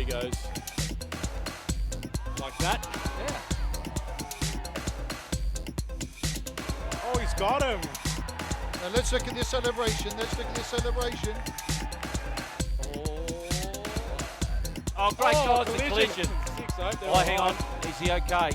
goes. Like that. Yeah. Oh, he's got him. Now let's look at the celebration. Oh, great God, it's a collision. Oh, hang on. Is he okay?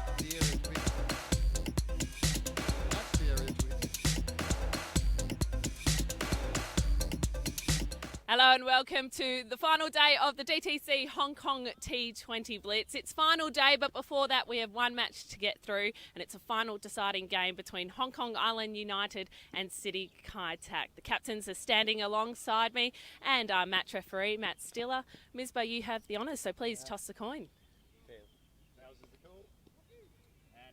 Hello and welcome to the final day of the DTC Hong Kong T20 Blitz. It's final day, but before that we have one match to get through, and it's a final deciding game between Hong Kong Island United and City Kaitak. The captains are standing alongside me, and our match referee, Matt Stiller. Misbah, you have the honours, so please toss the coin. And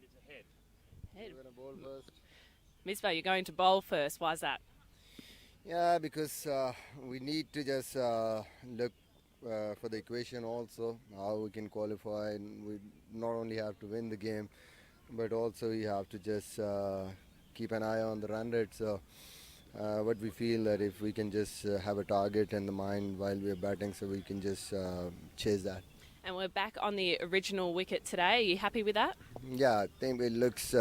it's a head. Misbah, you're going to bowl first. Why is that? Yeah, because we need to just look for the equation also, how we can qualify, and we not only have to win the game, but also we have to just keep an eye on the run rate. So what we feel that if we can just have a target in the mind while we're batting, so we can just chase that. And we're back on the original wicket today. Are you happy with that? Yeah, I think it looks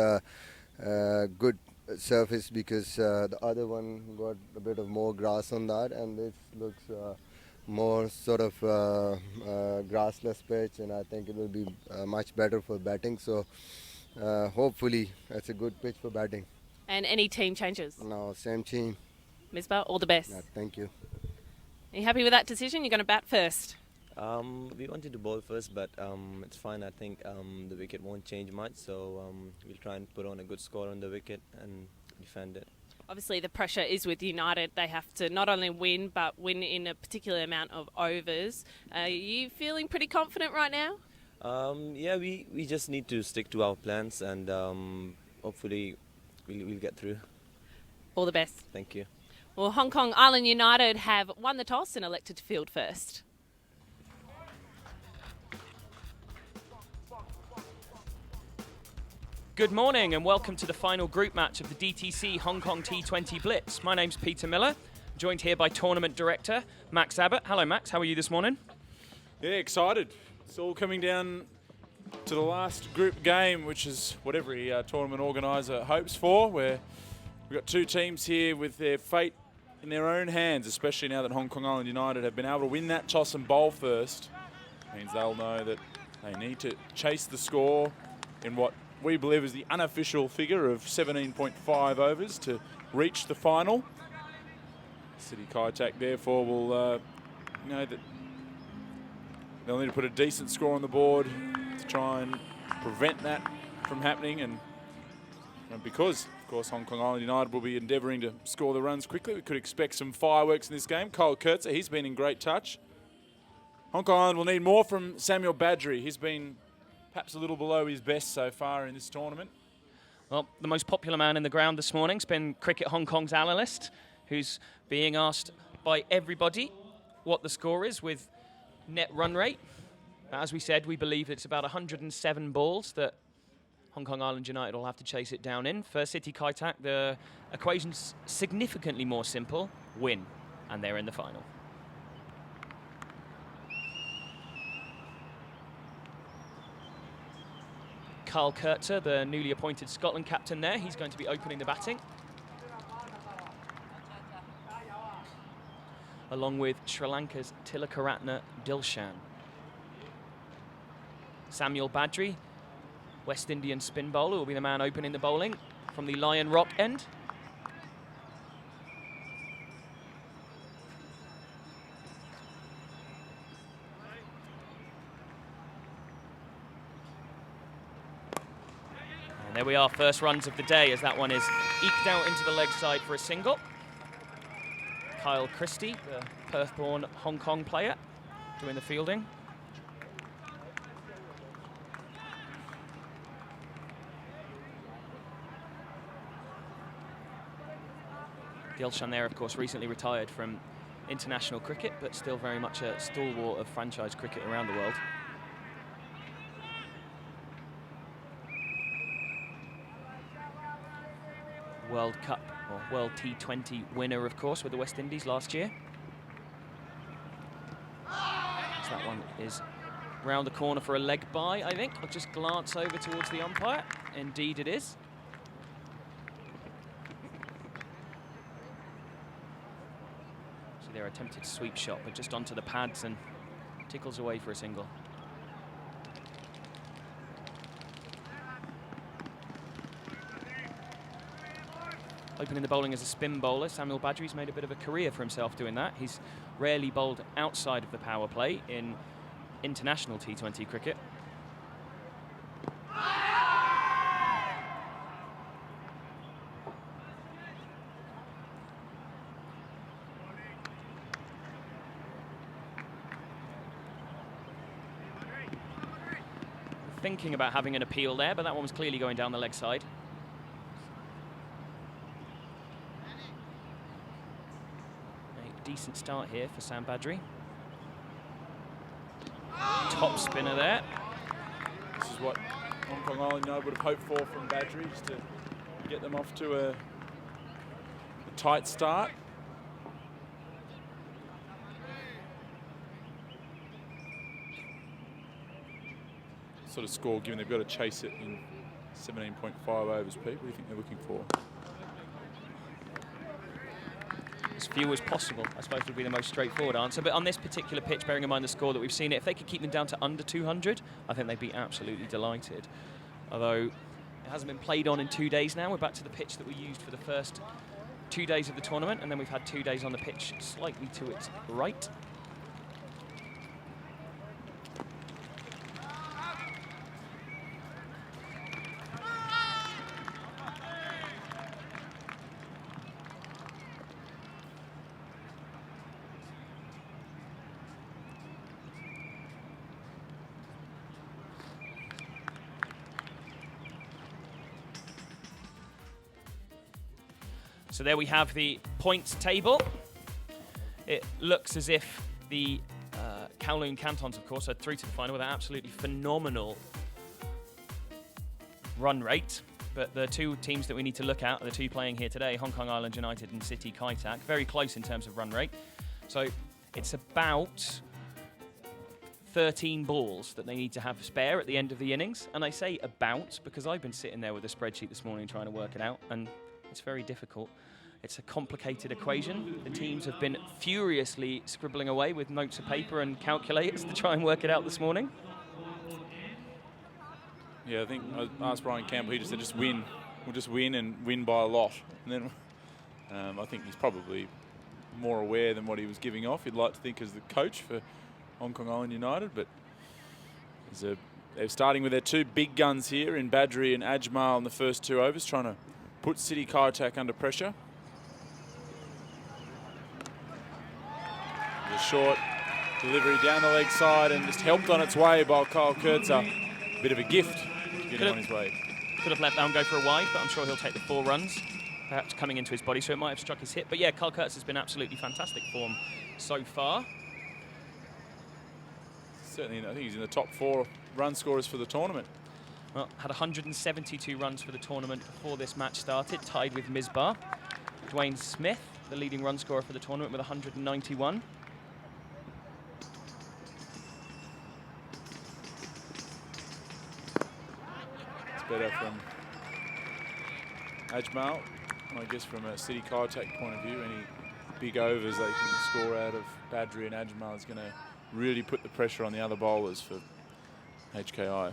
good surface, because the other one got a bit of more grass on that, and this looks more sort of grassless pitch, and I think it will be much better for batting. So hopefully it's a good pitch for batting. And any team changes? No, same team. Misbah, all the best. Yeah, thank you. Are you happy with that decision? You're going to bat first. We wanted to bowl first, but it's fine. I think the wicket won't change much, so we'll try and put on a good score on the wicket and defend it. Obviously, the pressure is with United. They have to not only win, but win in a particular amount of overs. Are you feeling pretty confident right now? Yeah, we just need to stick to our plans, and hopefully we'll get through. All the best. Thank you. Well, Hong Kong Island United have won the toss and elected to field first. Good morning and welcome to the final group match of the DTC Hong Kong T20 Blitz. My name's Peter Miller, joined here by Tournament Director Max Abbott. Hello Max, how are you this morning? Yeah, excited. It's all coming down to the last group game, which is what every tournament organiser hopes for, where we've got two teams here with their fate in their own hands, especially now that Hong Kong Island United have been able to win that toss and bowl first. Means they'll know that they need to chase the score in what we believe is the unofficial figure of 17.5 overs to reach the final. City Kaitak therefore will know that they'll need to put a decent score on the board to try and prevent that from happening, and because of course Hong Kong Island United will be endeavouring to score the runs quickly, we could expect some fireworks in this game. Kyle Kurtzer, he's been in great touch. Hong Kong Island will need more from Samuel Badgery. He's been perhaps a little below his best so far in this tournament. Well, the most popular man in the ground this morning's been Cricket Hong Kong's analyst, who's being asked by everybody what the score is with net run rate. As we said, we believe it's about 107 balls that Hong Kong Island United will have to chase it down in. For City Kaitak, the equation's significantly more simple: win, and they're in the final. Kyle Kurtzer, the newly appointed Scotland captain there, he's going to be opening the batting. Along with Sri Lanka's Tilakaratne Dilshan. Samuel Badgery, West Indian spin bowler, will be the man opening the bowling from the Lion Rock end. And there we are, first runs of the day, as that one is eked out into the leg side for a single. Kyle Christie, the Perth-born Hong Kong player, doing the fielding. Dilshan there, of course, recently retired from international cricket, but still very much a stalwart of franchise cricket around the world. World Cup, or World T20 winner, of course, with the West Indies last year. So that one is round the corner for a leg bye, I think. I'll just glance over towards the umpire. Indeed it is. So their attempted sweep shot, but just onto the pads and tickles away for a single. Opening the bowling as a spin bowler, Samuel Badgery's made a bit of a career for himself doing that. He's rarely bowled outside of the power play in international T20 cricket. Thinking about having an appeal there, but that one was clearly going down the leg side. Decent start here for Sam Badgery. Top spinner there. This is what Hong Kong Island United would have hoped for from Badgery, just to get them off to a tight start. Sort of score, given they've got to chase it in 17.5 overs, Pete. What do you think they're looking for? As few as possible, I suppose, would be the most straightforward answer. But on this particular pitch, bearing in mind the score that we've seen, if they could keep them down to under 200, I think they'd be absolutely delighted. Although it hasn't been played on in 2 days now. We're back to the pitch that we used for the first 2 days of the tournament, and then we've had 2 days on the pitch slightly to its right. So there we have the points table. It looks as if the Kowloon Cantons, of course, are through to the final with an absolutely phenomenal run rate. But the two teams that we need to look at are the two playing here today, Hong Kong Island United and City Kaitak. Very close in terms of run rate. So it's about 13 balls that they need to have spare at the end of the innings. And I say about because I've been sitting there with a spreadsheet this morning trying to work it out, and it's very difficult. It's a complicated equation. The teams have been furiously scribbling away with notes of paper and calculators to try and work it out this morning. Yeah, I think I asked Brian Campbell, he just said just win. We'll just win and win by a lot. And then I think he's probably more aware than what he was giving off. He'd like to think as the coach for Hong Kong Island United, but they're starting with their two big guns here in Badgery and Ajmal in the first 2 overs, trying to put City Kaitak under pressure. The short delivery down the leg side and just helped on its way by Kyle Kurtzer. Bit of a gift to get him on his way. Could have let that one go for a wide, but I'm sure he'll take the 4 runs, perhaps coming into his body, so it might have struck his hip. But yeah, Kyle Kurtz has been absolutely fantastic form so far. Certainly, I think he's in the top 4 run scorers for the tournament. Well, had 172 runs for the tournament before this match started, tied with Misbah. Dwayne Smith, the leading run scorer for the tournament, with 191. It's better from Ajmal. I guess from a City Kaitak point of view, any big overs they can score out of Badgery and Ajmal is going to really put the pressure on the other bowlers for HKI.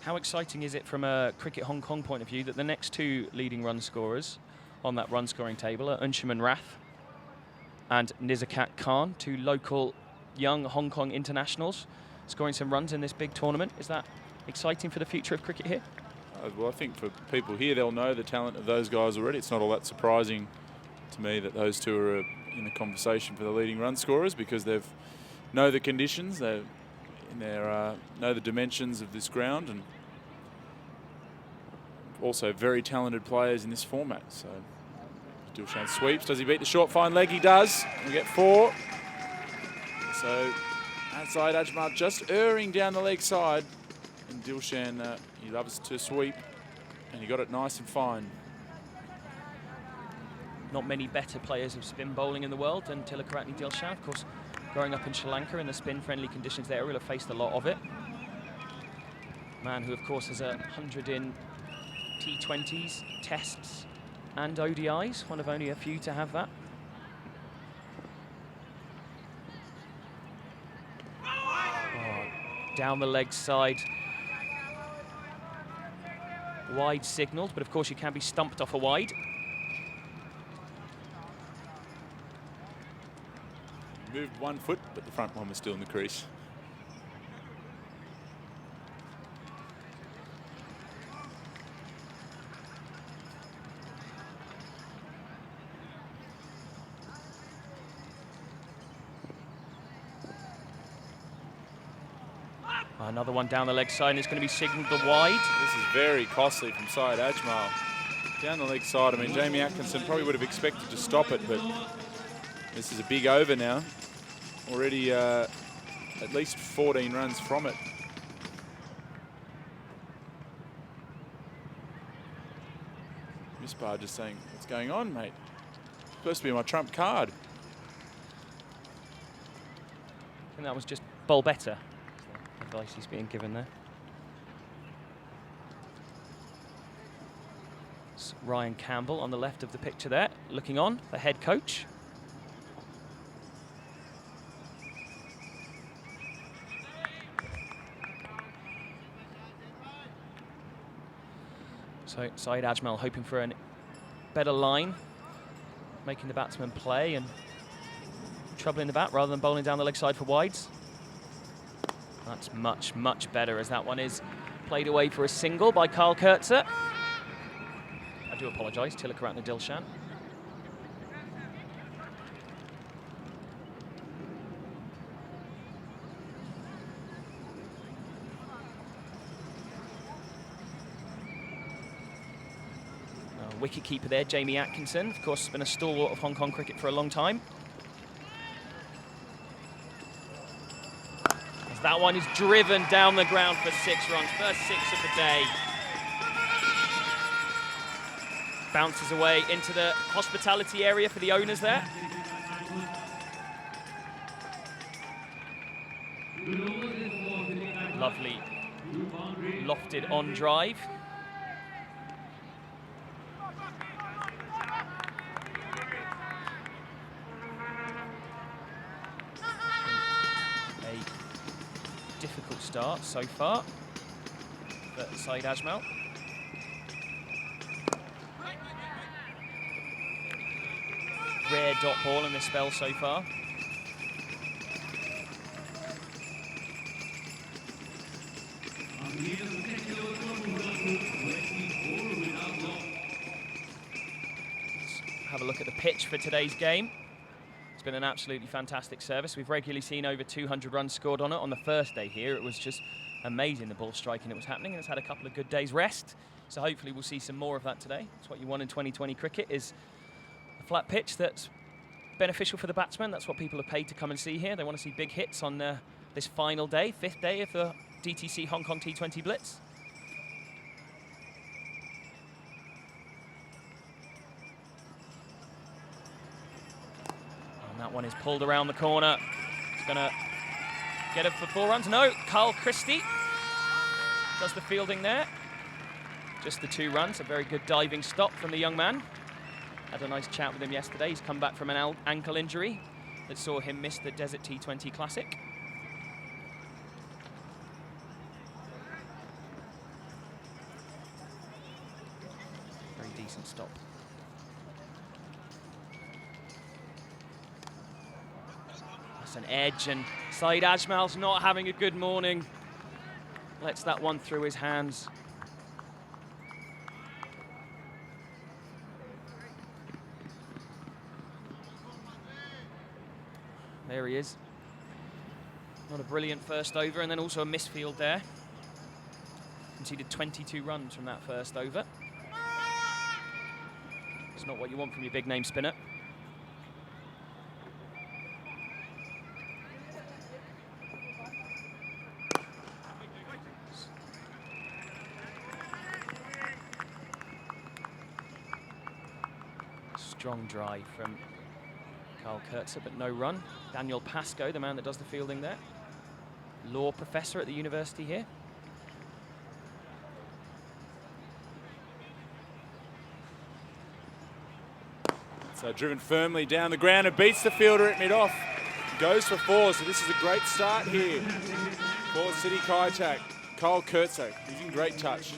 How exciting is it from a Cricket Hong Kong point of view that the next 2 leading run scorers on that run scoring table are Anshuman Rath and Nizakat Khan, 2 local young Hong Kong internationals scoring some runs in this big tournament. Is that exciting for the future of cricket here? Well, I think for people here, they'll know the talent of those guys already. It's not all that surprising to me that those 2 are in the conversation for the leading run scorers because they know the conditions, they know the dimensions of this ground, and also very talented players in this format. So Dilshan sweeps. Does he beat the short fine leg? He does. We get 4. So outside Ajmal just erring down the leg side, and Dilshan he loves to sweep, and he got it nice and fine. Not many better players of spin bowling in the world than Tilakarani Dilshan. Of course, growing up in Sri Lanka in the spin-friendly conditions there, will have faced a lot of it. Man who, of course, has 100 in T20s, tests, and ODIs. One of only a few to have that. Oh, down the leg side. Wide signals, but of course you can be stumped off a wide. Moved 1 foot, but the front one was still in the crease. Another one down the leg side, and it's going to be signalled the wide. This is very costly from Syed Ajmal. Down the leg side, I mean, Jamie Atkinson probably would have expected to stop it, but this is a big over now. Already at least 14 runs from it. Misbar just saying, what's going on, mate? Supposed to be my trump card. I think that was just bowl better. Advice he's being given there. It's Ryan Campbell on the left of the picture there, looking on, the head coach. So Syed Ajmal hoping for a better line, making the batsman play and troubling the bat rather than bowling down the leg side for wides. That's much, much better as that one is played away for a single by Carl Kurtzer. I do apologise, Tilak around the Dilshan. Wicket keeper there, Jamie Atkinson, of course, been a stalwart of Hong Kong cricket for a long time. As that one is driven down the ground for 6 runs, first 6 of the day. Bounces away into the hospitality area for the owners there. Lovely lofted on drive. Difficult start so far for Syed Ajmal. Rare dot ball in this spell so far. Let's have a look at the pitch for today's game. It's been an absolutely fantastic service. We've regularly seen over 200 runs scored on it. On the first day here, it was just amazing, the ball striking that was happening, and it's had a couple of good days rest. So hopefully we'll see some more of that today. That's what you want in 2020 cricket, is a flat pitch that's beneficial for the batsmen. That's what people have paid to come and see here. They want to see big hits on this final day, 5th day of the DTC Hong Kong T20 Blitz. That one is pulled around the corner. It's going to get it for 4 runs. No, Carl Christie does the fielding there. Just the 2 runs, a very good diving stop from the young man. Had a nice chat with him yesterday. He's come back from an ankle injury that saw him miss the Desert T20 Classic. Very decent stop. An edge, and Syed Ajmal's not having a good morning. Lets that one through his hands. There he is. Not a brilliant first over, and then also a misfield there. Conceded 22 runs from that first over. It's not what you want from your big name spinner. Strong drive from Carl Kurtzer, but no run. Daniel Pascoe, the man that does the fielding there. Law professor at the university here. So driven firmly down the ground and beats the fielder at mid-off. Goes for 4, so this is a great start here for City Kaitak. Kyle Kurtzak, he's in great touch.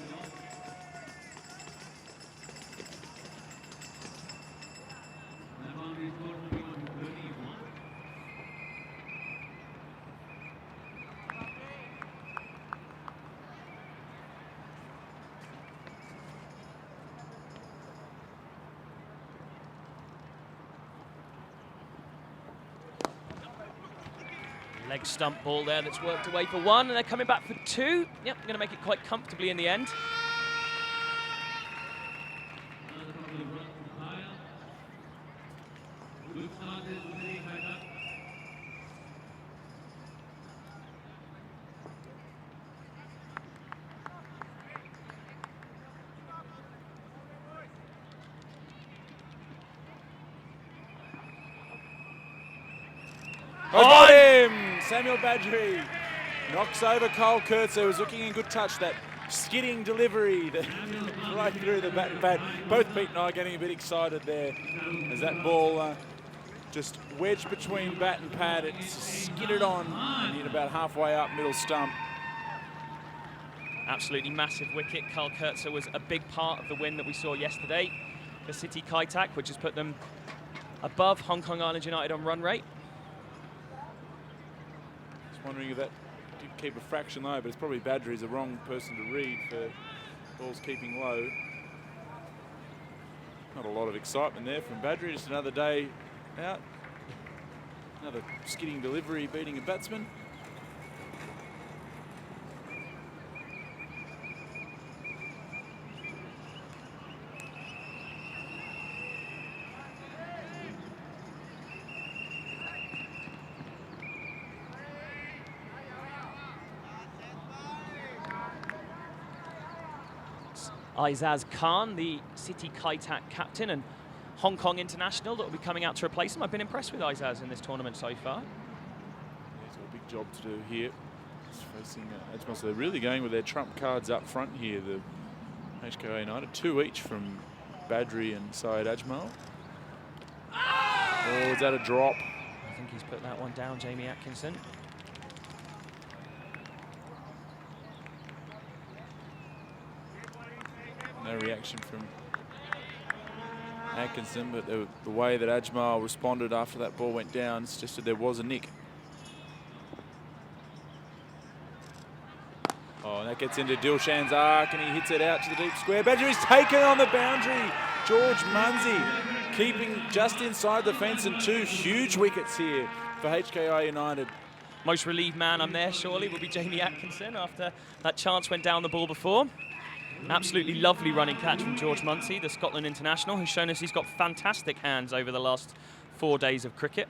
Leg stump ball there that's worked away for 1, and they're coming back for 2. Yep, going to make it quite comfortably in the end. Got him! Samuel Badgery knocks over Kyle Kurtz, who was looking in good touch. That skidding delivery that right through the bat and pad. Both Pete and I getting a bit excited there as that ball just wedged between bat and pad. It skidded on and hit about halfway up middle stump. Absolutely massive wicket. Kyle Kurtz was a big part of the win that we saw yesterday for City Kaitak, which has put them above Hong Kong Island United on run rate. Wondering if that did keep a fraction low, but it's probably Badgery's the wrong person to read for balls keeping low. Not a lot of excitement there from Badgery, just another day out. Another skidding delivery beating a batsman. Aizaz Khan, the City Kaitak captain and Hong Kong international that will be coming out to replace him. I've been impressed with Aizaz in this tournament so far. He's got a big job to do here. He's facing Ajmal, so they're really going with their trump cards up front here. The HKI United, 2 each from Badgery and Syed Ajmal. Oh, is that a drop? I think he's put that one down, Jamie Atkinson. No reaction from Atkinson, but the way that Ajmal responded after that ball went down suggested there was a nick. Oh, and that gets into Dilshan's arc, and he hits it out to the deep square. Badgery's taken on the boundary. George Munsey keeping just inside the fence, and 2 huge wickets here for HKI United. Most relieved man I'm there, surely, will be Jamie Atkinson after that chance went down the ball before. Absolutely lovely running catch from George Munsey, the Scotland international, who's shown us he's got fantastic hands over the last 4 days of cricket.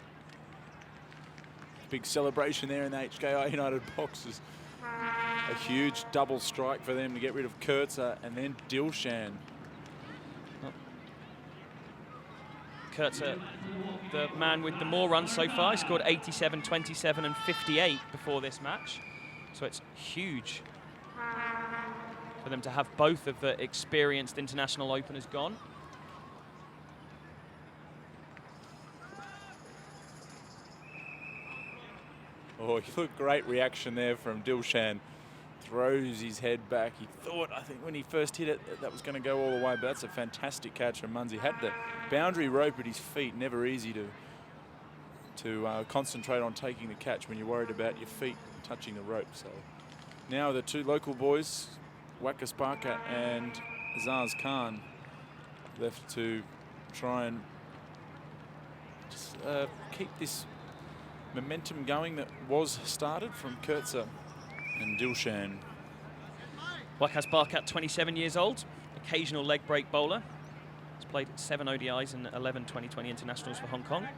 Big celebration there in the HKI United boxes. A huge double strike for them to get rid of Kurtzer and then Dilshan. Kurtzer, the man with the more runs so far. He scored 87, 27 and 58 before this match. So it's huge for them to have both of the experienced international openers gone. Oh, look, great reaction there from Dilshan. Throws his head back. He thought, I think when he first hit it, that was going to go all the way, but that's a fantastic catch from Munsey. Had the boundary rope at his feet. Never easy to concentrate on taking the catch when you're worried about your feet touching the rope. So now the 2 local boys, Wakas Barker and Azaz Khan, left to try and just keep this momentum going that was started from Kurtzer and Dilshan. Wakas Barkat, 27 years old, occasional leg break bowler. He's played 7 ODIs and 11 2020 internationals for Hong Kong.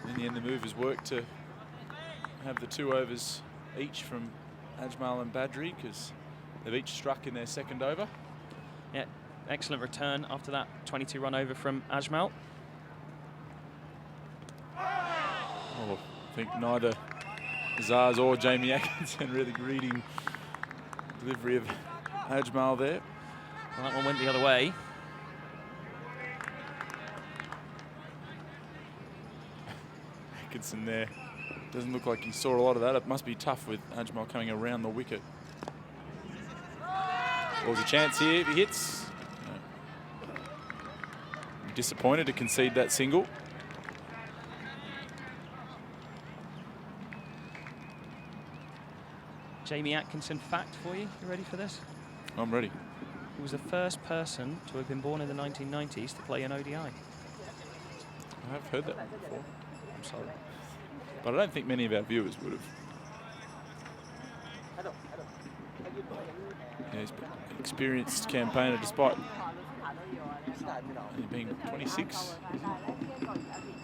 In the end, the move has worked to have the 2 overs each from Ajmal and Badgery, because they've each struck in their second over. Yeah, excellent return after that 22-run over from Ajmal. Oh, I think neither Zaz or Jamie Atkinson really reading delivery of Ajmal there. Well, that one went the other way. Atkinson there. Doesn't look like he saw a lot of that. It must be tough with Ajmal coming around the wicket. There's a chance here if he hits. No. I'm disappointed to concede that single. Jamie Atkinson fact for you. You ready for this? I'm ready. He was the first person to have been born in the 1990s to play an ODI. I have heard that one before. I'm sorry. But I don't think many of our viewers would have. Yeah, he's been an experienced campaigner despite only being 26. Is he?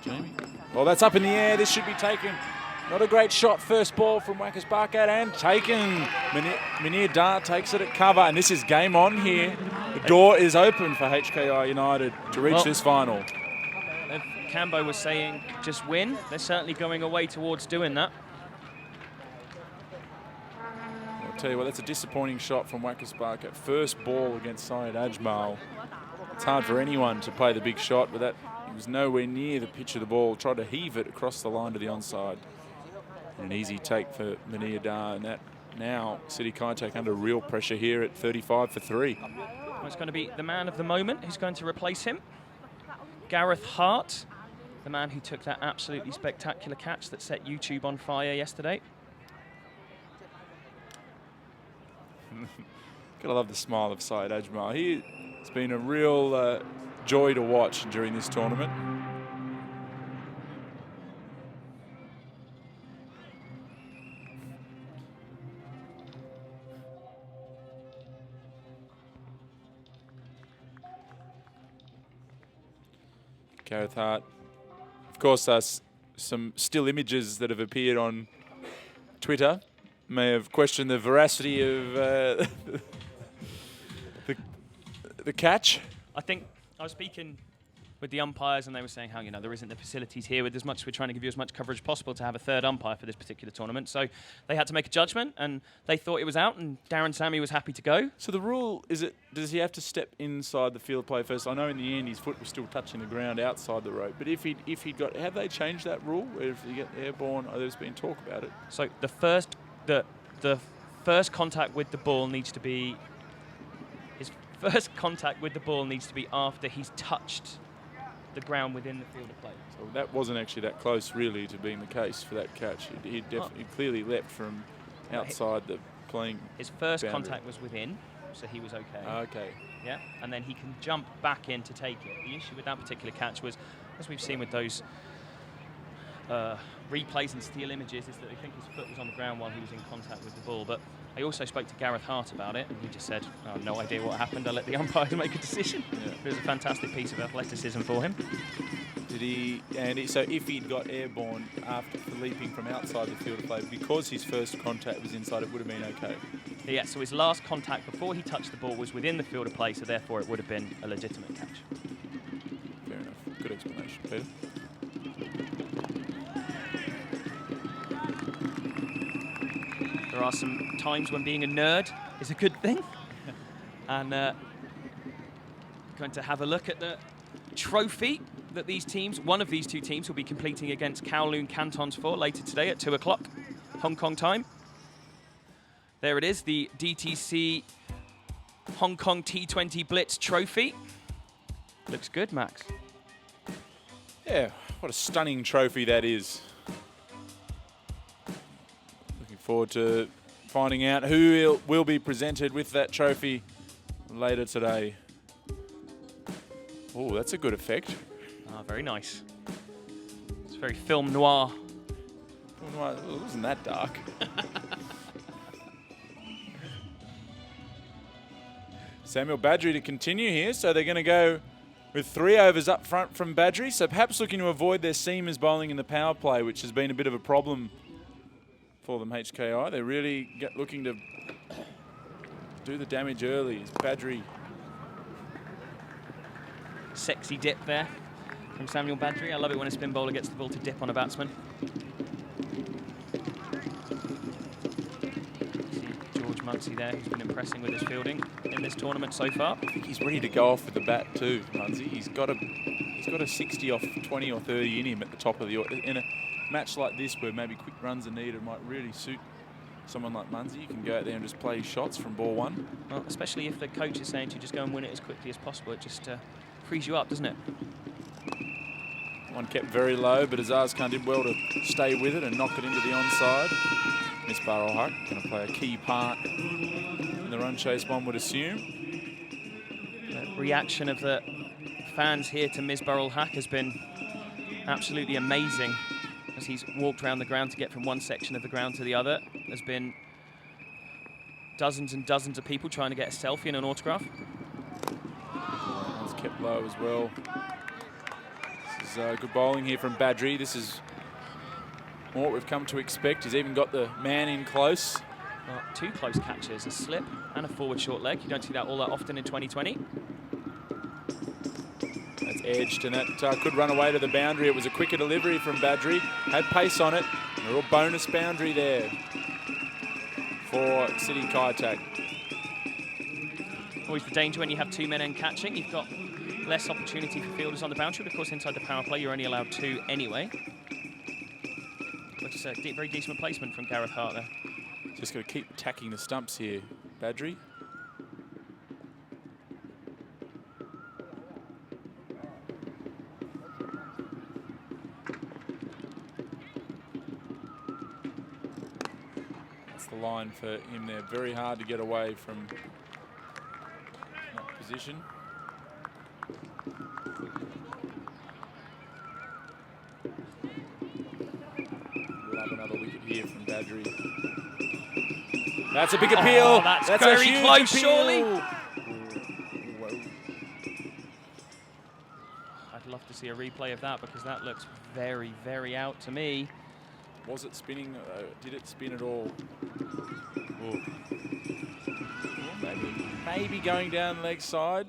Jamie? Well, that's up in the air. This should be taken. Not a great shot. First ball from Wackers Barkat and taken. Munir Dar takes it at cover, and this is game on here. The door is open for HKI United to reach this final. If Cambo was saying just win, they're certainly going away towards doing that. I'll tell you what, that's a disappointing shot from Wackers Barkat. First ball against Syed Ajmal. It's hard for anyone to play the big shot, but that he was nowhere near the pitch of the ball. Tried to heave it across the line to the onside. An easy take for Munir Dar, and that now City Kaitak under real pressure here at 35 for 3. Well, it's going to be the man of the moment who's going to replace him. Gareth Hart, the man who took that absolutely spectacular catch that set YouTube on fire yesterday. Gotta love the smile of Syed Ajmal. It's been a real joy to watch during this tournament. Gareth Hart. Of course, some still images that have appeared on Twitter may have questioned the veracity of the catch. I think I was speaking with the umpires and they were saying how, there isn't the facilities here with as much, we're trying to give you as much coverage possible to have a third umpire for this particular tournament. So they had to make a judgment and they thought it was out and Darren Sammy was happy to go. So the rule, does he have to step inside the field play first? I know in the end his foot was still touching the ground outside the rope, but if he'd got, have they changed that rule? Where if you get airborne, there's been talk about it. So the first contact with the ball needs to be, his first contact with the ball needs to be after he's touched the ground within the field of play. So that wasn't actually that close, really, to being the case for that catch. He clearly leapt from outside the playing. His first boundary. contact was within, so he was okay. Okay. Yeah, and then he can jump back in to take it. The issue with that particular catch was, as we've seen with those replays and still images, is that they think his foot was on the ground while he was in contact with the ball. But I also spoke to Gareth Hart about it, and he just said, I have no idea what happened. I'll let the umpires make a decision. Yeah. It was a fantastic piece of athleticism for him. So if he'd got airborne after leaping from outside the field of play, because his first contact was inside, it would have been okay? Yeah, so his last contact before he touched the ball was within the field of play, so therefore it would have been a legitimate catch. Fair enough. Good explanation, Peter. There are some times when being a nerd is a good thing. And going to have a look at the trophy that these teams, one of these two teams, will be completing against Kowloon Cantons for later today at 2 o'clock, Hong Kong time. There it is, the DTC Hong Kong T20 Blitz trophy. Looks good, Max. Yeah, what a stunning trophy that is. Looking forward to finding out who will be presented with that trophy later today. Oh, that's a good effect. Ah, very nice. It's very film noir. It wasn't that dark. Samuel Badgery to continue here, so they're going to go with 3 overs up front from Badgery, so perhaps looking to avoid their seamers bowling in the power play, which has been a bit of a problem for them, HKI. They're really looking to do the damage early. As Badgery. Sexy dip there from Samuel Badgery. I love it when a spin bowler gets the ball to dip on a batsman. George Munsey there, who's been impressing with his fielding in this tournament so far. I think he's ready to go off with the bat too, Munsey. He's got a 60 off 20 or 30 in him at the top of the order. In a match like this where maybe quick runs are needed, might really suit someone like Munsey. You can go out there and just play shots from ball one. Well, especially if the coach is saying to you just go and win it as quickly as possible. It just frees you up, doesn't it? One kept very low, but Azaz Khan did well to stay with it and knock it into the onside. Misbah ul Haq going to play a key part in the run chase, one would assume. The reaction of the fans here to Misbah ul Haq has been absolutely amazing as he's walked around the ground to get from one section of the ground to the other. There's been dozens and dozens of people trying to get a selfie and an autograph. It's kept low as well. This is good bowling here from Badri. This is what we've come to expect. He's even got the man in close. Well, two close catches, a slip and a forward short leg. You don't see that all that often in 2020. That's edged, and that could run away to the boundary. It was a quicker delivery from Badri. Had pace on it. A real bonus boundary there for City Kaitak. Always the danger when you have two men in catching. You've got less opportunity for fielders on the boundary, but of course inside the power play you're only allowed two anyway. But it's a very decent placement from Gareth Hart there. Just got to keep attacking the stumps here, Badri. That's the line for him there. Very hard to get away from that position. Love another wicket here from Badri. That's a big appeal. Oh, that's very a huge close, appeal. surely. Whoa. I'd love to see a replay of that because that looks very, very out to me. Was it spinning? Did it spin at all? Ooh. Maybe going down leg side.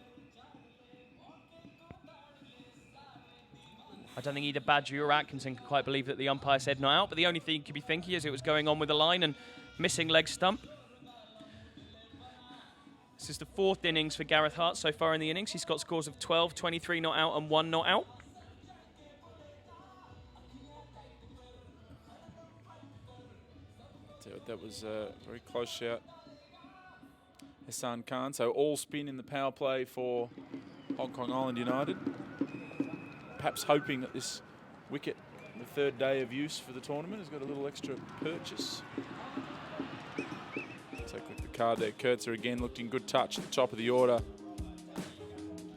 I don't think either Badri or Atkinson can quite believe that the umpire said not out, but the only thing you could be thinking is it was going on with the line and missing leg stump. This is the fourth innings for Gareth Hart so far in the innings. He's got scores of 12, 23 not out and 1 not out. That was a very close shout. Hassan Khan, so all spin in the power play for Hong Kong Island United. Perhaps hoping that this wicket, the third day of use for the tournament, has got a little extra purchase. Take a look at the card there. Kurtzer again looked in good touch at the top of the order.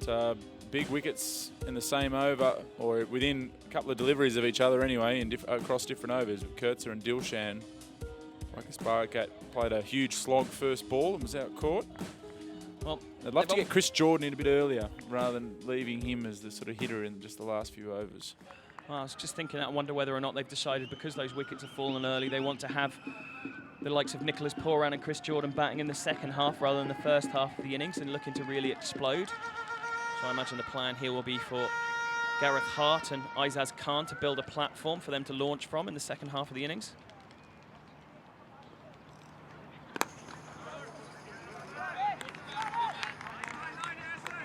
But, big wickets in the same over, or within a couple of deliveries of each other anyway, across different overs. Kurtzer and Dilshan. Marcus Barakat played a huge slog first ball and was out caught. Well, I'd love to get Chris Jordan in a bit earlier rather than leaving him as the sort of hitter in just the last few overs. Well, I was just thinking that. I wonder whether or not they've decided because those wickets have fallen early, they want to have the likes of Nicholas Pooran and Chris Jordan batting in the second half rather than the first half of the innings and looking to really explode. So I imagine the plan here will be for Gareth Hart and Aizaz Khan to build a platform for them to launch from in the second half of the innings.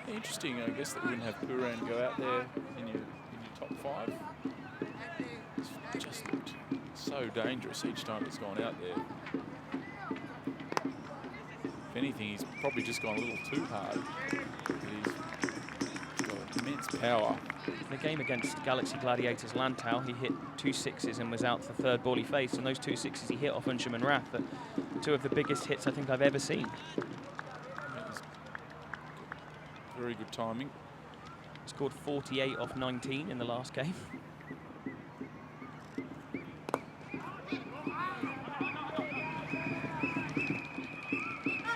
Interesting, I guess, that we didn't have Pooran go out there in your top five. It's just looked so dangerous each time he's gone out there. If anything, he's probably just gone a little too hard. He's got immense power. In the game against Galaxy Gladiators Lantau, he hit 2 sixes and was out for the third ball he faced, and those 2 sixes he hit off Anshuman Rath, but 2 of the biggest hits I think I've ever seen. Very good timing. Scored 48 off 19 in the last game.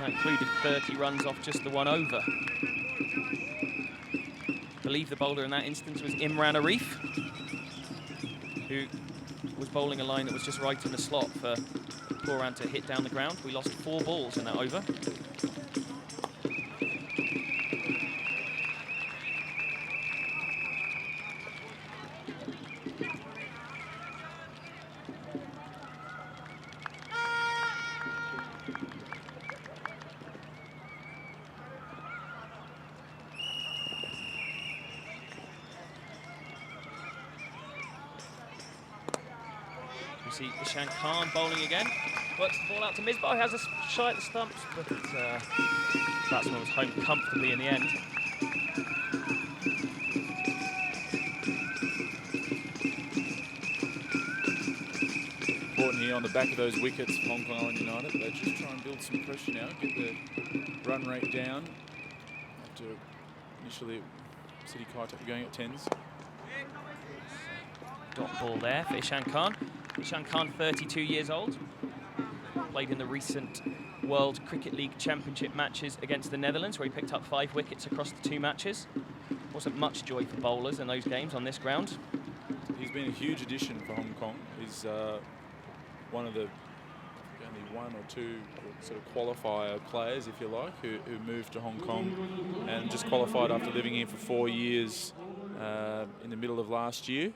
That included 30 runs off just the 1 over. I believe the bowler in that instance was Imran Arif, who was bowling a line that was just right in the slot for Pooran to hit down the ground. We lost 4 balls in that over. see Ishan Khan bowling again. Works the ball out to Misbah, who has a shy at the stumps, but batsman was home comfortably in the end. Important here on the back of those wickets for Hong Kong Island United. They just try and build some pressure now, get the run rate down. After initially City Kaitak going at 10s. Dot ball there for Ishan Khan. Ishan Khan, 32 years old. Played in the recent World Cricket League Championship matches against the Netherlands, where he picked up 5 wickets across the 2 matches. Wasn't much joy for bowlers in those games on this ground. He's been a huge addition for Hong Kong. He's one of the only 1 or 2 sort of qualifier players, if you like, who moved to Hong Kong and just qualified after living here for 4 years in the middle of last year.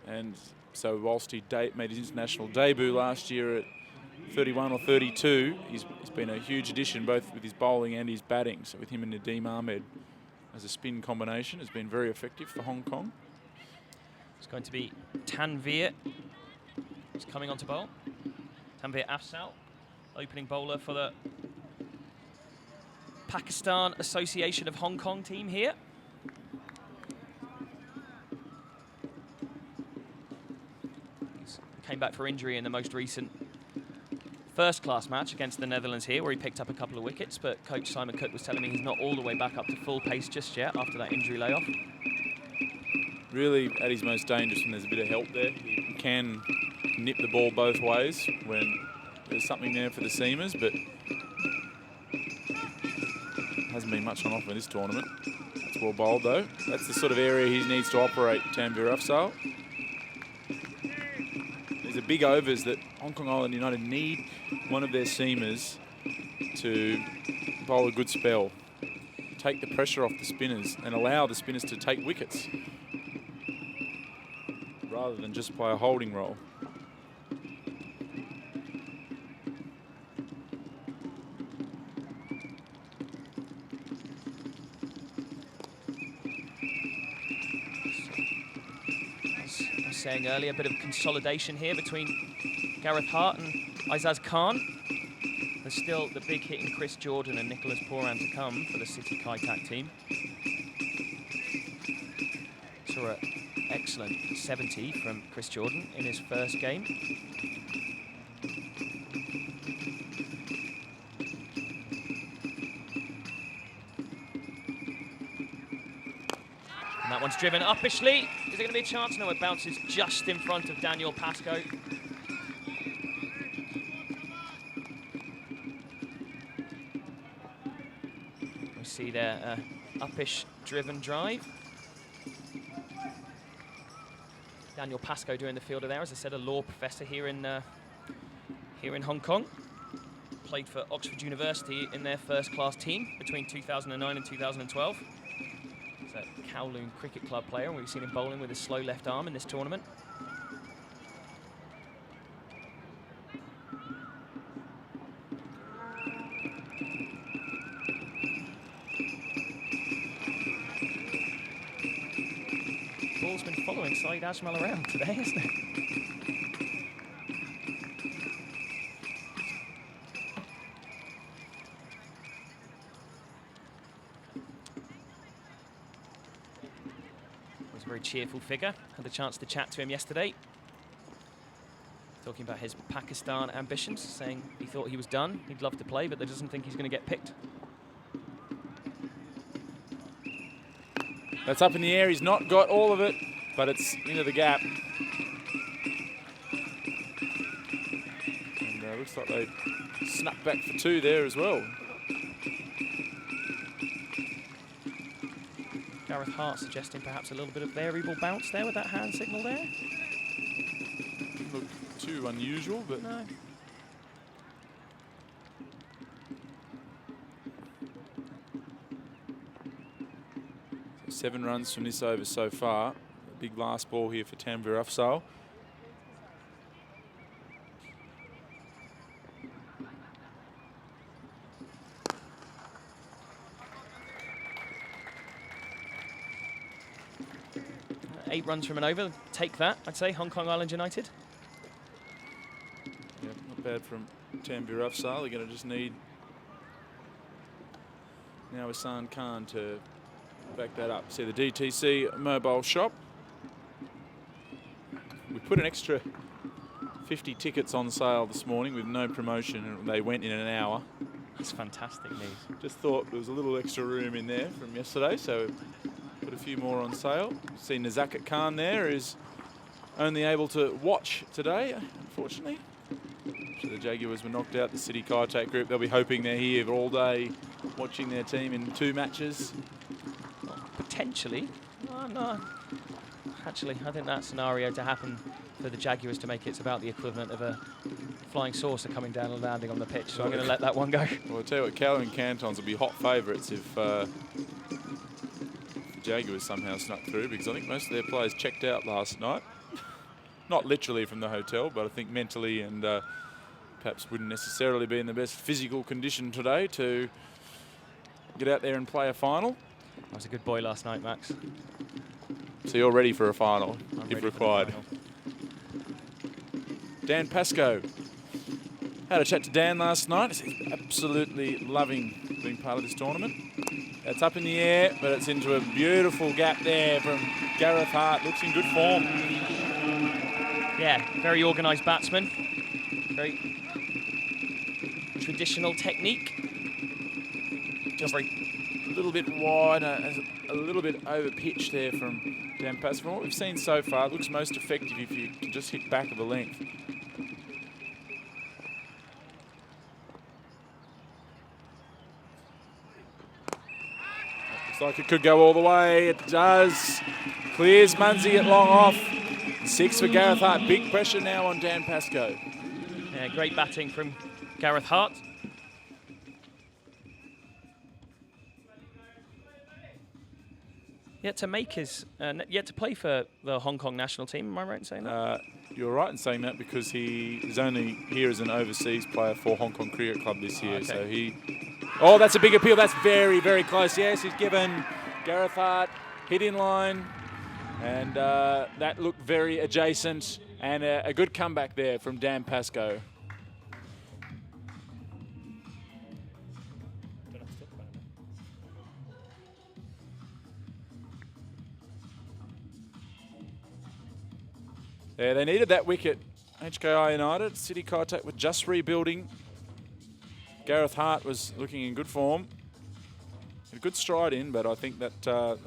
And so whilst he made his international debut last year at 31 or 32, he's been a huge addition both with his bowling and his batting. So with him and Nadeem Ahmed as a spin combination has been very effective for Hong Kong. It's going to be Tanveer. He's coming on to bowl. Tanveer Afzal, opening bowler for the Pakistan Association of Hong Kong team here. He's came back for injury in the most recent first-class match against the Netherlands here, where he picked up a couple of wickets, but coach Simon Cook was telling me he's not all the way back up to full pace just yet after that injury layoff. Really at his most dangerous when there's a bit of help there. He can nip the ball both ways when there's something there for the seamers, but hasn't been much on offer this tournament. It's well bowled though. That's the sort of area he needs to operate, Tanveer Afzal. These are big overs that Hong Kong Island United need one of their seamers to bowl a good spell. Take the pressure off the spinners and allow the spinners to take wickets rather than just play a holding role. As I was saying earlier, a bit of consolidation here between Gareth Hart and Aizaz Khan. There's still the big hitting Chris Jordan and Nicholas Poran to come for the City Kaitak team. Saw an excellent 70 from Chris Jordan in his first game. And that one's driven uppishly. Is it going to be a chance? No, it bounces just in front of Daniel Pascoe. We see there uppish driven drive. Daniel Pascoe doing the fielder there, as I said, a law professor here in Hong Kong. Played for Oxford University in their first-class team between 2009 and 2012. He's a Kowloon Cricket Club player, and we've seen him bowling with his slow left arm in this tournament. Ball's been following Saeed Ajmal around today, hasn't it? Was a very cheerful figure. Had the chance to chat to him yesterday. Talking about his Pakistan ambitions, saying he thought he was done. He'd love to play, but he doesn't think he's going to get picked. That's up in the air. He's not got all of it, but it's into the gap. And looks like they snuck back for 2 there as well. Gareth Hart suggesting perhaps a little bit of variable bounce there with that hand signal there. Didn't look too unusual, but No. 7 runs from this over so far. A big last ball here for Tanveer Afzal. Eight runs from an over. Take that, I'd say, Hong Kong Island United. bad from Tanvir Afsal. They're going to just need now Hassan Khan to back that up. See the DTC mobile shop. We put an extra 50 tickets on sale this morning with no promotion, and they went in an hour. That's fantastic news. Just thought there was a little extra room in there from yesterday, so put a few more on sale. See Nazakat Khan there is only able to watch today, unfortunately. So the Jaguars were knocked out, the City Kaitak group. They'll be hoping they're here all day watching their team in 2 matches. Well, potentially. No. Actually, I think that scenario to happen for the Jaguars to make it's about the equivalent of a flying saucer coming down and landing on the pitch. So I'm going to let that one go. Well, I'll tell you what, Calvin Cantons will be hot favourites if the Jaguars somehow snuck through, because I think most of their players checked out last night. Not literally from the hotel, but I think mentally, and perhaps wouldn't necessarily be in the best physical condition today to get out there and play a final. I was a good boy last night, Max. So you're ready for a final, I'm if ready required. for the final. Dan Pascoe. Had a chat to Dan last night. He's absolutely loving being part of this tournament. It's up in the air, but it's into a beautiful gap there from Gareth Hart. Looks in good form. Yeah, very organised batsman. Very traditional technique. Just a little bit wide, a little bit over pitch there from Dan Pascoe. From what we've seen so far, it looks most effective if you can just hit back of the length. Looks like it could go all the way. It does. Clears Munsey at long off. 6 for Gareth Hart. Big pressure now on Dan Pascoe. Yeah, great batting from Gareth Hart. Yet to make his, yet to play for the Hong Kong national team. Am I right in saying that? You're right in saying that, because he is only here as an overseas player for Hong Kong Cricket Club this year. Okay. So he... Oh, that's a big appeal. That's very, very close. Yes, he's given Gareth Hart hit in line. And that looked very adjacent. And a good comeback there from Dan Pascoe. Yeah, they needed that wicket. HKI United, City Kaitak were just rebuilding. Gareth Hart was looking in good form. A good stride in, but I think that...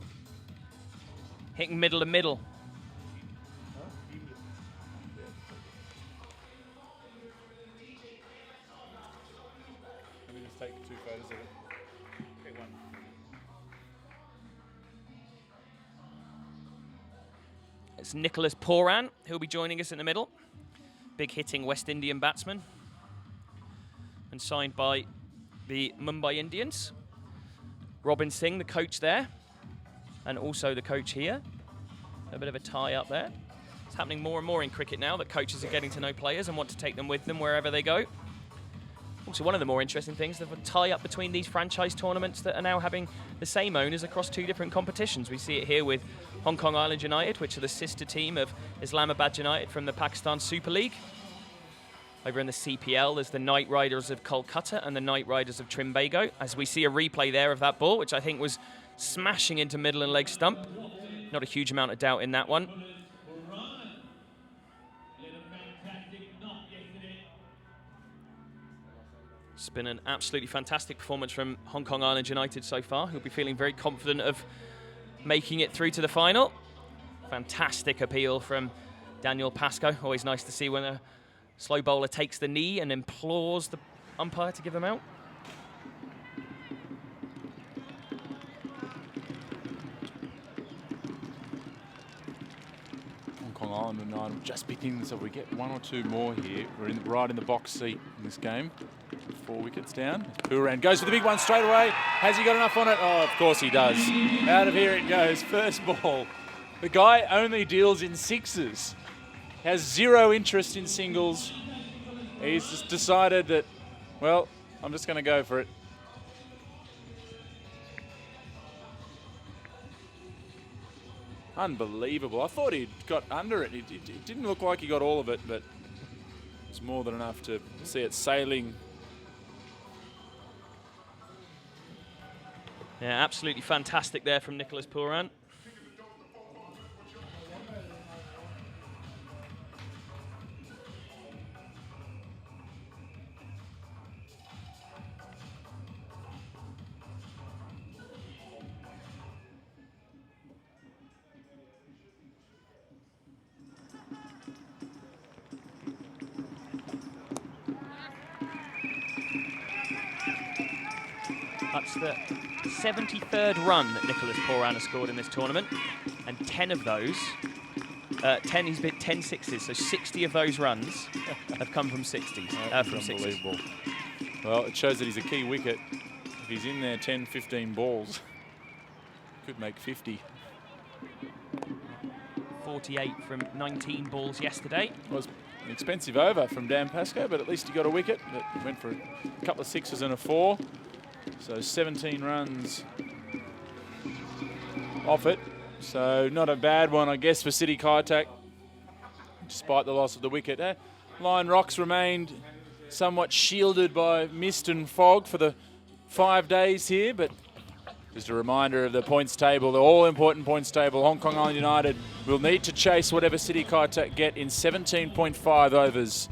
Hitting middle to middle. Let me just take 2 photos of it. Pick one. It's Nicholas Poran who'll be joining us in the middle. Big hitting West Indian batsman. And signed by the Mumbai Indians. Robin Singh, the coach there. And also the coach here. A bit of a tie up there. It's happening more and more in cricket now that coaches are getting to know players and want to take them with them wherever they go. Also, one of the more interesting things, the tie up between these franchise tournaments that are now having the same owners across 2 different competitions. We see it here with Hong Kong Island United, which are the sister team of Islamabad United from the Pakistan Super League. Over in the CPL, there's the Knight Riders of Kolkata and the Knight Riders of Trimbago, as we see a replay there of that ball, which I think was smashing into middle and leg stump. Not a huge amount of doubt in that one. It's been an absolutely fantastic performance from Hong Kong Island United so far, who'll be feeling very confident of making it through to the final. Fantastic appeal from Daniel Pascoe. Always nice to see when a slow bowler takes the knee and implores the umpire to give him out. Hong Kong Island United just beginning, so we get 1 or 2 more here. We're right in the box seat in this game. 4 wickets down. Pooran goes for the big one straight away. Has he got enough on it? Oh, of course he does. Out of here it goes. First ball. The guy only deals in 6s. Has 0 interest in singles. He's just decided that, well, I'm just going to go for it. Unbelievable. I thought he'd got under it. It didn't look like he got all of it, but It's more than enough to see it sailing. Yeah, absolutely fantastic there from Nicholas Pooran. That's the 73rd run that Nicholas Pooran has scored in this tournament, and 10 of those, he's hit 10 sixes, so 60 of those runs have come from 60s, from sixes. Unbelievable. Well, it shows that he's a key wicket. If he's in there 10, 15 balls, could make 50. 48 from 19 balls yesterday. Was an expensive over from Dan Pascoe, but at least he got a wicket. That went for a couple of sixes and a 4. So 17 runs off it. So not a bad one, I guess, for City Kaitak, despite the loss of the wicket. Lion Rocks remained somewhat shielded by mist and fog for the 5 days here, but just a reminder of the points table, the all-important points table. Hong Kong Island United will need to chase whatever City Kaitak get in 17.5 overs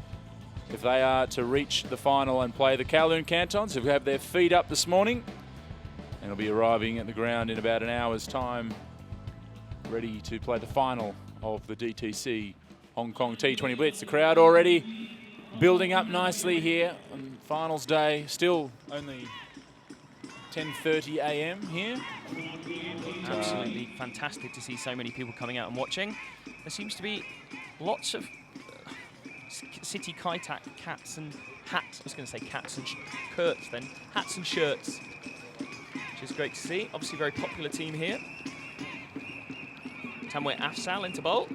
if they are to reach the final and play the Kowloon Cantons, who have their feet up this morning and will be arriving at the ground in about an hour's time, ready to play the final of the DTC Hong Kong T20 Blitz. The crowd already building up nicely here on finals day. Still only 10:30 a.m. here. Absolutely fantastic to see so many people coming out and watching. There seems to be lots of City Kaitak cats and hats. I was going to say cats and shirts then. Hats and shirts, which is great to see. Obviously, a very popular team here. Tamwe Afsal into bowl.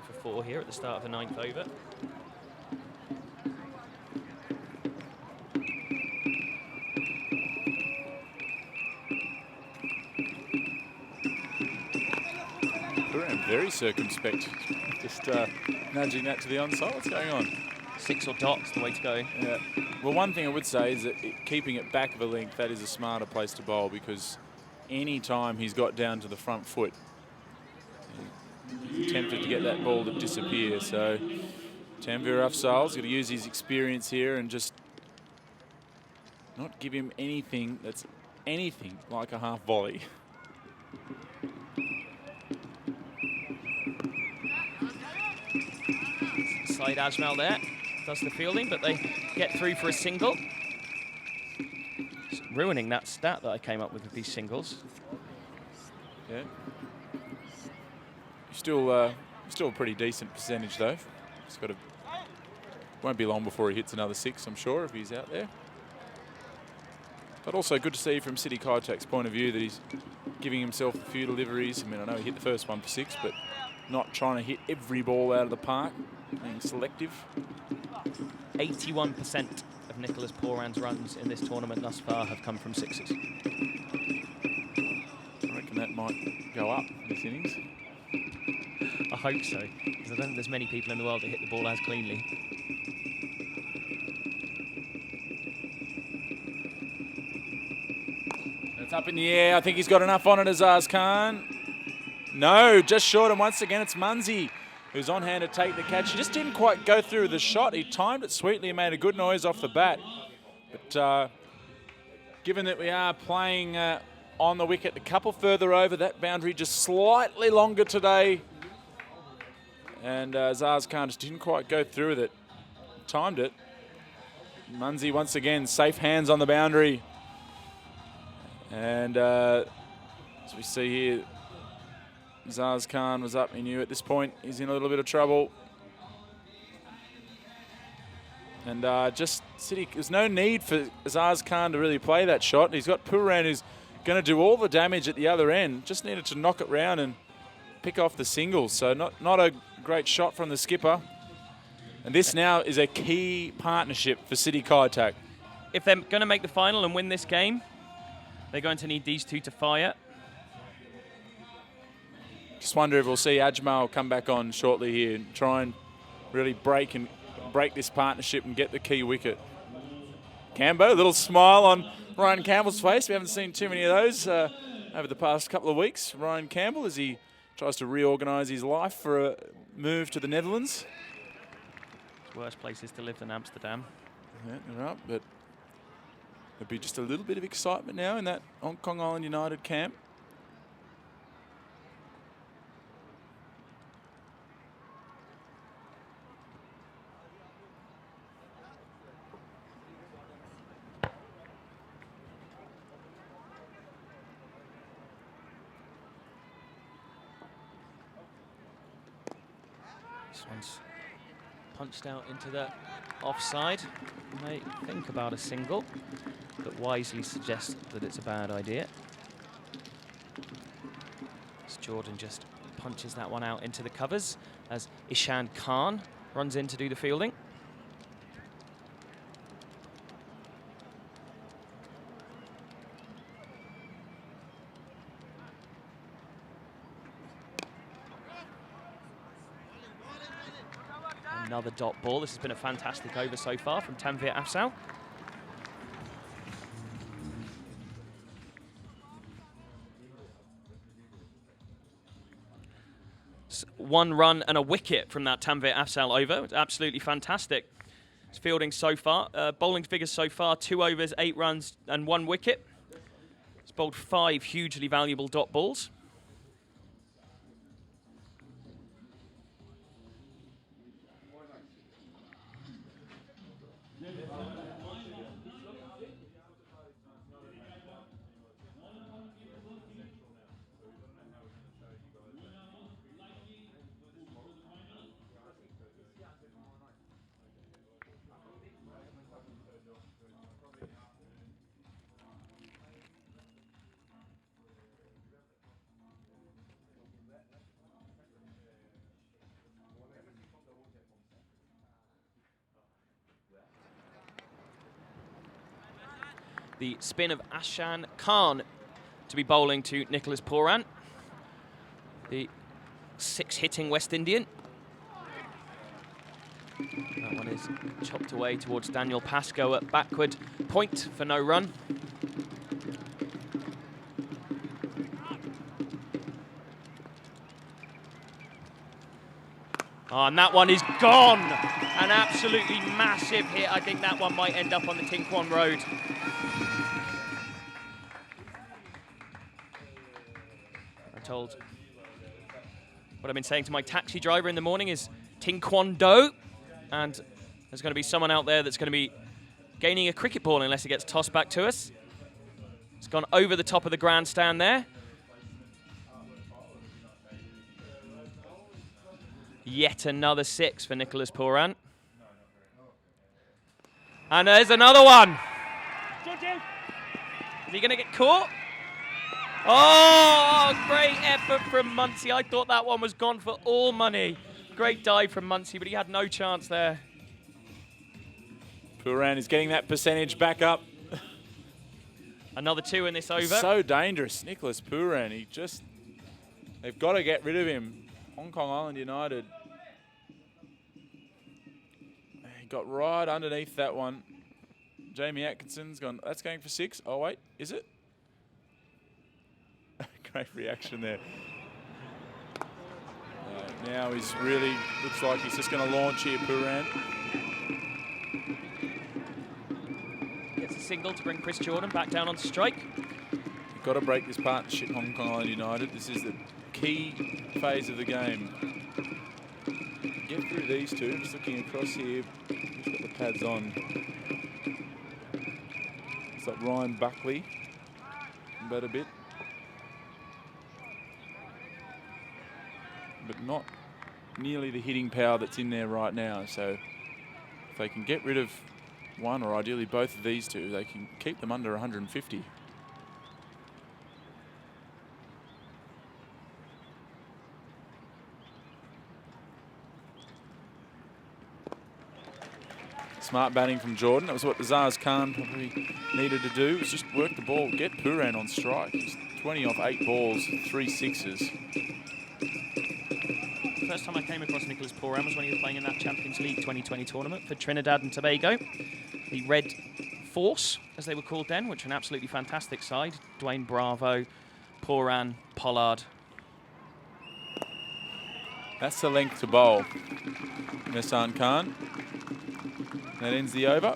For 4 here at the start of the 9th over. Very circumspect. Just nudging that to the onside. What's going on? 6 or dots, the way to go. Yeah. Well, one thing I would say is that keeping it back of a length, that is a smarter place to bowl, because any time he's got down to the front foot, tempted to get that ball to disappear. So Tanvir Afzal's got to use his experience here and just not give him anything that's anything like a half volley. Saeed Ajmal there does the fielding, but they get through for a single. It's ruining that stat that I came up with these singles. Yeah. Still a pretty decent percentage though. He's got won't be long before he hits another 6, I'm sure, if he's out there. But also good to see from City Kaitak's point of view that he's giving himself a few deliveries. I mean, I know he hit the first one for 6, but not trying to hit every ball out of the park, being selective. 81% of Nicholas Pooran's runs in this tournament thus far have come from 6s. I reckon that might go up this innings. I hope so, because I don't think there's many people in the world that hit the ball as cleanly. It's up in the air. I think he's got enough on it, Azaz Khan. No, just short, and once again it's Munzi who's on hand to take the catch. He just didn't quite go through the shot. He timed it sweetly and made a good noise off the bat. But given that we are playing on the wicket a couple further over, that boundary just slightly longer today. And Azaz Khan just didn't quite go through with it. Timed it. Munzi once again, safe hands on the boundary. And as we see here, Azaz Khan was up. He knew at this point he's in a little bit of trouble. And just City, there's no need for Azaz Khan to really play that shot. He's got Pooran who's going to do all the damage at the other end. Just needed to knock it round and pick off the singles. So not a great shot from the skipper. And this now is a key partnership for City Kaitak. If they're going to make the final and win this game, they're going to need these two to fire. Just wonder if we'll see Ajmal come back on shortly here and try and really break this partnership and get the key wicket. Cambo, a little smile on Ryan Campbell's face. We haven't seen too many of those over the past couple of weeks. Ryan Campbell, as he tries to reorganise his life for a move to the Netherlands. Worse places to live than Amsterdam. Yeah, they're up, but there'll be just a little bit of excitement now in that Hong Kong Island United camp. This one's punched out into the offside. May think about a single, but wisely suggest that it's a bad idea. As Jordan just punches that one out into the covers as Ishan Khan runs in to do the fielding. Another dot ball. This has been a fantastic over so far from Tanvir Afzal. One run and a wicket from that Tanvir Afzal over. It's absolutely fantastic. His fielding so far, bowling figures so far, 2 overs, 8 runs and 1 wicket. He's bowled 5 hugely valuable dot balls. The spin of Ashan Khan to be bowling to Nicholas Pooran, the 6-hitting West Indian. That one is chopped away towards Daniel Pascoe at backward point for no run. Oh, and that one is gone. An absolutely massive hit. I think that one might end up on the Tin Kwon Road. I'm told what I've been saying to my taxi driver in the morning is Tin Kwon Do, and there's going to be someone out there that's going to be gaining a cricket ball unless it gets tossed back to us. It's gone over the top of the grandstand there. Yet another 6 for Nicholas Pooran. And there's another one. Is he going to get caught? Oh, great effort from Muncie. I thought that one was gone for all money. Great dive from Muncie, but he had no chance there. Pooran is getting that percentage back up. Another 2 in this over. So dangerous, Nicholas Pooran. They've got to get rid of him. Hong Kong Island United. He got right underneath that one. Jamie Atkinson's gone, that's going for 6. Oh, wait, is it? Great reaction there. Now he's really, looks like he's just going to launch here, Pooran. Gets a single to bring Chris Jordan back down on strike. You've got to break this partnership, Hong Kong Island United. This is the key phase of the game. Get through these two. Just looking across here, he's got the pads on. It's like Ryan Buckley, about a bit. But not nearly the hitting power that's in there right now. So if they can get rid of one, or ideally both of these two, they can keep them under 150. Smart batting from Jordan. That was what Azaz Khan probably needed to do, was just work the ball, get Pooran on strike. He's 20 off 8 balls, 3 sixes. First time I came across Nicholas Pooran was when he was playing in that Champions League 2020 tournament for Trinidad and Tobago. The Red Force, as they were called then, which are an absolutely fantastic side. Dwayne Bravo, Pooran, Pollard. That's the length to bowl. Nissan Khan. That ends the over.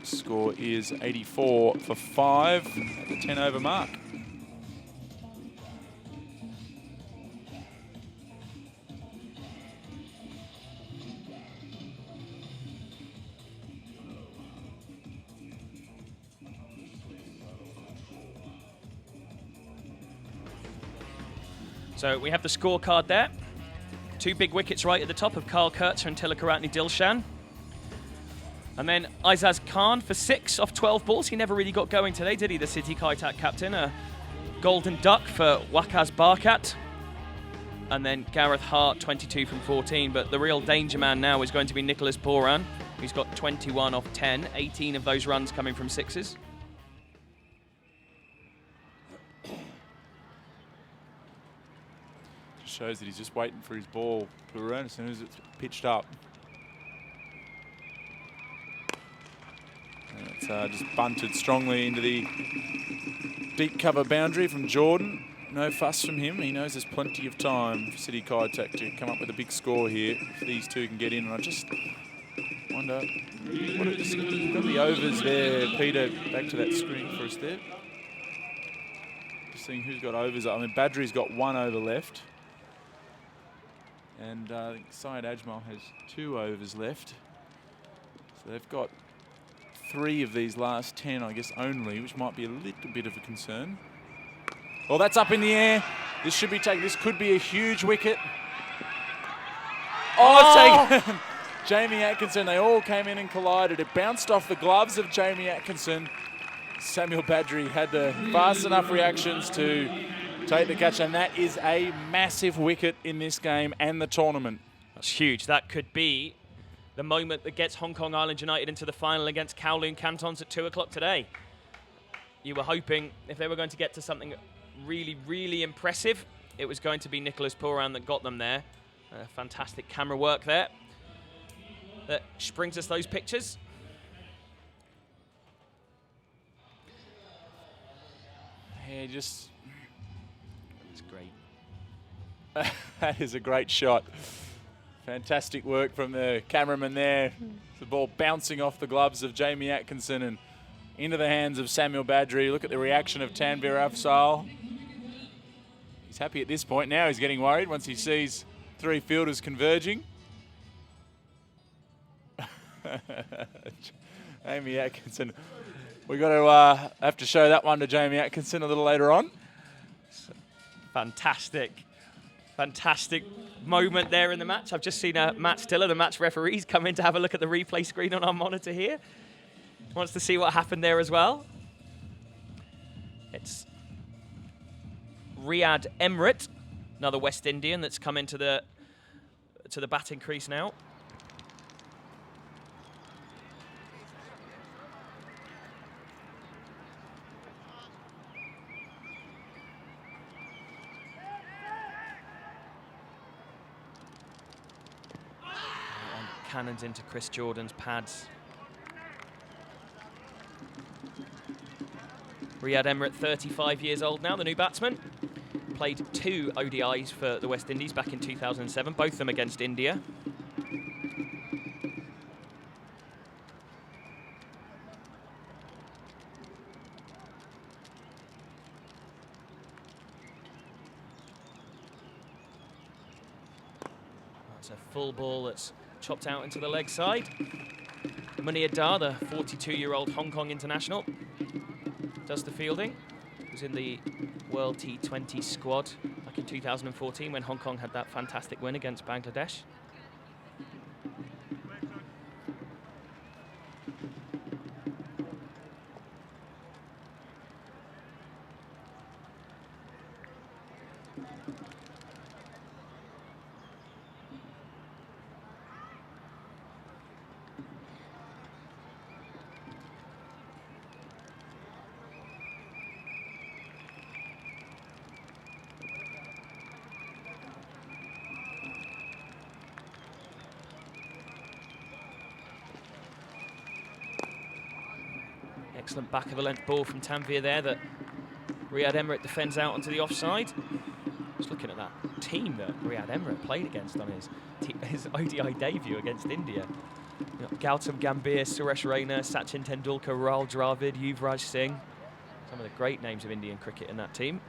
Score is 84 for 5 at the 10 over mark. So we have the scorecard there. 2 big wickets right at the top of Carl Kurtzer and Tilakaratne Dilshan. And then Aizaz Khan for 6 off 12 balls. He never really got going today, did he, the City Kaitak captain? A golden duck for Wakaz Barkat. And then Gareth Hart, 22 from 14. But the real danger man now is going to be Nicholas Pooran, who's got 21 off 10, 18 of those runs coming from sixes. Shows that he's just waiting for his ball, Pooran, as soon as it's pitched up. And it's just bunted strongly into the deep cover boundary from Jordan. No fuss from him. He knows there's plenty of time for City Kaitak to come up with a big score here if these two can get in. And I just wonder, what are the overs there, Peter? Back to that screen for us there. Just seeing who's got overs. I mean, Badri's got 1 over left. And I think Syed Ajmal has 2 overs left. So they've got 3 of these last 10, I guess, only, which might be a little bit of a concern. Well, that's up in the air. This should be taken. This could be a huge wicket. Oh, it's taken. Jamie Atkinson, they all came in and collided. It bounced off the gloves of Jamie Atkinson. Samuel Badri had the fast enough reactions to take the catch, and that is a massive wicket in this game and the tournament. That's huge. That could be the moment that gets Hong Kong Island United into the final against Kowloon Cantons at 2 o'clock today. You were hoping if they were going to get to something really, really impressive, it was going to be Nicholas Pooran that got them there. Fantastic camera work there. That brings us those pictures. Yeah, just... It's great. That is a great shot. Fantastic work from the cameraman there. The ball bouncing off the gloves of Jamie Atkinson and into the hands of Samuel Badri. Look at the reaction of Tanvir Afzal. He's happy at this point. Now he's getting worried once he sees 3 fielders converging. Jamie Atkinson. We've got to have to show that one to Jamie Atkinson a little later on. Fantastic moment there in the match. I've just seen Matt Stiller, the match referees, come in to have a look at the replay screen on our monitor here. Wants to see what happened there as well. It's Riyad Emrit, another West Indian that's come into the batting crease now. Cannons into Chris Jordan's pads. Riyad Emrit, 35 years old now, the new batsman. Played 2 ODIs for the West Indies back in 2007, both of them against India. That's a full ball that's chopped out into the leg side. Munir Dar, the 42-year-old Hong Kong international, does the fielding. He was in the World T20 squad back in 2014 when Hong Kong had that fantastic win against Bangladesh. Excellent back of the length ball from Tanvir there that Riyad Emirates defends out onto the offside. Just looking at that team that Riyad Emirates played against on his ODI debut against India. You know, Gautam Gambhir, Suresh Raina, Sachin Tendulkar, Rahul Dravid, Yuvraj Singh. Some of the great names of Indian cricket in that team.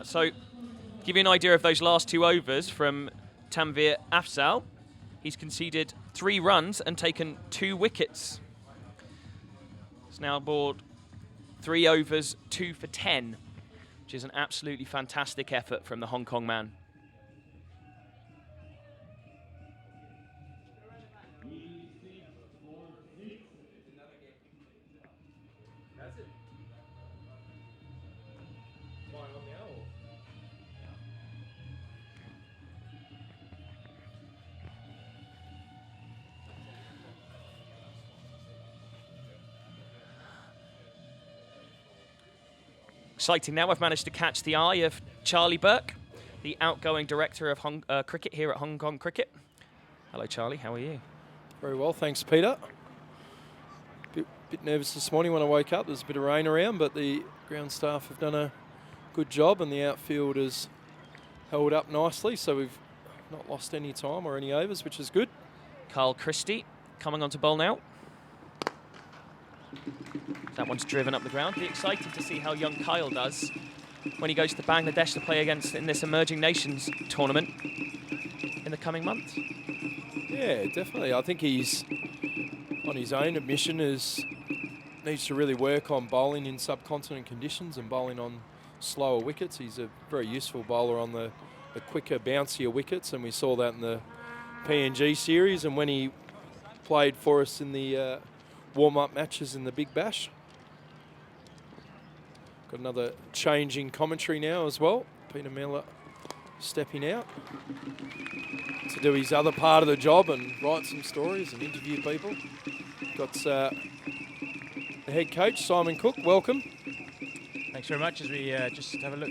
So, give you an idea of those last 2 overs from Tanvir Afzal. He's conceded 3 runs and taken 2 wickets. He's now bowled 3 overs, 2 for 10, which is an absolutely fantastic effort from the Hong Kong man. Exciting now, I've managed to catch the eye of Charlie Burke, the outgoing director of cricket here at Hong Kong Cricket. Hello Charlie, how are you? Very well, thanks Peter. Bit nervous this morning when I woke up. There's a bit of rain around, but the ground staff have done a good job and the outfield has held up nicely, so we've not lost any time or any overs, which is good. Carl Christie coming on to bowl now. That one's driven up the ground. Be excited to see how young Kyle does when he goes to Bangladesh to play against in this Emerging Nations tournament in the coming months. Yeah, definitely. I think he's, on his own admission, needs to really work on bowling in subcontinent conditions and bowling on slower wickets. He's a very useful bowler on the quicker, bouncier wickets, and we saw that in the PNG series and when he played for us in the warm-up matches in the Big Bash. Got another change in commentary now as well. Peter Miller stepping out to do his other part of the job and write some stories and interview people. Got the head coach, Simon Cook, welcome. Thanks very much. As we just have a look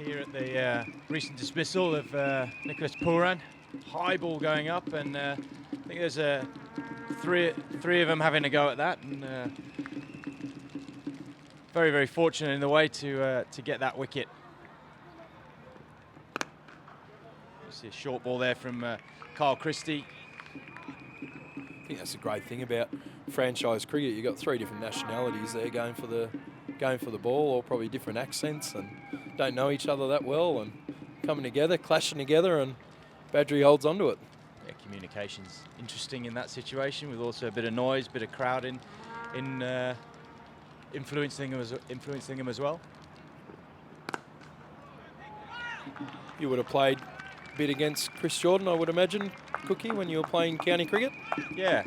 here at the recent dismissal of Nicholas Pooran. High ball going up, and I think there's three of them having a go at that, and very, very fortunate in the way to get that wicket. You see a short ball there from Carl Christie. I think that's a great thing about franchise cricket. You've got 3 different nationalities there going for the ball, all probably different accents and don't know each other that well, and coming together, clashing together, and Badri holds onto it. Yeah, communication's interesting in that situation, with also a bit of noise, bit of crowd in influencing them as well. You would have played a bit against Chris Jordan, I would imagine, Cookie, when you were playing county cricket? Yeah,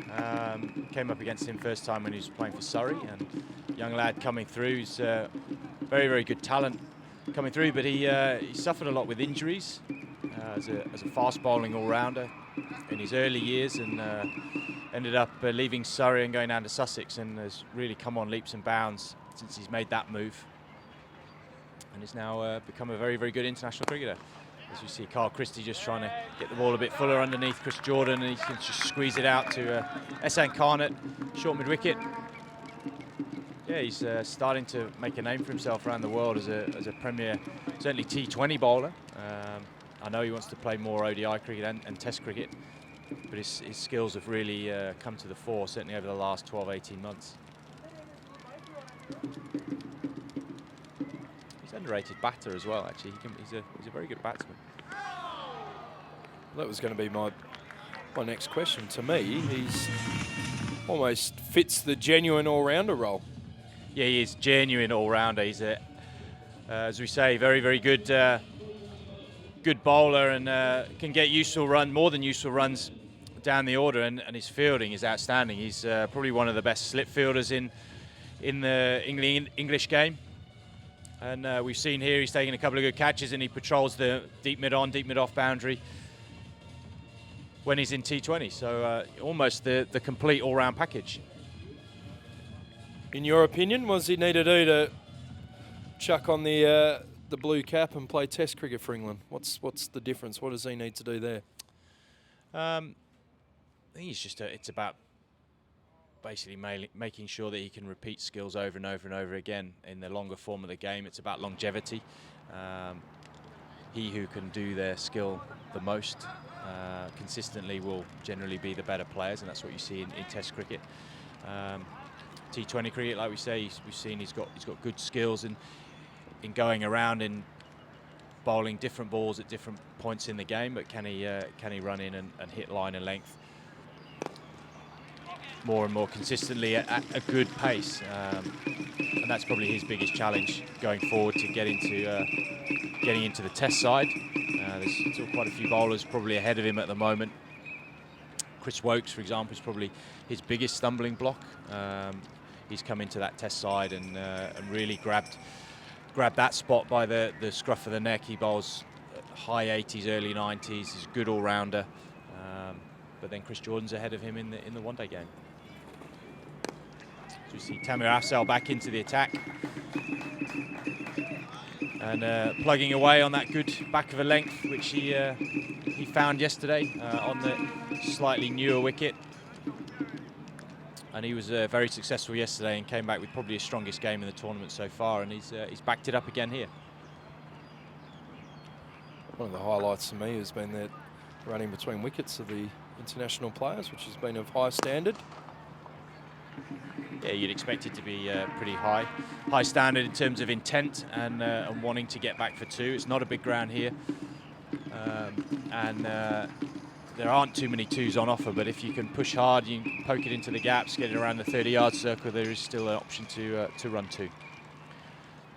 came up against him first time when he was playing for Surrey, and young lad coming through. He's very, very good talent coming through, but he suffered a lot with injuries as a fast bowling all-rounder in his early years, and ended up leaving Surrey and going down to Sussex, and has really come on leaps and bounds since he's made that move, and has now become a very, very good international cricketer. As you see, Carl Christie just trying to get the ball a bit fuller underneath Chris Jordan, and he can just squeeze it out to Ehsan Khan at short mid-wicket. Yeah, he's starting to make a name for himself around the world as a premier, certainly T20 bowler. I know he wants to play more ODI cricket and Test cricket, but his skills have really come to the fore, certainly over the last 12, 18 months. He's an underrated batter as well, actually. He's a very good batsman. That was going to be my next question. To me, he's almost fits the genuine all-rounder role. Yeah, he is genuine all-rounder. He's as we say, very, very good good bowler, and can get more than useful runs down the order, and his fielding is outstanding. He's probably one of the best slip fielders in the English game. And we've seen here he's taken a couple of good catches, and he patrols the deep mid-on, deep mid-off boundary. when he's in T20. So almost the complete all-round package. In your opinion, what does he need to do to chuck on the blue cap and play Test cricket for England? What's the difference? What does he need to do there? I think it's about basically making sure that he can repeat skills over and over and over again in the longer form of the game. It's about longevity. He who can do their skill the most consistently will generally be the better players, and that's what you see in Test cricket. T20 cricket, like we say, we've seen he's got good skills in going around and bowling different balls at different points in the game, but can he run in and hit line and length more and more consistently at a good pace? And that's probably his biggest challenge going forward, to getting into the Test side. There's still quite a few bowlers probably ahead of him at the moment. Chris Wokes, for example, is probably his biggest stumbling block. He's come into that Test side and really grabbed that spot by the scruff of the neck. He bowls high 80s, early 90s. He's a good all-rounder. But then Chris Jordan's ahead of him in the one-day game. So we see Tamir Afzal back into the attack. And plugging away on that good back of a length, which he found yesterday on the slightly newer wicket. And he was very successful yesterday and came back with probably his strongest game in the tournament so far, and he's backed it up again here. One of the highlights for me has been that running between wickets of the international players, which has been of high standard. Yeah, you'd expect it to be pretty high standard in terms of intent and wanting to get back for two. It's not a big ground here, and there aren't too many twos on offer, but if you can push hard, you can poke it into the gaps, get it around the 30-yard circle, there is still an option to run two.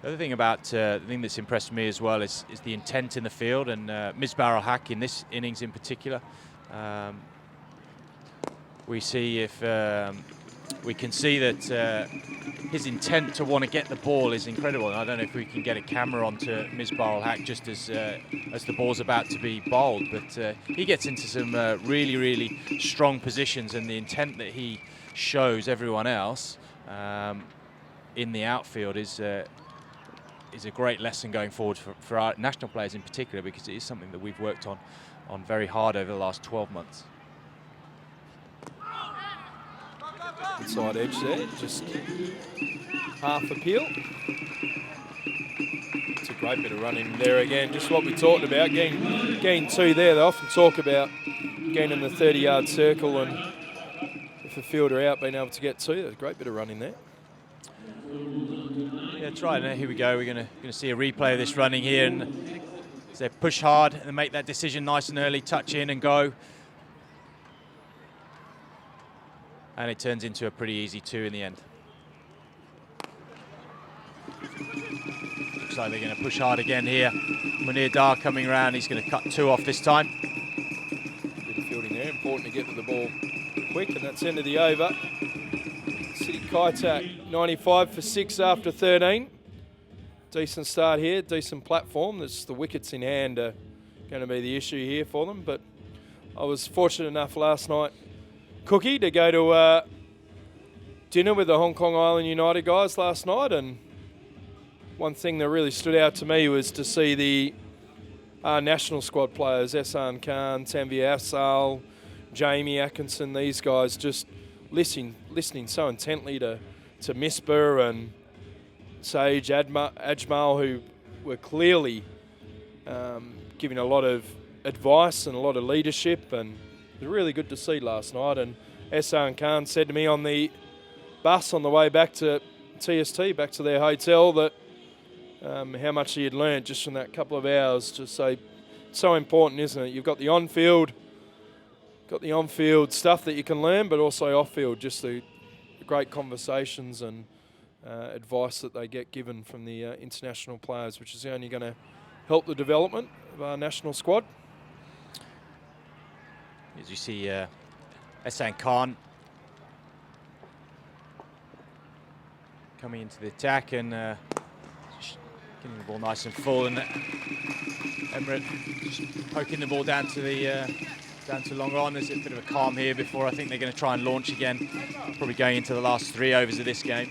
The other thing the thing that's impressed me as well is the intent in the field, and Misbah al-Haq in this innings in particular. We can see that his intent to want to get the ball is incredible. And I don't know if we can get a camera onto Misbah al-Haq just as the ball's about to be bowled, but he gets into some really, really strong positions, and the intent that he shows everyone else in the outfield is a great lesson going forward for our national players in particular, because it is something that we've worked on very hard over the last 12 months. Inside edge there, just half a peel. It's a great bit of running there again, just what we talked about, getting two there. They often talk about getting in the 30-yard circle, and if a fielder out, being able to get two. There's a great bit of running there. Yeah, that's right. Now here we go. We're going to see a replay of this running here, and so push hard and make that decision nice and early, touch in and go. And it turns into a pretty easy two in the end. Looks like they're going to push hard again here. Munir Dar coming around. He's going to cut two off this time. Bit of fielding there. Important to get to the ball quick, and that's end of the over. City Kaitak 95 for 6 after 13. Decent start here, decent platform. The wickets in hand are going to be the issue here for them. But I was fortunate enough last night, Cookie, to go to dinner with the Hong Kong Island United guys last night, and one thing that really stood out to me was to see the national squad players, Ehsan Khan, Tanvir Afzal, Jamie Atkinson, these guys just listening so intently to Misbah and Sage Ajmal, who were clearly giving a lot of advice and a lot of leadership, and it was really good to see last night. And Ehsan Khan said to me on the bus on the way back to TST, back to their hotel, that how much he had learned just from that couple of hours. Just say, it's so important, isn't it? You've got the on-field stuff that you can learn, but also off-field, just the great conversations and advice that they get given from the international players, which is only going to help the development of our national squad. As you see, Ehsan Khan coming into the attack and getting the ball nice and full, and Emirates just poking the ball down to the Down to long on. There's a bit of a calm here before I think they're going to try and launch again. Probably going into the last 3 overs of this game.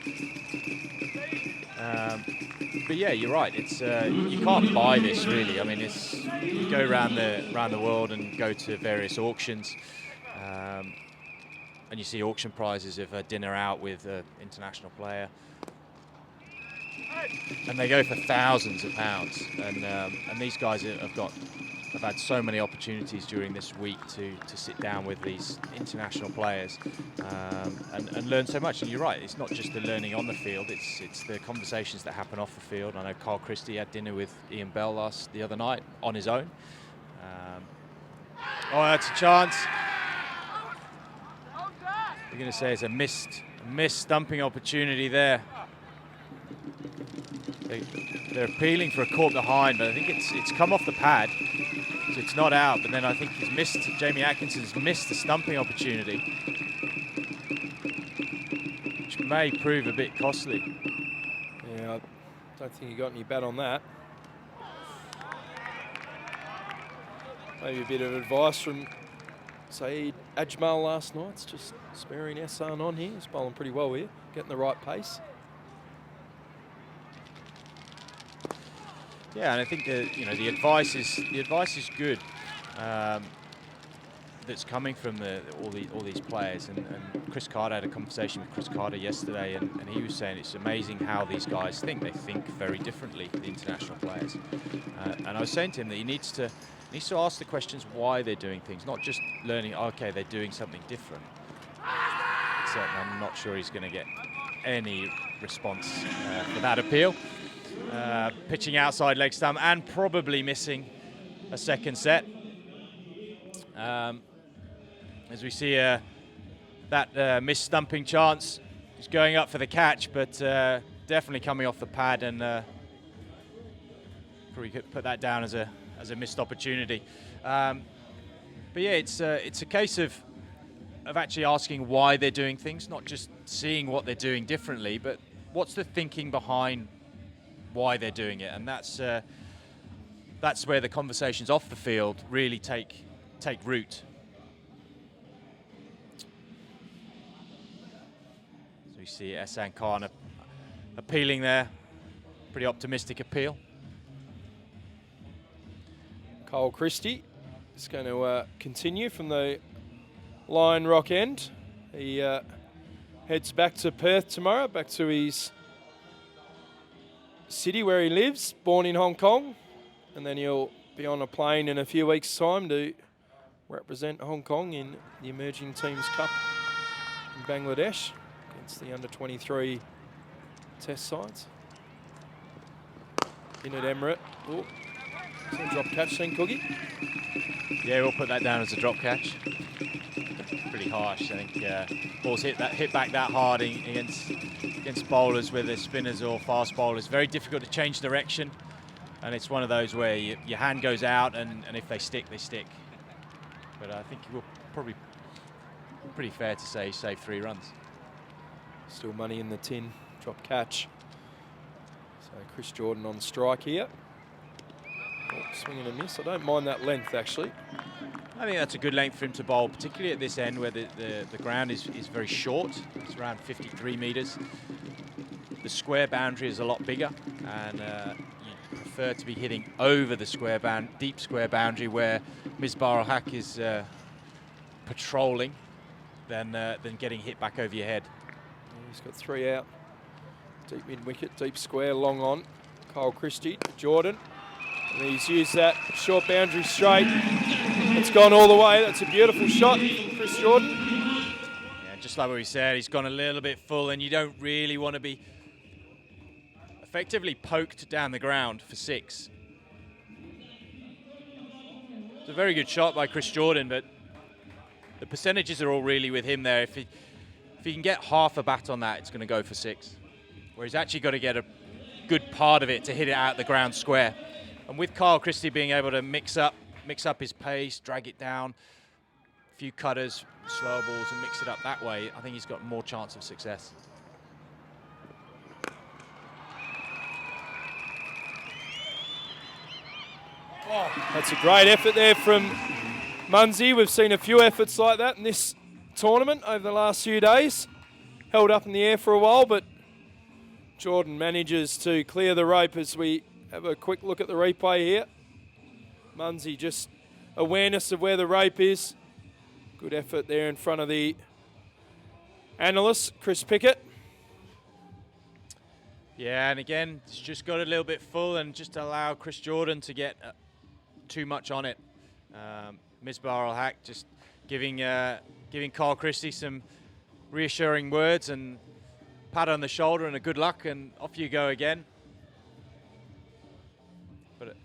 But yeah, you're right. It's you can't buy this really. I mean, it's you go around the world and go to various auctions, and you see auction prizes of a dinner out with an international player, and they go for thousands of pounds. And these guys have had so many opportunities during this week to sit down with these international players and learn so much. And you're right, it's not just the learning on the field, it's the conversations that happen off the field. I know Carl Christie had dinner with Ian Bell the other night on his own. Oh, that's a chance. We're going to say it's a missed stumping opportunity there. They're appealing for a caught behind, but I think it's come off the pad, so it's not out. But then I think Jamie Atkinson's missed the stumping opportunity, which may prove a bit costly. Yeah, I don't think he got any bat on that. Maybe a bit of advice from Saeed Ajmal last night. It's just sparing Hassan on here. He's bowling pretty well here, getting the right pace. Yeah, and I think the advice is good. That's coming from all these players, and Chris Carter had a conversation with Chris Carter yesterday, and he was saying it's amazing how these guys think. They think very differently, the international players. And I was saying to him that he needs to ask the questions why they're doing things, not just learning. Okay, they're doing something different. So I'm not sure he's going to get any response for that appeal. Pitching outside leg stump and probably missing a second set. As we see that missed stumping chance, he's going up for the catch, but definitely coming off the pad, and probably could put that down as a missed opportunity. But yeah, it's a case of actually asking why they're doing things, not just seeing what they're doing differently, but what's the thinking behind why they're doing it, and that's where the conversations off the field really take root. So we see Ehsan Khan appealing there, pretty optimistic appeal. Kyle Christie is going to continue from the Lion Rock end. He heads back to Perth tomorrow, back to his city where he lives, born in Hong Kong, and then he'll be on a plane in a few weeks' time to represent Hong Kong in the Emerging Teams Cup in Bangladesh against the under-23 test sides. In at Emirates. Oh, is that a drop catch then, Cookie? Yeah, we'll put that down as a drop catch. Pretty harsh, I think. Balls hit back that hard against bowlers, whether spinners or fast bowlers. Very difficult to change direction, and it's one of those where your hand goes out, and if they stick, they stick. But I think it will probably pretty fair to say save 3 runs. Still money in the tin, drop catch. So Chris Jordan on strike here. Oh, swing and a miss. I don't mind that length, actually. I think that's a good length for him to bowl, particularly at this end where the ground is very short. It's around 53 metres. The square boundary is a lot bigger, and you prefer to be hitting over the deep square boundary where Misbah al-Haq is patrolling than getting hit back over your head. He's got 3 out. Deep mid-wicket, deep square, long on. Kyle Christie, Jordan. And he's used that short boundary straight. It's gone all the way. That's a beautiful shot from Chris Jordan. Yeah, just like what we said, he's gone a little bit full, and you don't really want to be effectively poked down the ground for 6. It's a very good shot by Chris Jordan, but the percentages are all really with him there. If he can get half a bat on that, it's going to go for 6. Where he's actually got to get a good part of it to hit it out the ground square. And with Kyle Christie being able to mix up his pace, drag it down, a few cutters, slower balls, and mix it up that way, I think he's got more chance of success. Oh, that's a great effort there from Munsey, we've seen a few efforts like that in this tournament over the last few days. Held up in the air for a while, but Jordan manages to clear the rope as we have a quick look at the replay here. Munsey just awareness of where the rope is. Good effort there in front of the analyst, Chris Pickett. Yeah, and again, it's just got a little bit full and just allow Chris Jordan to get too much on it. Misbah al-Haq just giving Carl Christie some reassuring words and pat on the shoulder and a good luck, and off you go again. But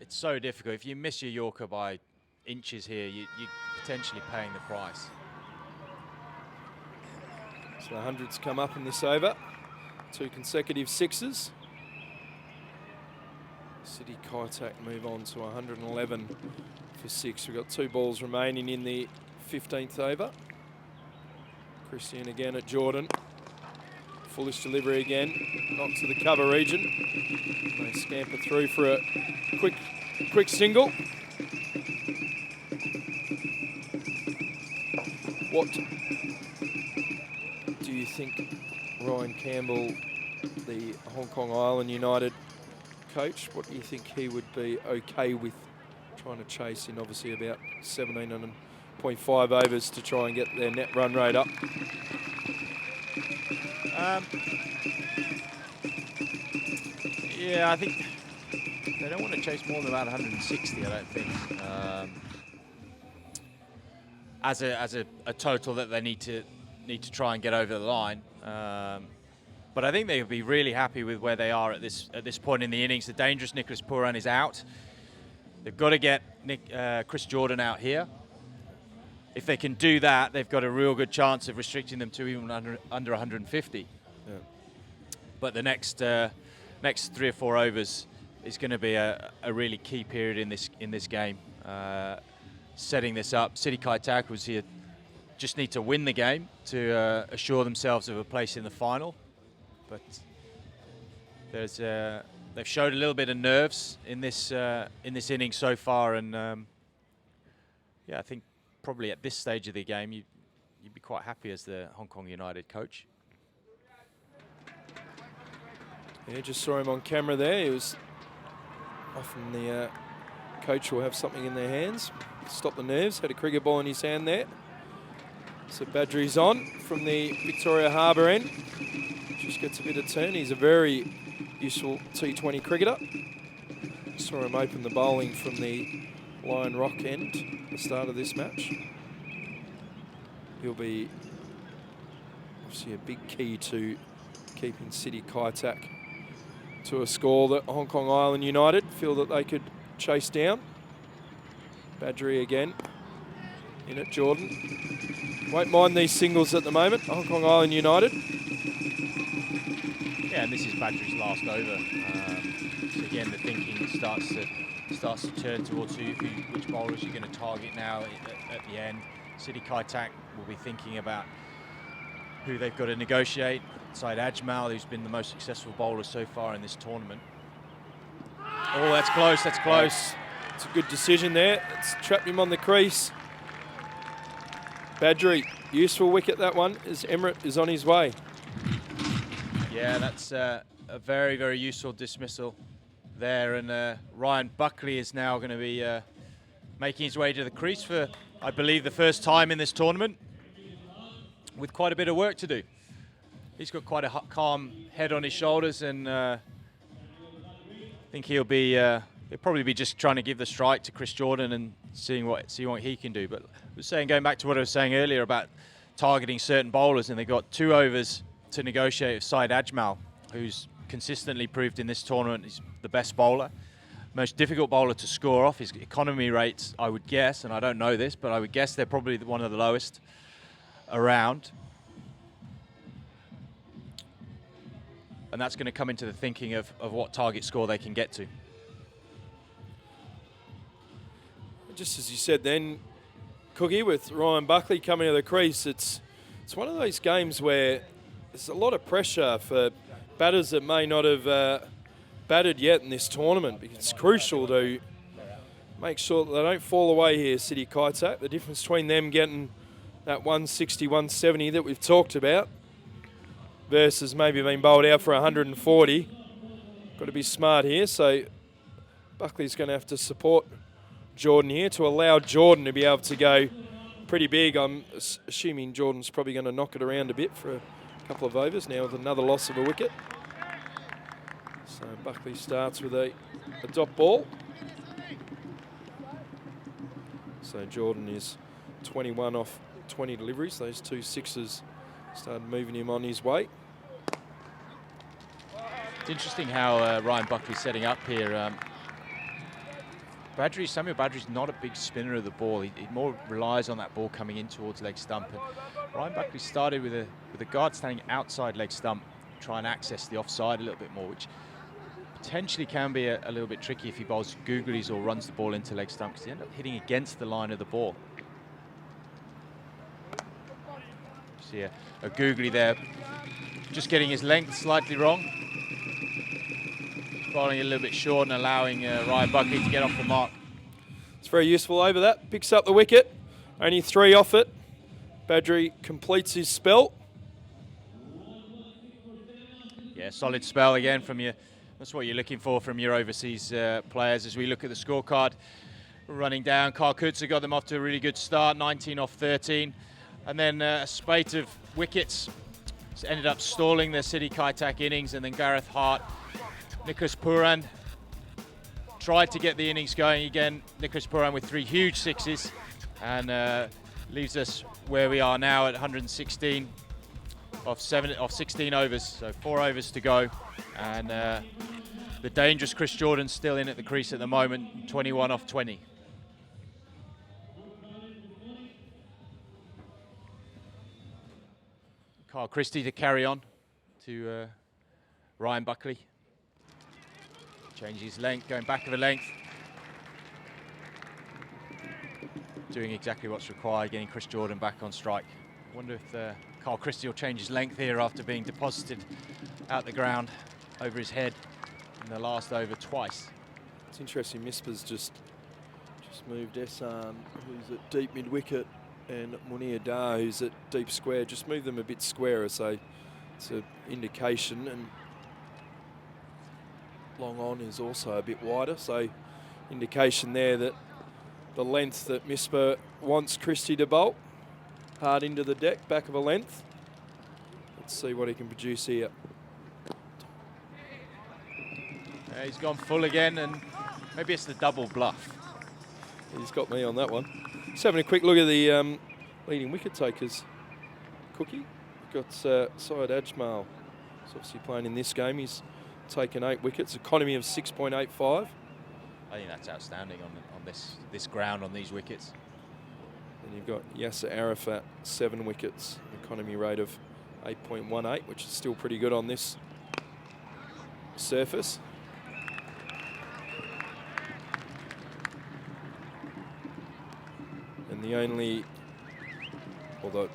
it's so difficult. If you miss your Yorker by inches here, you're potentially paying the price. So the hundreds come up in this over. 2 consecutive sixes. City Kaitak move on to 111 for 6. We've got 2 balls remaining in the 15th over. Christian again at Jordan. Foolish delivery again. Knocked to the cover region. They scamper through for a quick single. What do you think Ryan Campbell, the Hong Kong Island United coach, what do you think he would be okay with trying to chase in obviously about 17.5 overs to try and get their net run rate up? Yeah, I think they don't want to chase more than about 160, I don't think. As a total that they need to try and get over the line. But I think they would be really happy with where they are at this point in the innings. The dangerous Nicholas Pooran is out. They've got to get Chris Jordan out here. If they can do that, they've got a real good chance of restricting them to even under 150. Yeah. But the next 3 or 4 overs is going to be a really key period in this game. Setting this up, City Kaitak was here. Just need to win the game to assure themselves of a place in the final. But they've showed a little bit of nerves in this inning so far, and yeah, I think probably at this stage of the game you'd be quite happy as the Hong Kong United coach. Yeah, just saw him on camera there. He was often the coach will have something in their hands, stop the nerves. Had a cricket ball in his hand there. So Badri's on from the Victoria Harbour end. Just gets a bit of turn. He's a very useful T20 cricketer. Saw him open the bowling from the Lion Rock end at the start of this match. He'll be obviously a big key to keeping City Kaitak to a score that Hong Kong Island United feel that they could chase down. Badri again in at Jordan. Won't mind these singles at the moment, Hong Kong Island United. Yeah, and this is Badri's last over. So again, the thinking starts to turn towards which bowlers you're going to target now at the end. City Kaitak will be thinking about who they've got to negotiate. Syed Ajmal, who's been the most successful bowler so far in this tournament. Oh, that's close, that's close. It's a good decision there. It's trapped him on the crease. Badri, useful wicket that one, as Emirates is on his way. Yeah, that's a very, very useful dismissal there. And Ryan Buckley is now going to be making his way to the crease for, I believe, the first time in this tournament, with quite a bit of work to do. He's got quite a calm head on his shoulders, and I think he'll probably be just trying to give the strike to Chris Jordan and see what he can do. But I was saying, going back to what I was saying earlier about targeting certain bowlers, and they've got 2 overs to negotiate with Syed Ajmal, who's consistently proved in this tournament he's the best bowler. Most difficult bowler to score off. His economy rates, I would guess, and I don't know this, but I would guess they're probably one of the lowest around. And that's going to come into the thinking of what target score they can get to. Just as you said then, Cookie, with Ryan Buckley coming to the crease, it's one of those games where there's a lot of pressure for batters that may not have batted yet in this tournament. It's crucial to make sure that they don't fall away here, City Kaitak. The difference between them getting that 160, 170 that we've talked about versus maybe being bowled out for 140. Got to be smart here, so Buckley's going to have to support Jordan here to allow Jordan to be able to go pretty big. I'm assuming Jordan's probably going to knock it around a bit for a couple of overs now with another loss of a wicket. So Buckley starts with a dot ball. So Jordan is 21 off 20 deliveries. Those 2 sixes started moving him on his way. It's interesting how Ryan Buckley's setting up here. Samuel Badri's not a big spinner of the ball. He more relies on that ball coming in towards leg stump. And Ryan Buckley started with a guard standing outside leg stump, try and access the offside a little bit more, which potentially can be a little bit tricky if he bowls googlies or runs the ball into leg stump, because he ends up hitting against the line of the ball. See a googly there, just getting his length slightly wrong. Bowling a little bit short and allowing Ryan Buckley to get off the mark. It's very useful over that. Picks up the wicket. Only 3 off it. Badri completes his spell. Yeah, solid spell again from you. That's what you're looking for from your overseas players. As we look at the scorecard, running down, Kyle Coetzer got them off to a really good start, 19 off 13. And then a spate of wickets ended up stalling their City Kaitak innings, and then Gareth Hart, Nicholas Pooran tried to get the innings going again. Nicholas Pooran with 3 huge sixes, and leaves us where we are now at 116 off 16 overs, so 4 overs to go. And the dangerous Chris Jordan still in at the crease at the moment, 21 off 20. Kyle Christie to carry on to Ryan Buckley. Changes his length, going back of a length. Doing exactly what's required, getting Chris Jordan back on strike. I wonder if Kyle Christie will change his length here after being deposited out the ground over his head in the last over twice. It's interesting, Mispa's just moved Ehsan, who's at deep mid-wicket, and Munir Dar, who's at deep square. Just moved them a bit squarer, so it's an indication. And long on is also a bit wider, so indication there that the length that Mispa wants Christie to bowl. Hard into the deck, back of a length. Let's see what he can produce here. He's gone full again, and maybe it's the double bluff. He's got me on that one. Just having a quick look at the leading wicket takers. Cookie, got Syed Ajmal. He's obviously playing in this game. He's taken 8 wickets, economy of 6.85. I think that's outstanding on this ground, on these wickets. And you've got Yasser Arafat, 7 wickets, economy rate of 8.18, which is still pretty good on this surface. And the only, although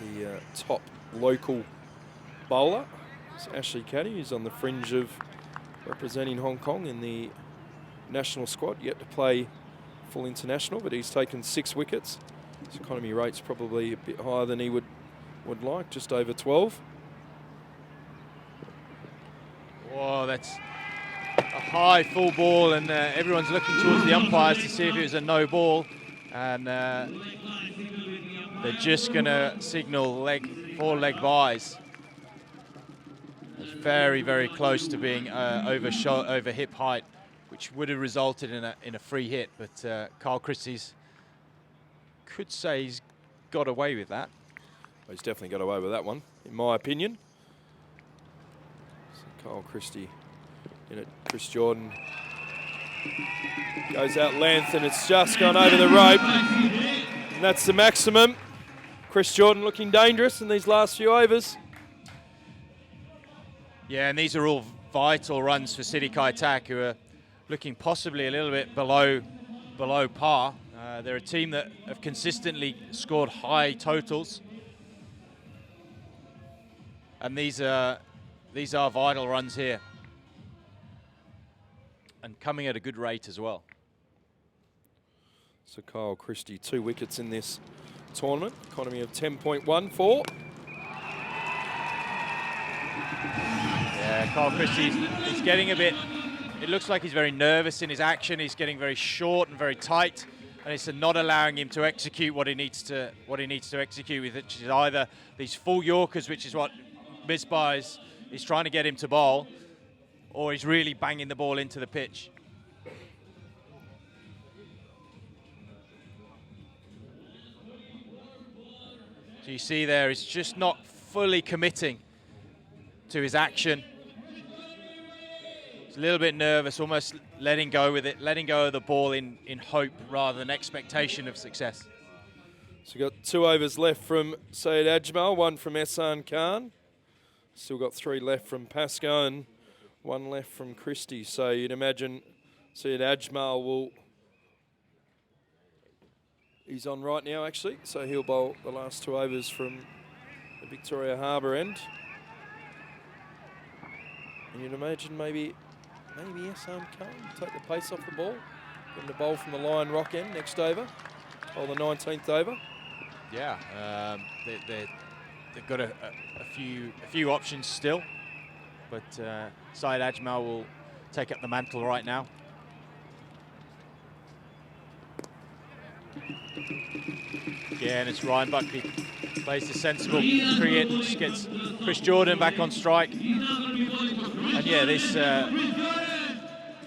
the top local bowler is Ashley Caddy, who's on the fringe of representing Hong Kong in the national squad, yet to play full international, but he's taken 6 wickets. His economy rate's probably a bit higher than he would like, just over 12. Whoa, that's a high full ball, and everyone's looking towards the umpires to see if it was a no ball, and they're just going to signal 4 leg byes. It's very, very close to being over hip height, which would have resulted in a free hit, but Kyle Christie's could say he's got away with that. Well, he's definitely got away with that one, in my opinion. So Kyle Christie in it. Chris Jordan goes out length, and it's just gone over the rope. And that's the maximum. Chris Jordan looking dangerous in these last few overs. Yeah, and these are all vital runs for City Kaitak, who are looking possibly a little bit below par. They're a team that have consistently scored high totals, and these are vital runs here, and coming at a good rate as well. So Kyle Christie, 2 wickets in this tournament. Economy of 10.14. Yeah, Kyle Christie, he's getting a bit, it looks like he's very nervous in his action. He's getting very short and very tight, and it's not allowing him to execute what he needs to execute with, which is either these full Yorkers, which is what Misbah is trying to get him to bowl, or he's really banging the ball into the pitch. So you see there, he's just not fully committing to his action. He's a little bit nervous, almost letting go with it, letting go of the ball in hope rather than expectation of success. So we've got 2 overs left from Syed Ajmal, 1 from Ehsan Khan. Still got 3 left from Pascoe and 1 left from Christie. So you'd imagine Syed Ajmal he's on right now actually, so he'll bowl the last 2 overs from the Victoria Harbour end. And you'd imagine maybe Ehsan Khan take the pace off the ball, get him to bowl from the Lion Rock end next over, or the 19th over. Yeah, they've got a few options still, but Syed Ajmal will take up the mantle right now. Again, it's Ryan Buckley plays the sensible cricket, just gets Chris Jordan back on strike, and yeah, this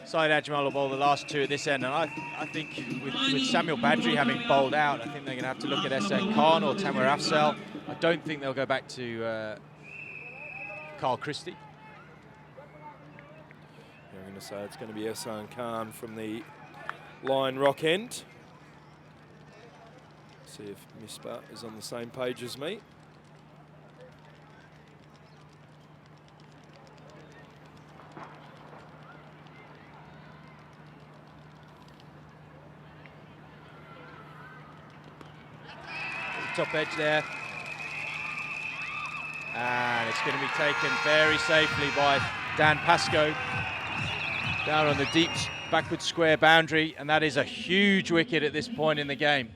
Syed Ajmal will bowl the last 2 at this end, and I think with Samuel Badri having bowled out, I think they're going to have to look at Ehsan Khan or Tamir Afzal. I don't think they'll go back to Kyle Christie. Yeah, I'm going to say it's going to be Ehsan Khan from the Lion Rock end. See if Misbah is on the same page as me. Top edge there. And it's going to be taken very safely by Dan Pascoe. Down on the deep backward square boundary, and that is a huge wicket at this point in the game.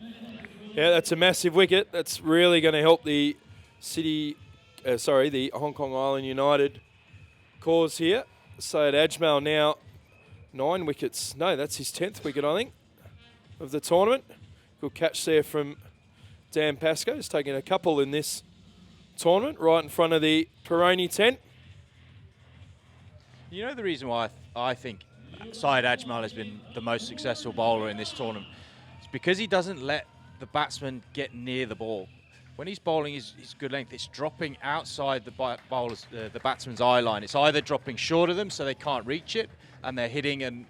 Yeah, that's a massive wicket. That's really going to help the the Hong Kong Island United cause here. Syed Ajmal now 9 wickets. No, that's his 10th wicket, I think, of the tournament. Good catch there from Dan Pascoe. He's taken a couple in this tournament, right in front of the Peroni tent. You know the reason why I think Syed Ajmal has been the most successful bowler in this tournament? It's because he doesn't let the batsman get near the ball. When he's bowling his good length, it's dropping outside the batsman's eye line. It's either dropping short of them so they can't reach it and they're hitting and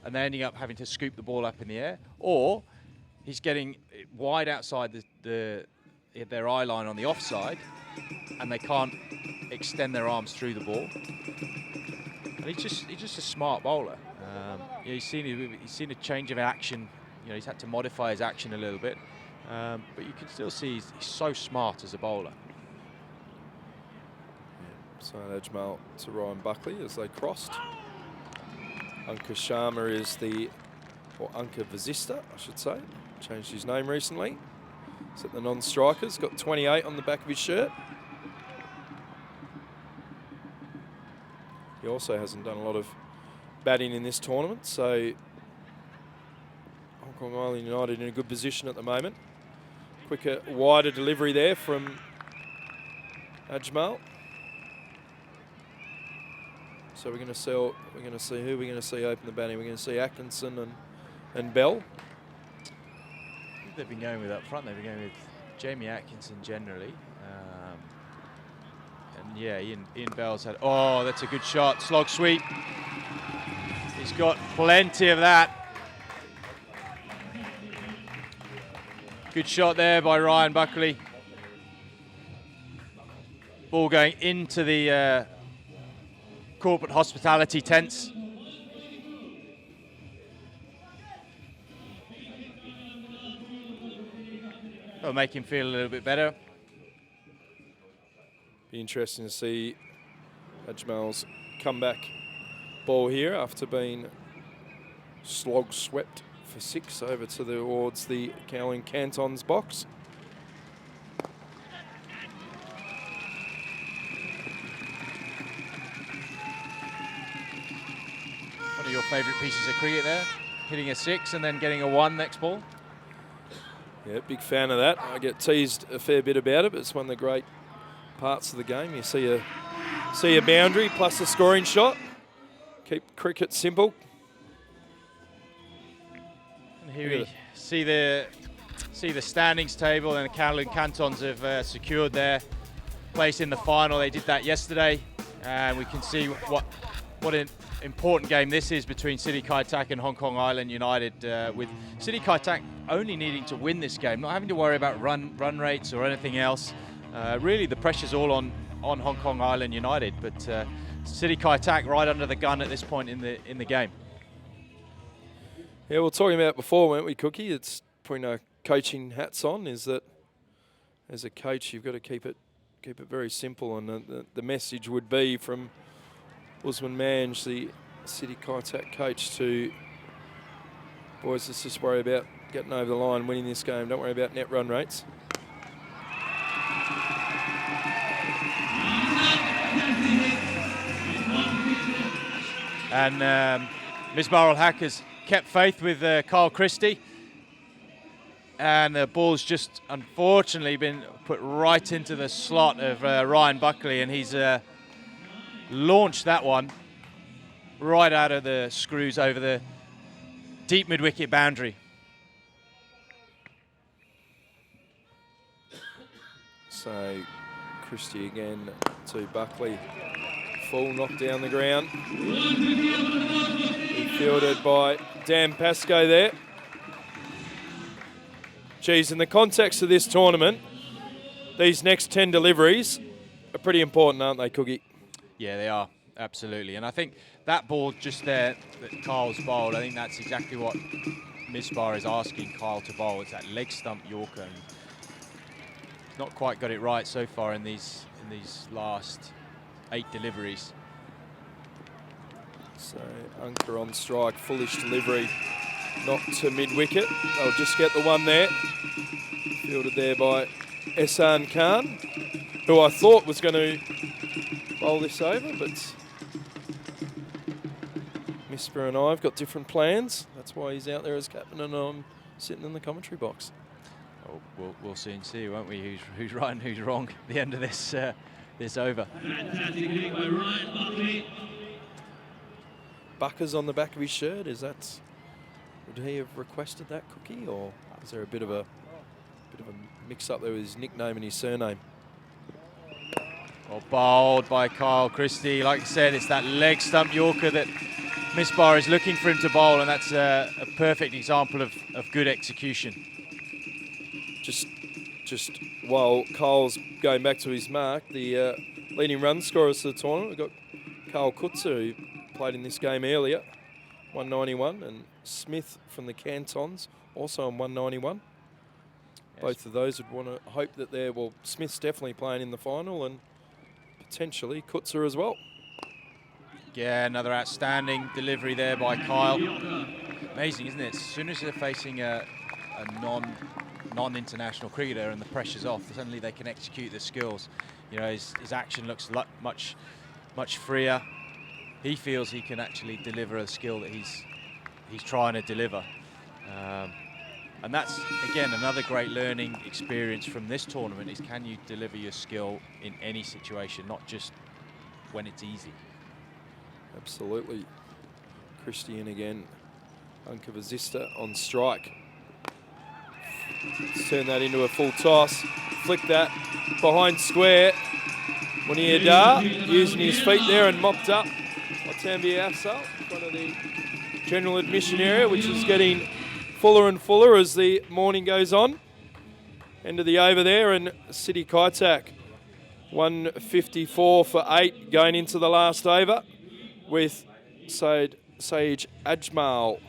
they're ending up having to scoop the ball up in the air, or he's getting wide outside their eye line on the offside and they can't extend their arms through the ball. And he's just a smart bowler. Yeah, he's seen a change of action. You know, he's had to modify his action a little bit. But you can still see he's so smart as a bowler. Syed Ajmal to Ryan Buckley as they crossed. Anka Sharma is or Anka Vasista, I should say. Changed his name recently. He's at the non-strikers, got 28 on the back of his shirt. He also hasn't done a lot of batting in this tournament, so Hong Kong Island United in a good position at the moment. Quicker, wider delivery there from Ajmal. So we're going to see who we're going to see open the batting. We're going to see Atkinson and Bell. I think they've been going with up front. They've been going with Jamie Atkinson generally. And yeah, Ian Bell's had. Oh, that's a good shot. Slog sweep. He's got plenty of that. Good shot there by Ryan Buckley. Ball going into the corporate hospitality tents. That'll make him feel a little bit better. Be interesting to see Ajmal's comeback ball here after being slog swept for 6 over towards the Cowling Cantons box. One of your favourite pieces of cricket there, hitting a 6 and then getting a 1 next ball. Yeah, big fan of that. I get teased a fair bit about it, but it's one of the great parts of the game. You see a boundary plus a scoring shot. Keep cricket simple. And here we see the standings table, and the Cowling Cantons have secured their place in the final. They did that yesterday, and we can see what an important game this is between City Kaitak and Hong Kong Island United, with City Kaitak only needing to win this game, not having to worry about run rates or anything else. Really, the pressure's all on Hong Kong Island United, but City Kaitak right under the gun at this point in the game. Yeah, we were talking about before, weren't we, Cookie? It's putting our coaching hats on. Is that as a coach, you've got to keep it very simple, and the message would be from Usman Manj, the City Kaitak coach, to boys, let's just worry about getting over the line, winning this game. Don't worry about net run rates. And Misbah ul-Haq has kept faith with Kyle Christie, and the ball's just unfortunately been put right into the slot of Ryan Buckley, and he's launched that one right out of the screws over the deep mid-wicket boundary. So Christie again to Buckley. Full knock down the ground. Fielded by Dan Pascoe there. Geez, in the context of this tournament, these next 10 deliveries are pretty important, aren't they, Cookie? Yeah, they are, absolutely. And I think that ball just there that Kyle's bowled, I think that's exactly what Misbah is asking Kyle to bowl. It's that leg stump Yorker. And not quite got it right so far in these last 8 deliveries. So Anker on strike, foolish delivery, not to mid-wicket. They'll just get the one there. Fielded there by Ehsan Khan, who I thought was going to bowl this over, but Misbah and I have got different plans. That's why he's out there as captain and I'm sitting in the commentary box. Oh, we'll soon see, won't we, who's right and who's wrong at the end of this this over. Fantastic hitting by Ryan Buckley. Buckers on the back of his shirt, would he have requested that, Cookie, or is there a bit of a mix-up there with his nickname and his surname? Well, bowled by Kyle Christie. Like I said, it's that leg stump Yorker that Misbah is looking for him to bowl, and that's a perfect example of good execution. Just while Kyle's going back to his mark, the leading run scorers for the tournament, we've got Carl Kutzer, who played in this game earlier, 191, and Smith from the Cantons, also on 191. Yes. Both of those would want to hope that Smith's definitely playing in the final, and potentially Kutzer as well. Yeah, another outstanding delivery there by Kyle. Amazing, isn't it? As soon as they're facing a non-international cricketer and the pressure's off, suddenly they can execute the skills. You know, his action looks much freer. He feels he can actually deliver a skill that he's trying to deliver. And that's, again, another great learning experience from this tournament is, can you deliver your skill in any situation, not just when it's easy. Absolutely. Christian again. Anka Vasista on strike. Let's turn that into a full toss. Flick that behind square. Munir Dar using his feet there and mopped up by Tanvi Afsal in front of the general admission area, which is getting fuller and fuller as the morning goes on. End of the over there, and City Kaitak 154 for 8 going into the last over, with Sage Ajmal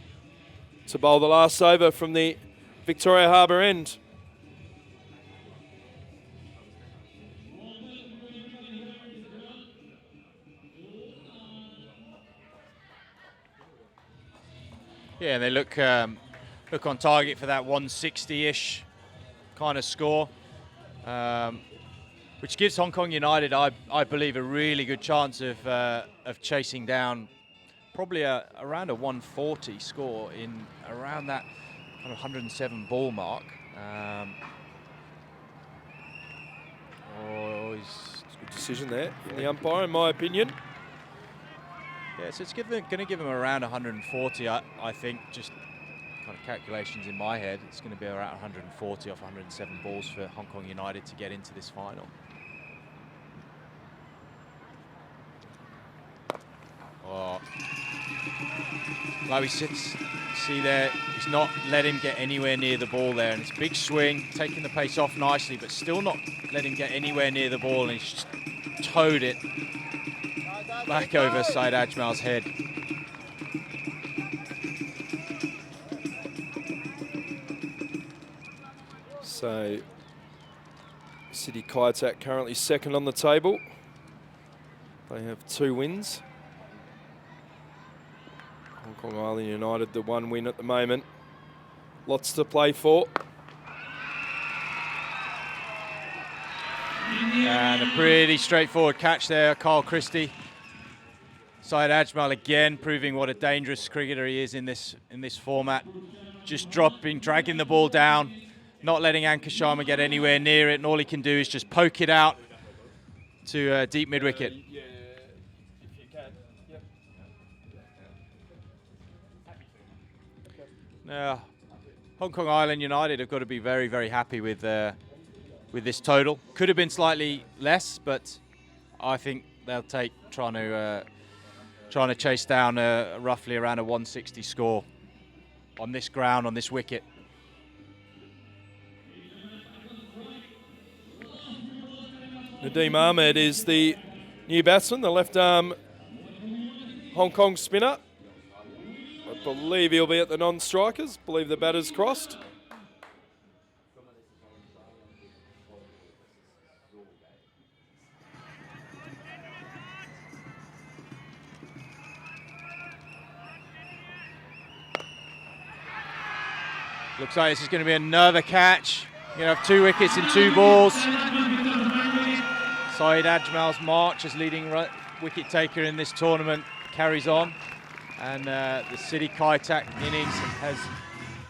to bowl the last over from the Victoria Harbour end. Yeah, they look look on target for that 160-ish kind of score, which gives Hong Kong United, I believe, a really good chance of chasing down probably around a 140 score in around that kind of 107 ball mark. It's a good decision there from the umpire, in my opinion. Yeah, so it's going to give him around 140, I think, just kind of calculations in my head. It's going to be around 140 off 107 balls for Hong Kong United to get into this final. Oh. Like we see there, he's not let him get anywhere near the ball there, and it's a big swing, taking the pace off nicely, but still not let him get anywhere near the ball, and he's just towed it back over Saeed Ajmal's head. So, City Kaitak currently second on the table. They have 2 wins. Hong Kong Island United, the 1 win at the moment. Lots to play for. And a pretty straightforward catch there, Kyle Christie. Saeed Ajmal again proving what a dangerous cricketer he is in this format. Just dragging the ball down, not letting Ankur Sharma get anywhere near it, and all he can do is just poke it out to deep mid-wicket. Yeah, if you can. Yep. Now, Hong Kong Island United have got to be very, very happy with this total. Could have been slightly less, but I think they'll take trying to chase down roughly around a 160 score on this ground, on this wicket. Nadeem Ahmed is the new batsman, the left arm Hong Kong spinner. I believe he'll be at the non-strikers. Believe the batter's crossed. Looks like this is going to be another catch. You're going to have 2 wickets in 2 balls. Saeed Ajmal's march as leading wicket taker in this tournament carries on. And the City Kaitak innings has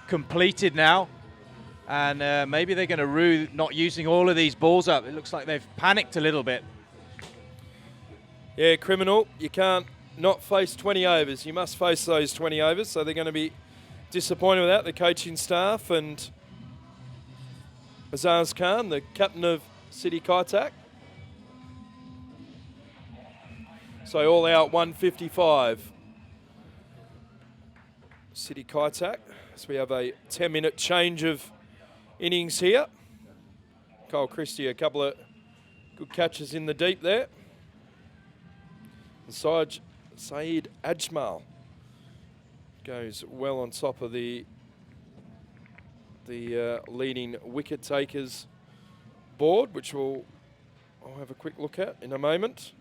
completed now. And maybe they're going to rue not using all of these balls up. It looks like they've panicked a little bit. Yeah, criminal. You can't not face 20 overs. You must face those 20 overs. So they're going to be disappointed with that, the coaching staff, and Azaz Khan, the captain of City Kaitak. So all out 155. City Kaitak. So we have a 10-minute change of innings here. Kyle Christie, a couple of good catches in the deep there. And Saeed Ajmal goes well on top of the leading wicket takers board, which I'll have a quick look at in a moment.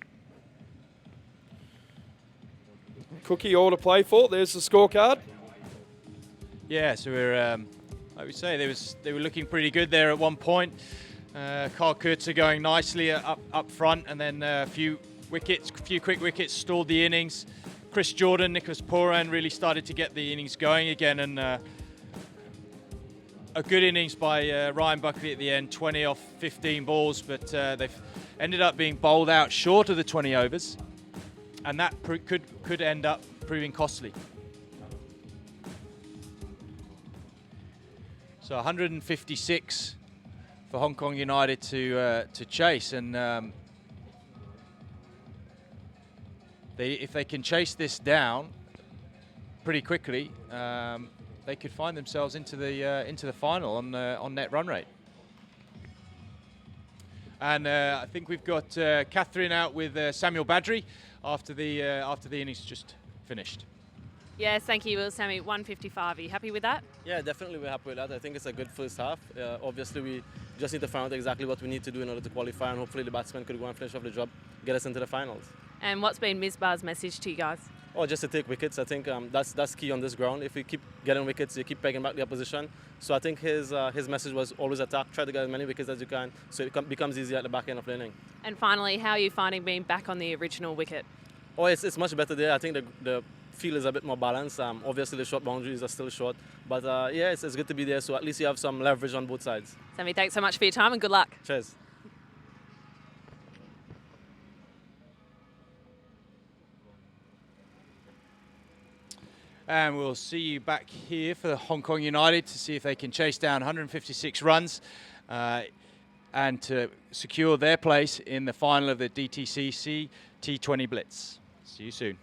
Cookie, all to play for. There's the scorecard. Yeah, so we're, like we say, they were looking pretty good there at one point. Carl Kurtzer going nicely up front, and then a few quick wickets stalled the innings. Chris Jordan, Nicholas Pooran really started to get the innings going again, and a good innings by Ryan Buckley at the end, 20 off 15 balls, but they've ended up being bowled out short of the 20 overs, and that could end up proving costly. So 156 for Hong Kong United to chase, and if they can chase this down pretty quickly, they could find themselves into the final on net run rate. And I think we've got Catherine out with Samuel Badri after the innings just finished. Yes, thank you, Will. Sammy, 155. Are you happy with that? Yeah, definitely we're happy with that. I think it's a good first half. Obviously, we just need to find out exactly what we need to do in order to qualify, and hopefully the batsmen could go and finish off the job, get us into the finals. And what's been Misbah's message to you guys? or just to take wickets. I think that's key on this ground. If we keep getting wickets, you keep pegging back the opposition. So I think his message was always attack, try to get as many wickets as you can, so it becomes easier at the back end of the inning. And finally, how are you finding being back on the original wicket? Oh, it's much better there. I think the field is a bit more balanced. Obviously, the short boundaries are still short, but yeah, it's good to be there. So at least you have some leverage on both sides. Sammy, thanks so much for your time and good luck. Cheers. And we'll see you back here for the Hong Kong United to see if they can chase down 156 runs and to secure their place in the final of the DTC T20 Blitz. See you soon.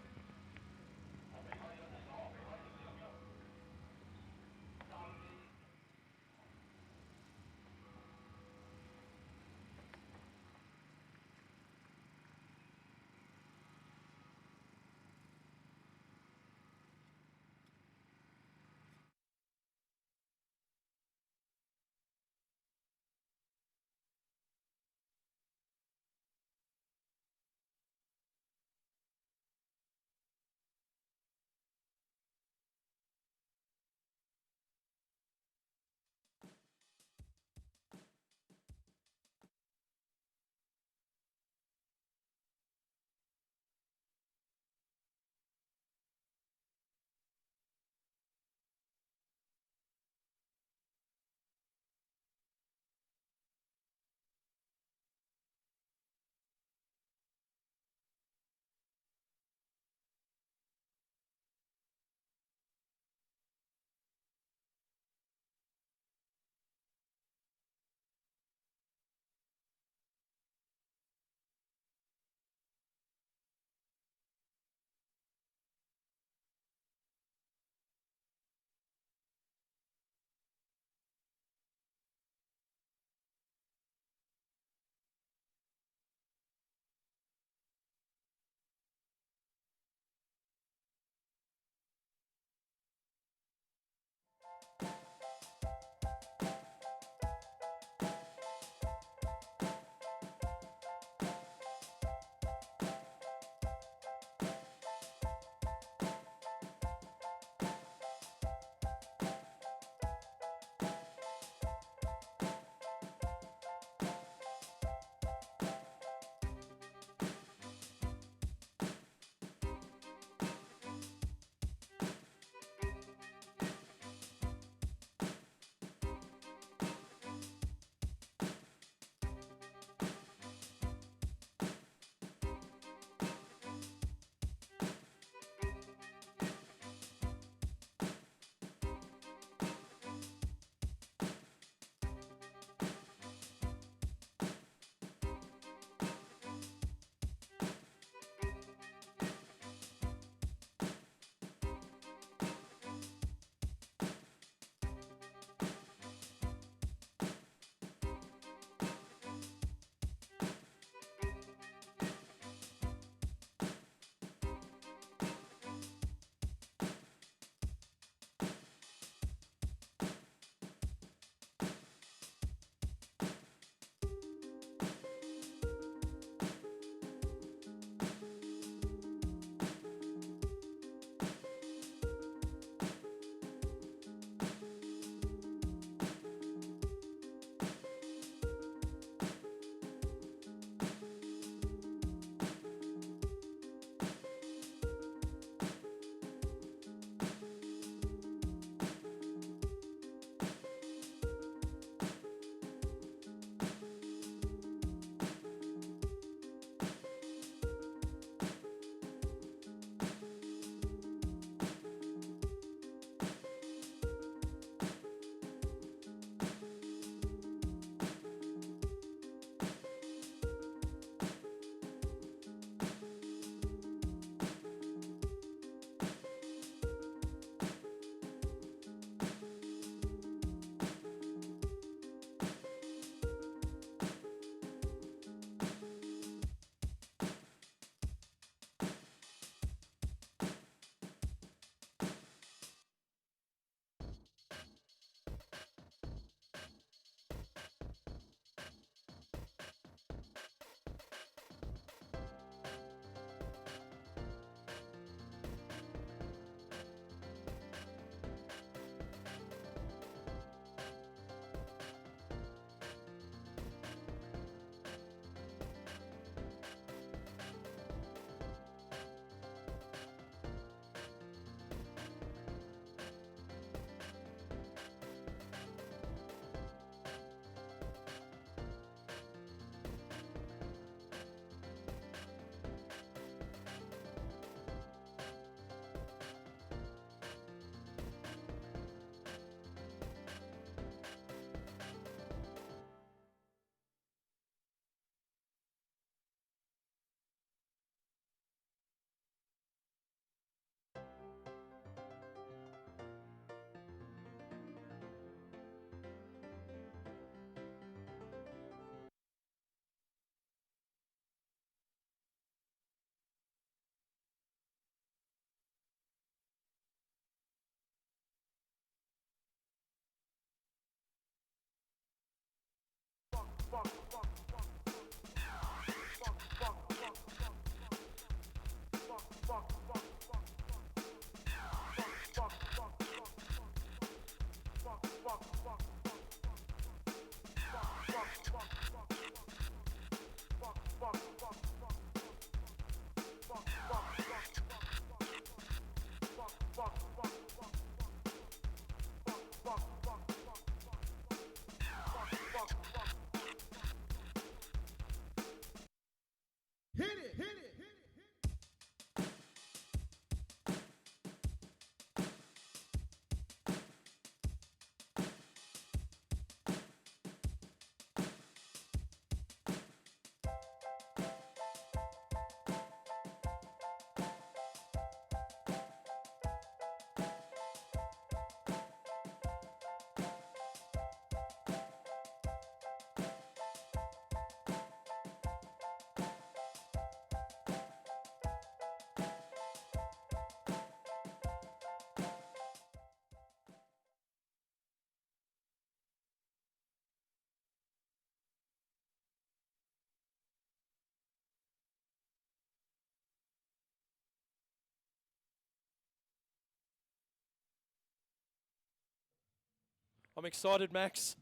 I'm excited, Max.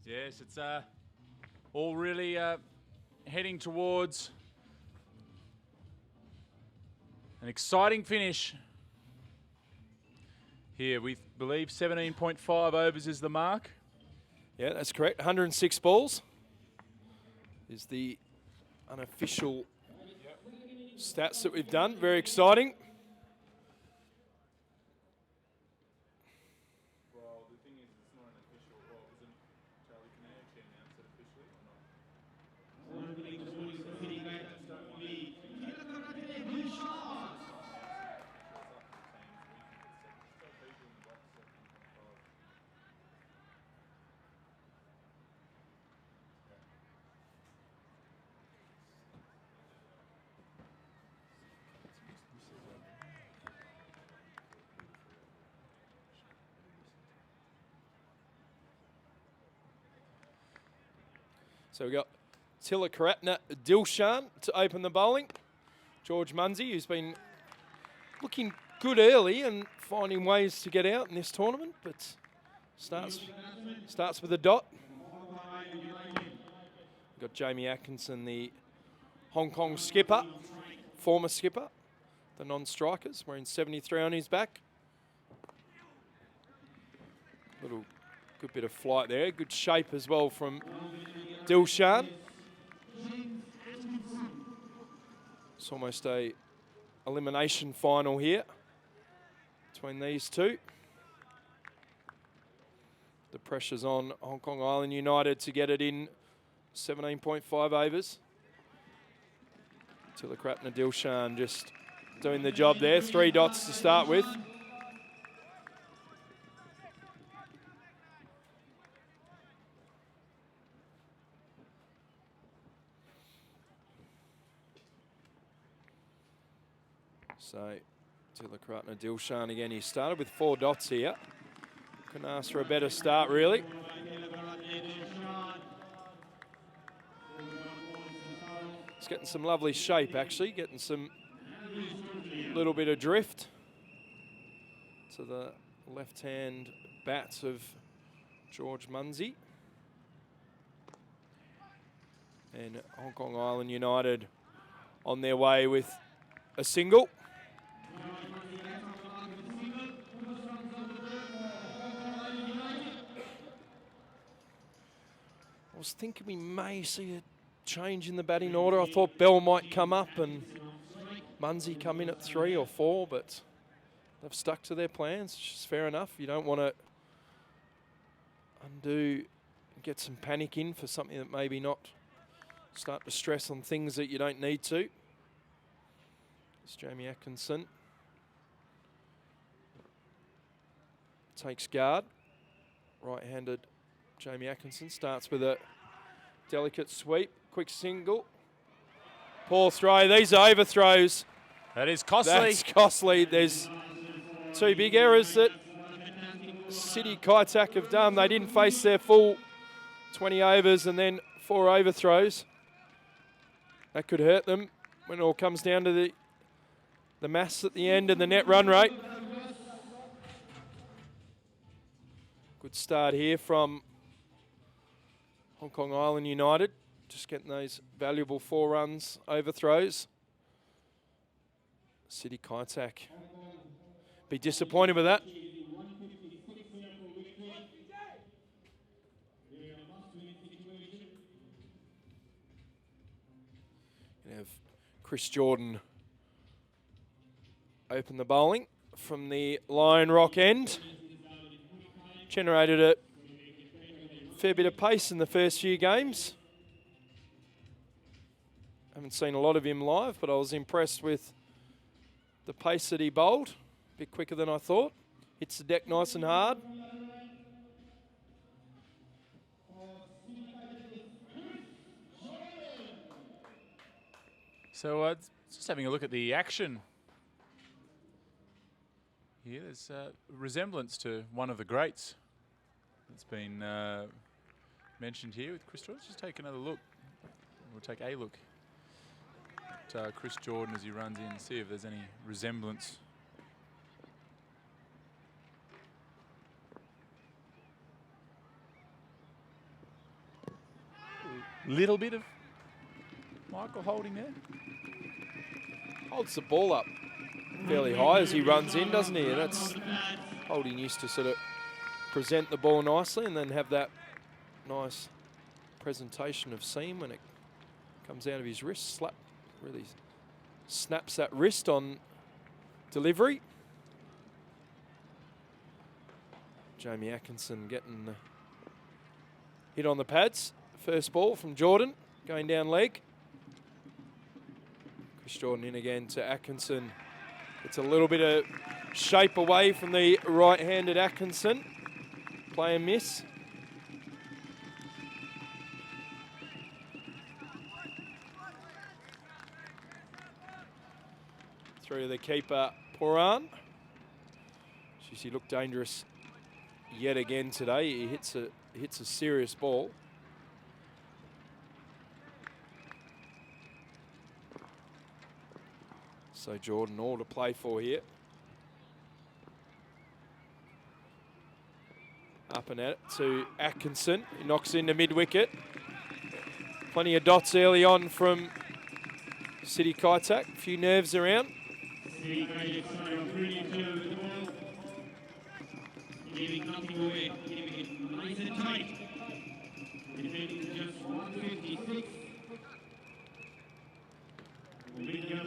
Yes, it's all really heading towards an exciting finish. Here, we believe 17.5 overs is the mark. Yeah, that's correct. 106 balls is the unofficial stats that we've done. Very exciting. Well, the thing is, it's not an official. Well, isn't Charlie, can they actually announce it officially or not? So we've got Tilakaratna Dilshan to open the bowling. George Munsey, who's been looking good early and finding ways to get out in this tournament, but starts with a dot. We've got Jamie Atkinson, the Hong Kong skipper, former skipper, the non-strikers, wearing 73 on his back. Little good bit of flight there, good shape as well from Dilshan. It's almost a elimination final here between these two. The pressure's on Hong Kong Island United to get it in 17.5 overs. Tilakaratna Dilshan just doing the job there. 3 dots to start with. So Tilakaratna Dilshan again, he started with 4 dots here. Couldn't ask for a better start really. He's getting some lovely shape actually, getting some little bit of drift to the left-hand bats of George Munsey. And Hong Kong Island United on their way with a single. I was thinking we may see a change in the batting order. I thought Bell might come up and Munsey come in at 3 or 4, but they've stuck to their plans, which is fair enough. You don't want to get some panic in for something that maybe not start to stress on things that you don't need to. It's Jamie Atkinson. Takes guard. Right-handed Jamie Atkinson starts with a delicate sweep. Quick single. Poor throw. These are overthrows. That is costly. That's costly. There's 2 big errors that City Kaitak have done. They didn't face their full 20 overs and then 4 overthrows. That could hurt them when it all comes down to the maths at the end and the net run rate. Good start here from Hong Kong Island United. Just getting those valuable 4 runs, overthrows. City Kaitak be disappointed with that. Gonna have Chris Jordan open the bowling from the Lion Rock end. Generated a fair bit of pace in the first few games. Haven't seen a lot of him live, but I was impressed with the pace that he bowled. A bit quicker than I thought. Hits the deck nice and hard. So just having a look at the action here. There's a resemblance to one of the greats that's been mentioned here with Chris Jordan. Let's just take another look. We'll take a look at Chris Jordan as he runs in, see if there's any resemblance. Little bit of Michael holding there. Holds the ball up fairly high as he runs in, doesn't he? And that's Holding used to sort of present the ball nicely and then have that nice presentation of seam when it comes out of his wrist. Slap, really snaps that wrist on delivery. Jamie Atkinson getting the hit on the pads. First ball from Jordan, going down leg. Chris Jordan in again to Atkinson. It's a little bit of shape away from the right-handed Atkinson. Play and miss. Through to the keeper, Poran. Jeez, he looked dangerous yet again today. He hits a serious ball. So Jordan all to play for here. Up and at it to Atkinson. He knocks into mid-wicket. Plenty of dots early on from City Kaitak. A few nerves around. City Kaitak started really clear with the ball. Leaving nothing away, keeping it nice and tight. Defending just 156.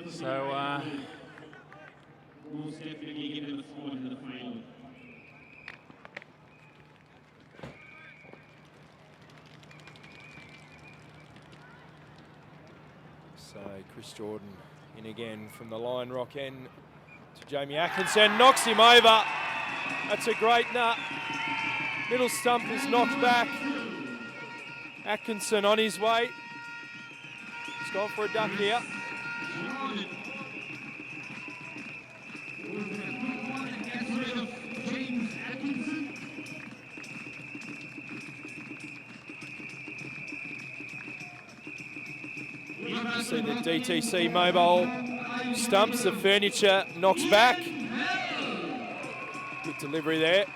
So, most definitely give them a spot in the final. So Chris Jordan in again from the line rock end to Jamie Atkinson. Knocks him over. That's a great nut. Middle stump is knocked back. Atkinson on his way. He's gone for a duck here. See the DTC mobile stumps, the furniture knocks back. Good delivery there.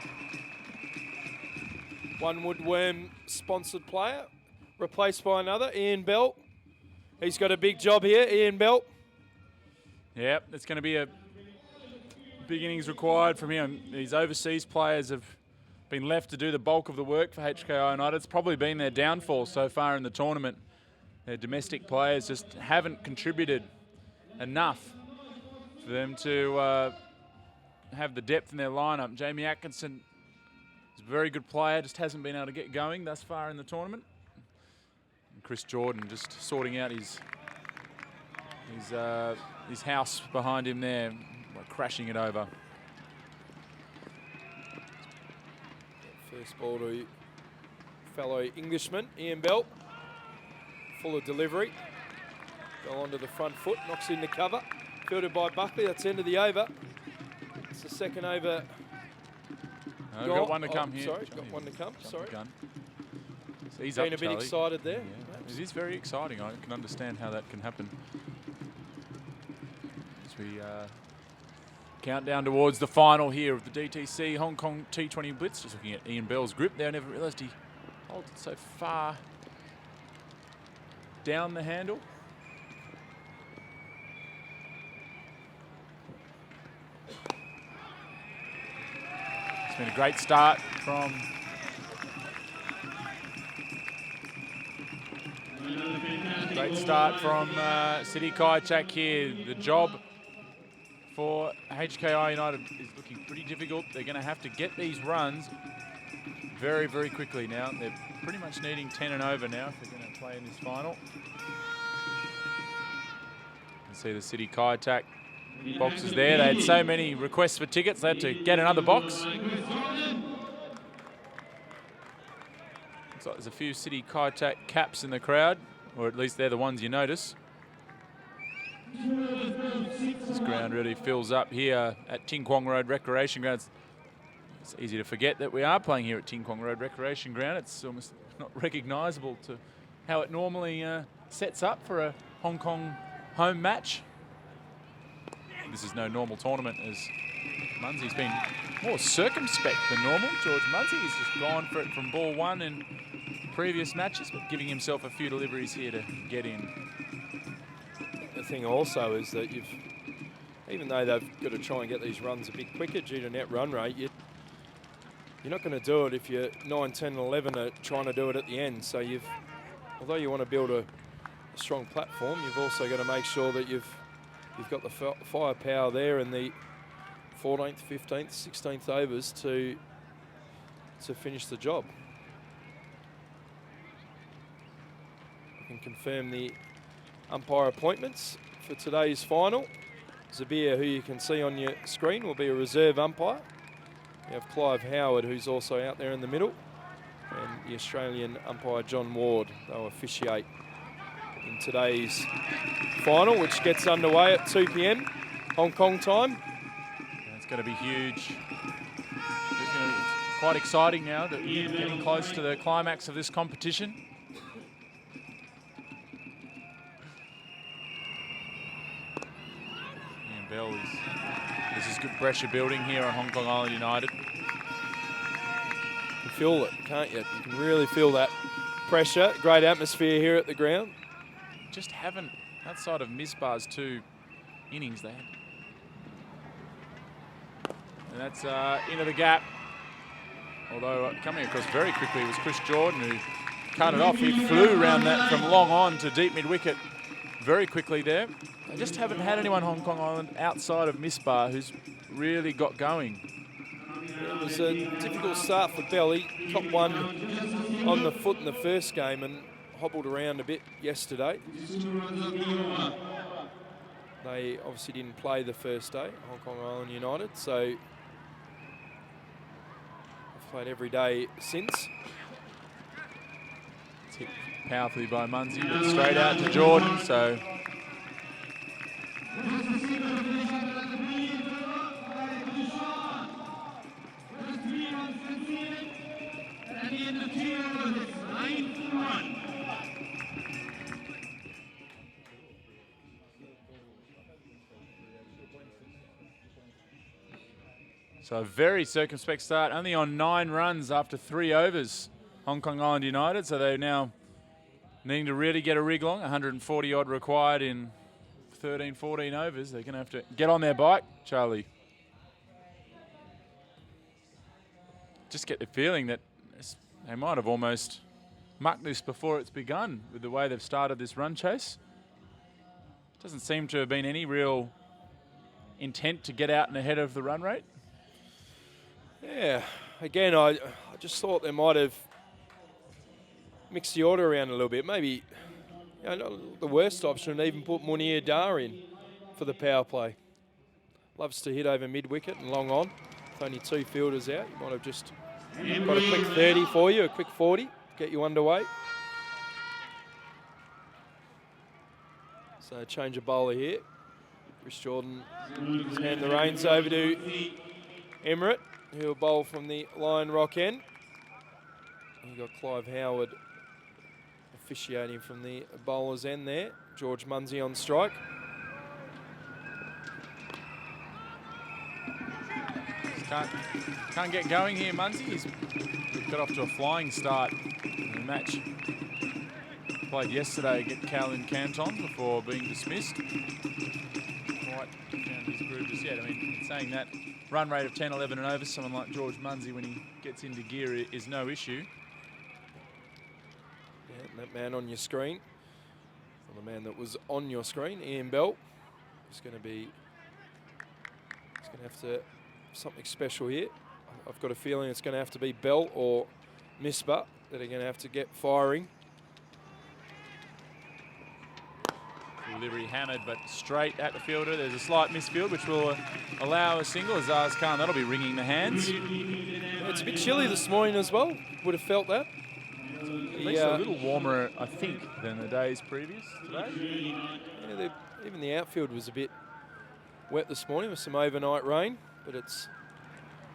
One Woodworm sponsored player, replaced by another, Ian Bell. He's got a big job here, Ian Bell. Yep, it's going to be a big innings required from him. These overseas players have been left to do the bulk of the work for HKI United. It's probably been their downfall so far in the tournament. Their domestic players just haven't contributed enough for them to have the depth in their lineup. Jamie Atkinson is a very good player, just hasn't been able to get going thus far in the tournament. And Chris Jordan just sorting out his house behind him there, by crashing it over. First ball to fellow Englishman, Ian Bell. Full of delivery. Go onto the front foot, knocks in the cover. Fielded by Buckley, that's the end of the over. It's the second over. Got one to come here. Sorry, got one to come, sorry. He's been up, a bit Charlie. excited there. Yeah, it is very exciting. I can understand how that can happen. As we count down towards the final here of the DTC Hong Kong T20 Blitz. Just looking at Ian Bell's grip there. I never realised he holds it so far down the handle. It's been a great start from City Kaitak here. The job for HKI United is looking pretty difficult. They're going to have to get these runs very, very quickly now. They're pretty much needing 10 and over now if they're going to play in this final. You can see the City Kaitak boxes there. They had so many requests for tickets, they had to get another box. Looks like there's a few City Kaitak caps in the crowd, or at least they're the ones you notice. This ground really fills up here at Ting Kwong Road Recreation Ground. It's easy to forget that we are playing here at Ting Kwong Road Recreation Ground. It's almost not recognisable to how it normally sets up for a Hong Kong home match. This is no normal tournament, as Munsey's been more circumspect than normal. George Munsey has just gone for it from ball one in previous matches, but giving himself a few deliveries here to get in. The thing also is that even though they've got to try and get these runs a bit quicker due to net run rate, you're not going to do it if you're 9, 10, and 11 are trying to do it at the end. So although you want to build a strong platform, you've also got to make sure that you've got the firepower there in the 14th, 15th, 16th overs to finish the job. I can confirm the umpire appointments for today's final. Zabir, who you can see on your screen, will be a reserve umpire. We have Clive Howard, who's also out there in the middle, and the Australian umpire John Ward. They'll officiate in today's final, which gets underway at 2 p.m. Hong Kong time. And it's going to be huge. It's quite exciting now that we're getting close to the climax of this competition. Ian Bell this is good pressure building here on Hong Kong Island United. You can feel it, can't you? You can really feel that pressure. Great atmosphere here at the ground. Just haven't, outside of Misbar's 2 innings, they had. And that's into the gap. Although coming across very quickly was Chris Jordan, who cut it off. He flew around that from long on to deep mid-wicket very quickly there. They just haven't had anyone Hong Kong Island outside of Misbar who's really got going. It was a difficult start for Bell. He topped one on the foot in the first game and hobbled around a bit yesterday. They obviously didn't play the first day, Hong Kong Island United, so they've played every day since. It's hit powerfully by Munsey, but straight out to Jordan, so. So a very circumspect start, only on 9 runs after 3 overs, Hong Kong Island United. So they're now needing to really get a rig long, 140 odd required in 13, 14 overs. They're going to have to get on their bike, Charlie. Just get the feeling that they might have almost mucked this before it's begun with the way they've started this run chase. Doesn't seem to have been any real intent to get out and ahead of the run rate. Yeah, again, I just thought they might have mixed the order around a little bit. Maybe, not the worst option, and even put Munir Dar in for the power play. Loves to hit over mid-wicket and long on. With only 2 fielders out, you might have just got a quick 30 for you, a quick 40, get you underway. So change of bowler here. Chris Jordan has handed the reins over to Emmerich, who'll bowl from the Lion Rock end. You've got Clive Howard officiating from the bowler's end there. George Munsey on strike. Can't get going here, Munsey. He's got off to a flying start in the match. Played yesterday against Calvin Canton before being dismissed. Quite found his groove just yet. I mean, in saying that, run rate of 10, 11 and over, someone like George Munsey when he gets into gear is no issue. Yeah, and that man on your screen, or the man that was on your screen, Ian Bell, is going to have to something special here. I've got a feeling it's going to have to be Bell or Misbah that are going to have to get firing. Delivery hammered, but straight at the fielder. There's a slight misfield, which will allow a single. Azaz Khan, that'll be ringing the hands. Yeah, it's a bit chilly this morning as well. Would have felt that. At least a little warmer, I think, than the days previous today. Yeah, even the outfield was a bit wet this morning with some overnight rain, but it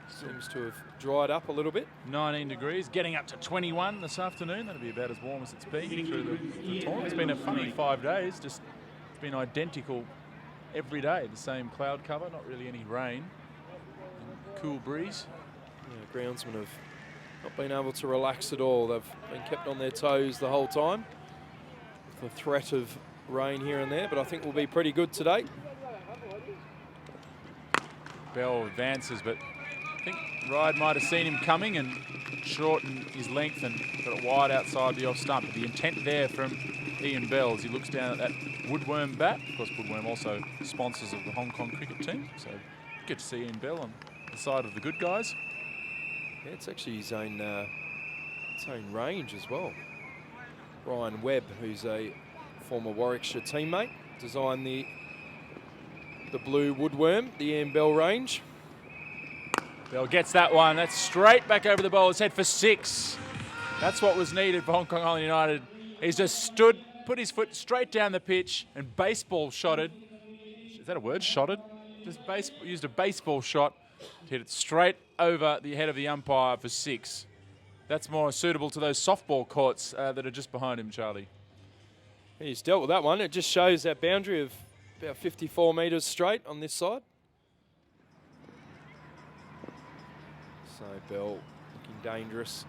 seems to have dried up a little bit. 19 degrees, getting up to 21 this afternoon. That'll be about as warm as it's been through the tournament. It's been a funny 5 days, just it's been identical every day. The same cloud cover, not really any rain. And cool breeze. Yeah, groundsmen have not been able to relax at all. They've been kept on their toes the whole time with the threat of rain here and there, but I think we'll be pretty good today. Bell advances, but I think Ride might have seen him coming and shortened his length and got it wide outside the off stump. But the intent there from Ian Bell as he looks down at that Woodworm bat. Of course, Woodworm also sponsors of the Hong Kong cricket team, so good to see Ian Bell on the side of the good guys. Yeah, it's actually his own range as well. Ryan Webb, who's a former Warwickshire teammate, designed the blue Woodworm, the Ian Bell range. Bell gets that one. That's straight back over the bowler's head for 6. That's what was needed for Hong Kong Island United. He's just stood, put his foot straight down the pitch and baseball shotted. Is that a word? Shotted? Just used a baseball shot to hit it straight over the head of the umpire for 6. That's more suitable to those softball courts that are just behind him, Charlie. He's dealt with that one. It just shows that boundary of about 54 metres straight on this side. So Bell looking dangerous.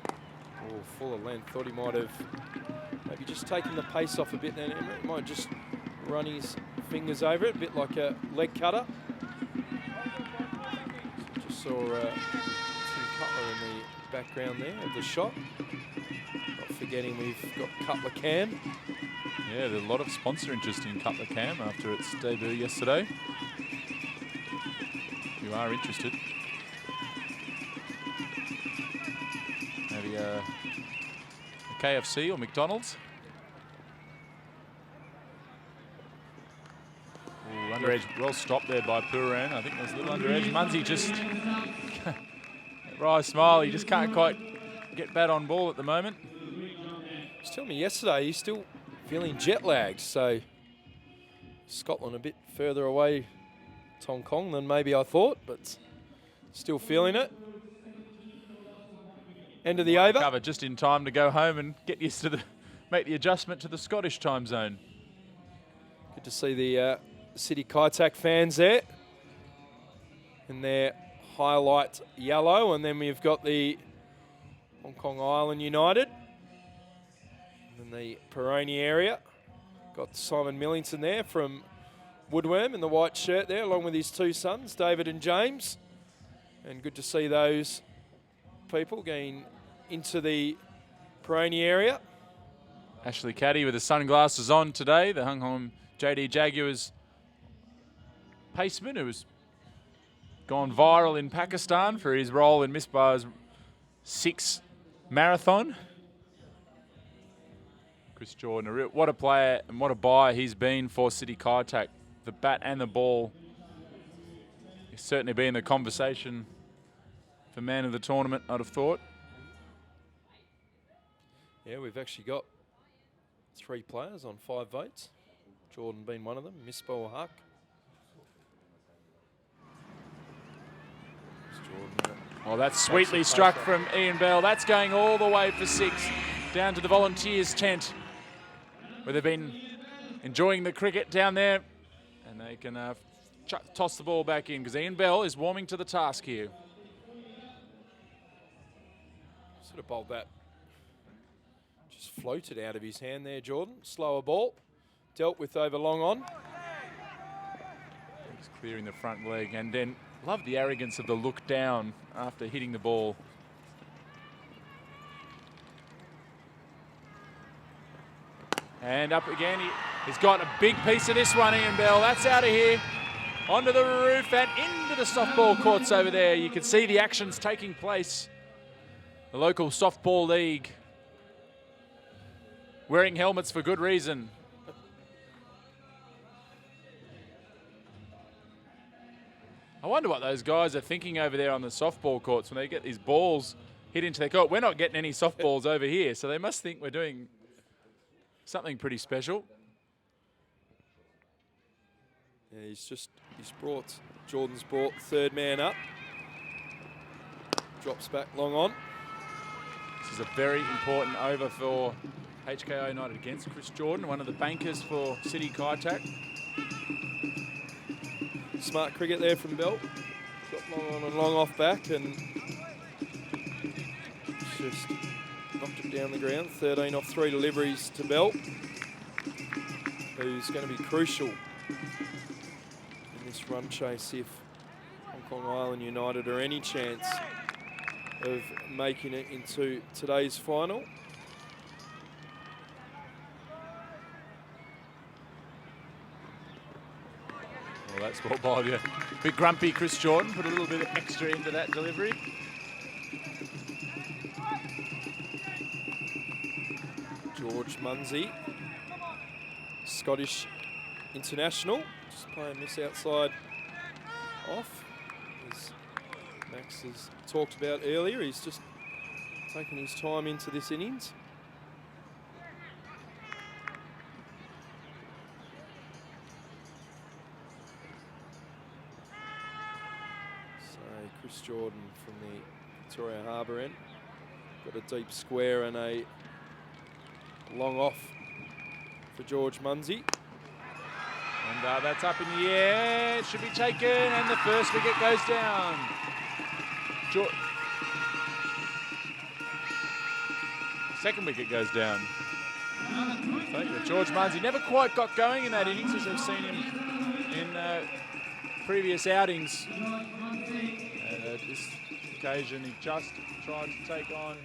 Oh, full of length. Thought he might have maybe just taken the pace off a bit then. He might just run his fingers over it, a bit like a leg cutter. So just saw Tim Cutler in the background there of the shot. Not forgetting we've got Cutler Cam. Yeah, there's a lot of sponsor interest in Cutler Cam after its debut yesterday. If you are interested, maybe a KFC or McDonald's. Ooh, underage, well stopped there by Puran. I think there's a little underage. Munsey just, Rise smile, he just can't quite get bat on ball at the moment. He was telling me yesterday he's still feeling jet lagged, so Scotland a bit further away to Hong Kong than maybe I thought, but still feeling it. End of the over. Cover just in time to go home and get used to make the adjustment to the Scottish time zone. Good to see the City Kaitak fans there in their highlight yellow, and then we've got the Hong Kong Island United in the Peroni area. Got Simon Millington there from Woodworm in the white shirt there, along with his 2 sons, David and James. And good to see those people going into the Peroni area. Ashley Caddy with the sunglasses on today, the Hong Kong JD Jaguars paceman who has gone viral in Pakistan for his role in Misbah's 6 marathon. Chris Jordan, what a player and what a buy he's been for City Kaitak. The bat and the ball. He's certainly been in the conversation for man of the tournament, I'd have thought. Yeah, we've actually got 3 players on 5 votes. Jordan being one of them, Misbah or Huck. Oh, that's sweetly struck from Ian Bell. That's going all the way for 6. down to the Volunteers tent where they've been enjoying the cricket down there, and they can toss the ball back in because Ian Bell is warming to the task here. Sort of bowled that. Just floated out of his hand there, Jordan. Slower ball. Dealt with over long on. He's clearing the front leg, and then love the arrogance of the look down after hitting the ball. And up again, he's got a big piece of this one, Ian Bell. That's out of here. Onto the roof and into the softball courts over there. You can see the actions taking place. The local softball league wearing helmets for good reason. I wonder what those guys are thinking over there on the softball courts when they get these balls hit into their court. We're not getting any softballs over here, so they must think we're doing something pretty special. Yeah, Jordan's brought third man up. Drops back long on. This is a very important over for HKI United against Chris Jordan, one of the bankers for City Kaitak. Smart cricket there from Bell. Got long on and long off back, and just knocked it down the ground. 13 off 3 deliveries to Bell, who's going to be crucial in this run chase if Hong Kong Island United are any chance of making it into today's final. Well, that's what by the big grumpy Chris Jordan put a little bit extra into that delivery. George Munsey, Scottish international, just playing this outside off. As Max has talked about earlier, he's just taking his time into this innings. So Chris Jordan from the Victoria Harbour end, got a deep square and a long off for George Munsey. And that's up in the air. It should be taken, and the first wicket goes down. Second wicket goes down. George Munsey never quite got going in that innings, as we've seen him in previous outings. And at this occasion, he just tried to take on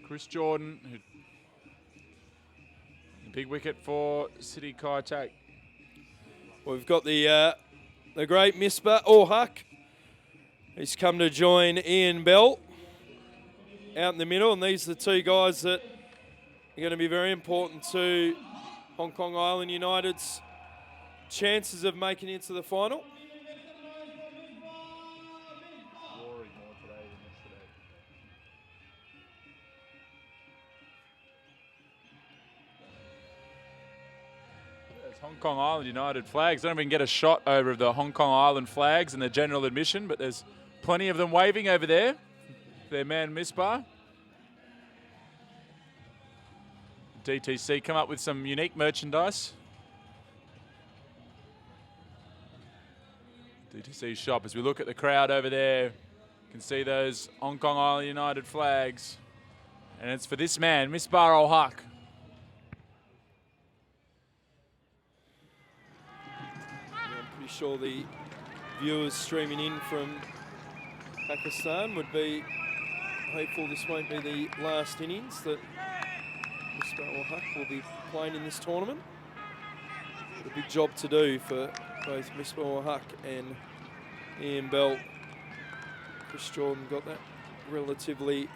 Chris Jordan, who big wicket for City Kaitak. We've got the great Misbah Huck. He's come to join Ian Bell out in the middle, and these are the two guys that are going to be very important to Hong Kong Island United's chances of making it to the final. Hong Kong Island United flags. I don't even get a shot over the Hong Kong Island flags in the general admission, but there's plenty of them waving over there. Their man Misbah. DTC come up with some unique merchandise. DTC shop. As we look at the crowd over there, you can see those Hong Kong Island United flags. And it's for this man, Misbah Huck. Pretty sure the viewers streaming in from Pakistan would be hopeful this won't be the last innings that Misbah Huck will be playing in this tournament. Got a big job to do for both Misbah Huck and Ian Bell. Chris Jordan got that relatively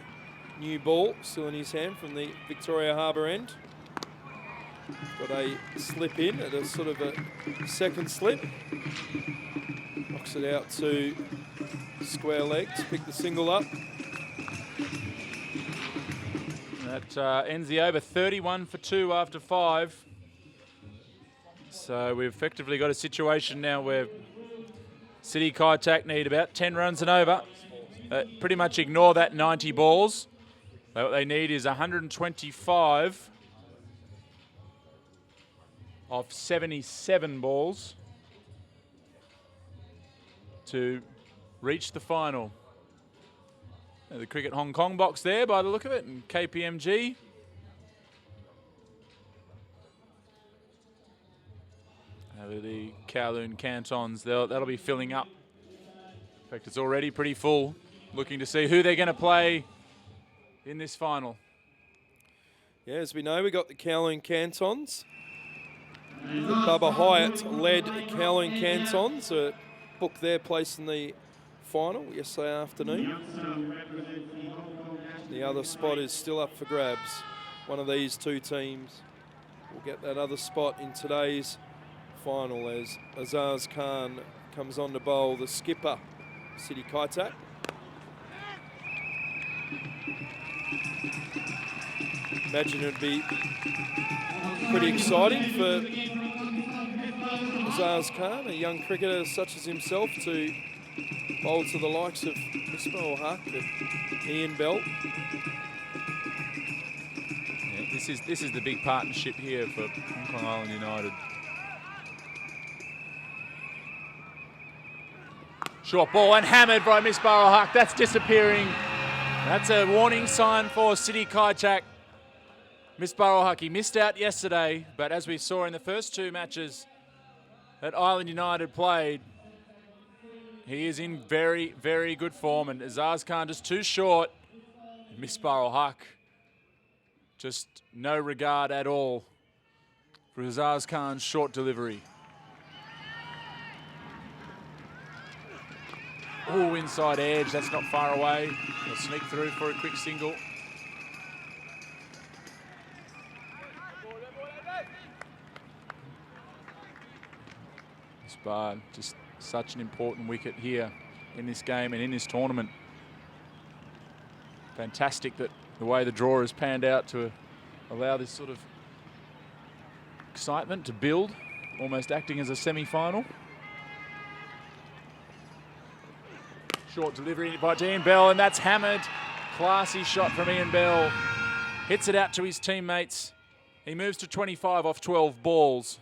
new ball still in his hand from the Victoria Harbour end. Got a slip in at a sort of a second slip. Knocks it out to square leg to pick the single up. That ends the over, 31 for 2 after 5. So we've effectively got a situation now where City Kaitak need about 10 runs and over. Pretty much ignore that 90 balls. What they need is 125 of 77 balls to reach the final. Now the Cricket Hong Kong box there by the look of it, and KPMG. The Kowloon Cantons, that'll be filling up. In fact, it's already pretty full. Looking to see who they're going to play in this final. Yeah, as we know, we got the Kowloon Cantons. Bubba Hyatt led Kowloon Cantons, booked their place in the final yesterday afternoon. The other spot is still up for grabs. One of these two teams will get that other spot in today's final as Azaz Khan comes on to bowl the skipper, City Kaitak. Imagine it'd be pretty exciting for Azaz Khan, a young cricketer such as himself, to bowl to the likes of Ismail Haq and Ian Bell. Yeah, this is the big partnership here for Hong Kong Island United. Short ball and hammered by Misbah Haq. That's disappearing. That's a warning sign for City Kaitak. Misbah Haq, he missed out yesterday, but as we saw in the first two matches that Island United played, he is in very, very good form, and Azaz Khan just too short. Misbah Haq, just no regard at all for Azaz Khan's short delivery. Oh, inside edge, that's not far away. He'll sneak through for a quick single. Misbah, just such an important wicket here in this game and in this tournament. Fantastic that the way the draw has panned out to allow this sort of excitement to build, almost acting as a semi-final. Short delivery by Ian Bell, and that's hammered. Classy shot from Ian Bell. Hits it out to his teammates. He moves to 25 off 12 balls.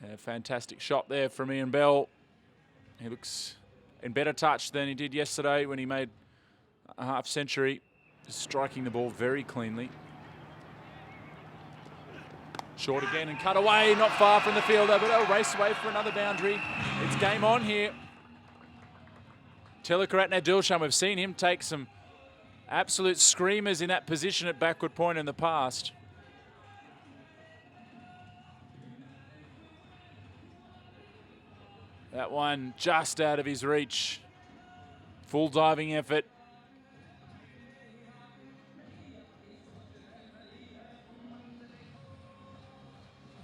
A fantastic shot there from Ian Bell. He looks in better touch than he did yesterday when he made a half century. Striking the ball very cleanly. Short again and cut away, not far from the fielder, but they'll race away for another boundary. It's game on here. Tilakaratne Dilshan, we've seen him take some absolute screamers in that position at backward point in the past. That one just out of his reach. Full diving effort.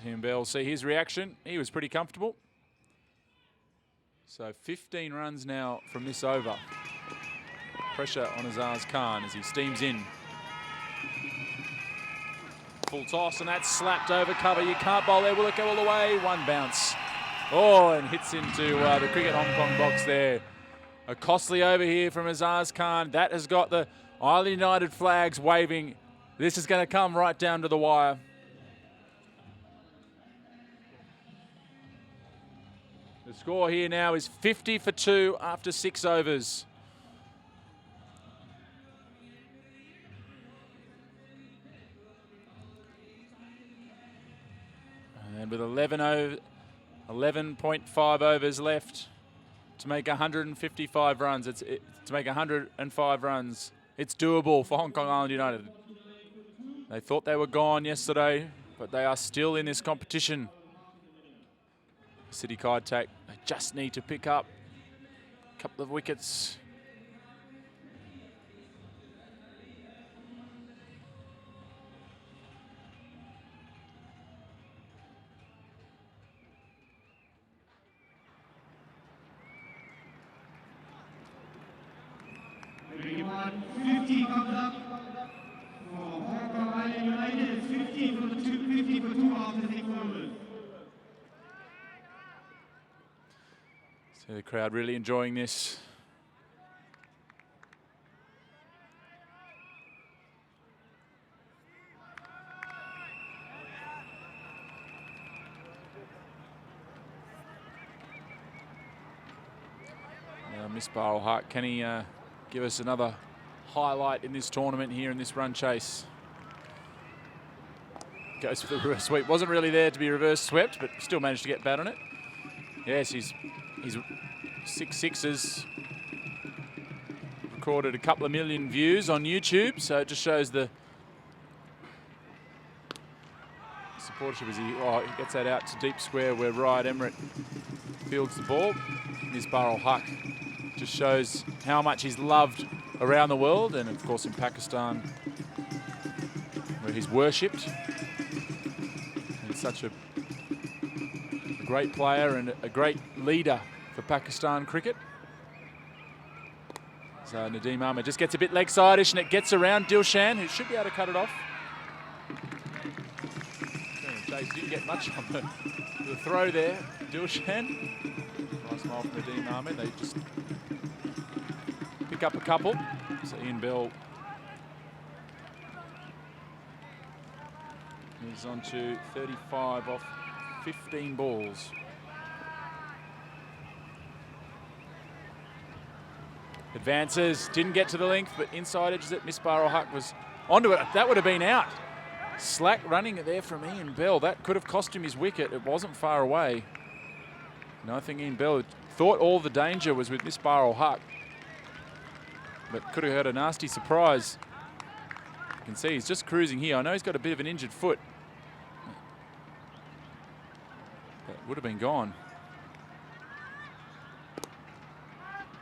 Ian Bell, see his reaction. He was pretty comfortable. So 15 runs now from this over. Pressure on Azaz Khan as he steams in. Full toss, and that's slapped over cover. You can't bowl there. Will it go all the way? One bounce. Oh, and hits into the Cricket Hong Kong box there. A costly over here from Azaz Khan. That has got the Island United flags waving. This is going to come right down to the wire. The score here now is 50 for 2 after 6 overs. And with 11.5 overs left to make 155 runs, to make 105 runs, it's doable for Hong Kong Island United. They thought they were gone yesterday, but they are still in this competition. City Kaitak, they just need to pick up a couple of wickets. Everyone, 50 comes up for Hong Kong Island United. 50 for 2 after 6 overs. So the crowd really enjoying this. Now Misbah Haq, can he give us another highlight in this tournament here in this run chase? Goes for the reverse sweep. Wasn't really there to be reverse swept, but still managed to get bat on it. Yes, he's 6-6s. Recorded a couple of million views on YouTube, so it just shows the supportership as he gets that out to deep square where Riot Emirates fields the ball. Misbah Haq just shows how much he's loved around the world, and of course in Pakistan where he's worshipped. And such a great player and a great leader for Pakistan cricket. So Nadeem Ahmed just gets a bit leg side-ish and it gets around Dilshan, who should be able to cut it off. Chase didn't get much on the throw there. Dilshan. Nice smile from Nadeem Ahmed. They just pick up a couple. So Ian Bell moves on to 35 off 15 balls. Advances, didn't get to the length, but inside edges it. Misbah Haq was onto it. That would have been out. Slack running it there from Ian Bell. That could have cost him his wicket. It wasn't far away. And I think Ian Bell thought all the danger was with Misbah Haq, but could have had a nasty surprise. You can see he's just cruising here. I know he's got a bit of an injured foot. That would have been gone.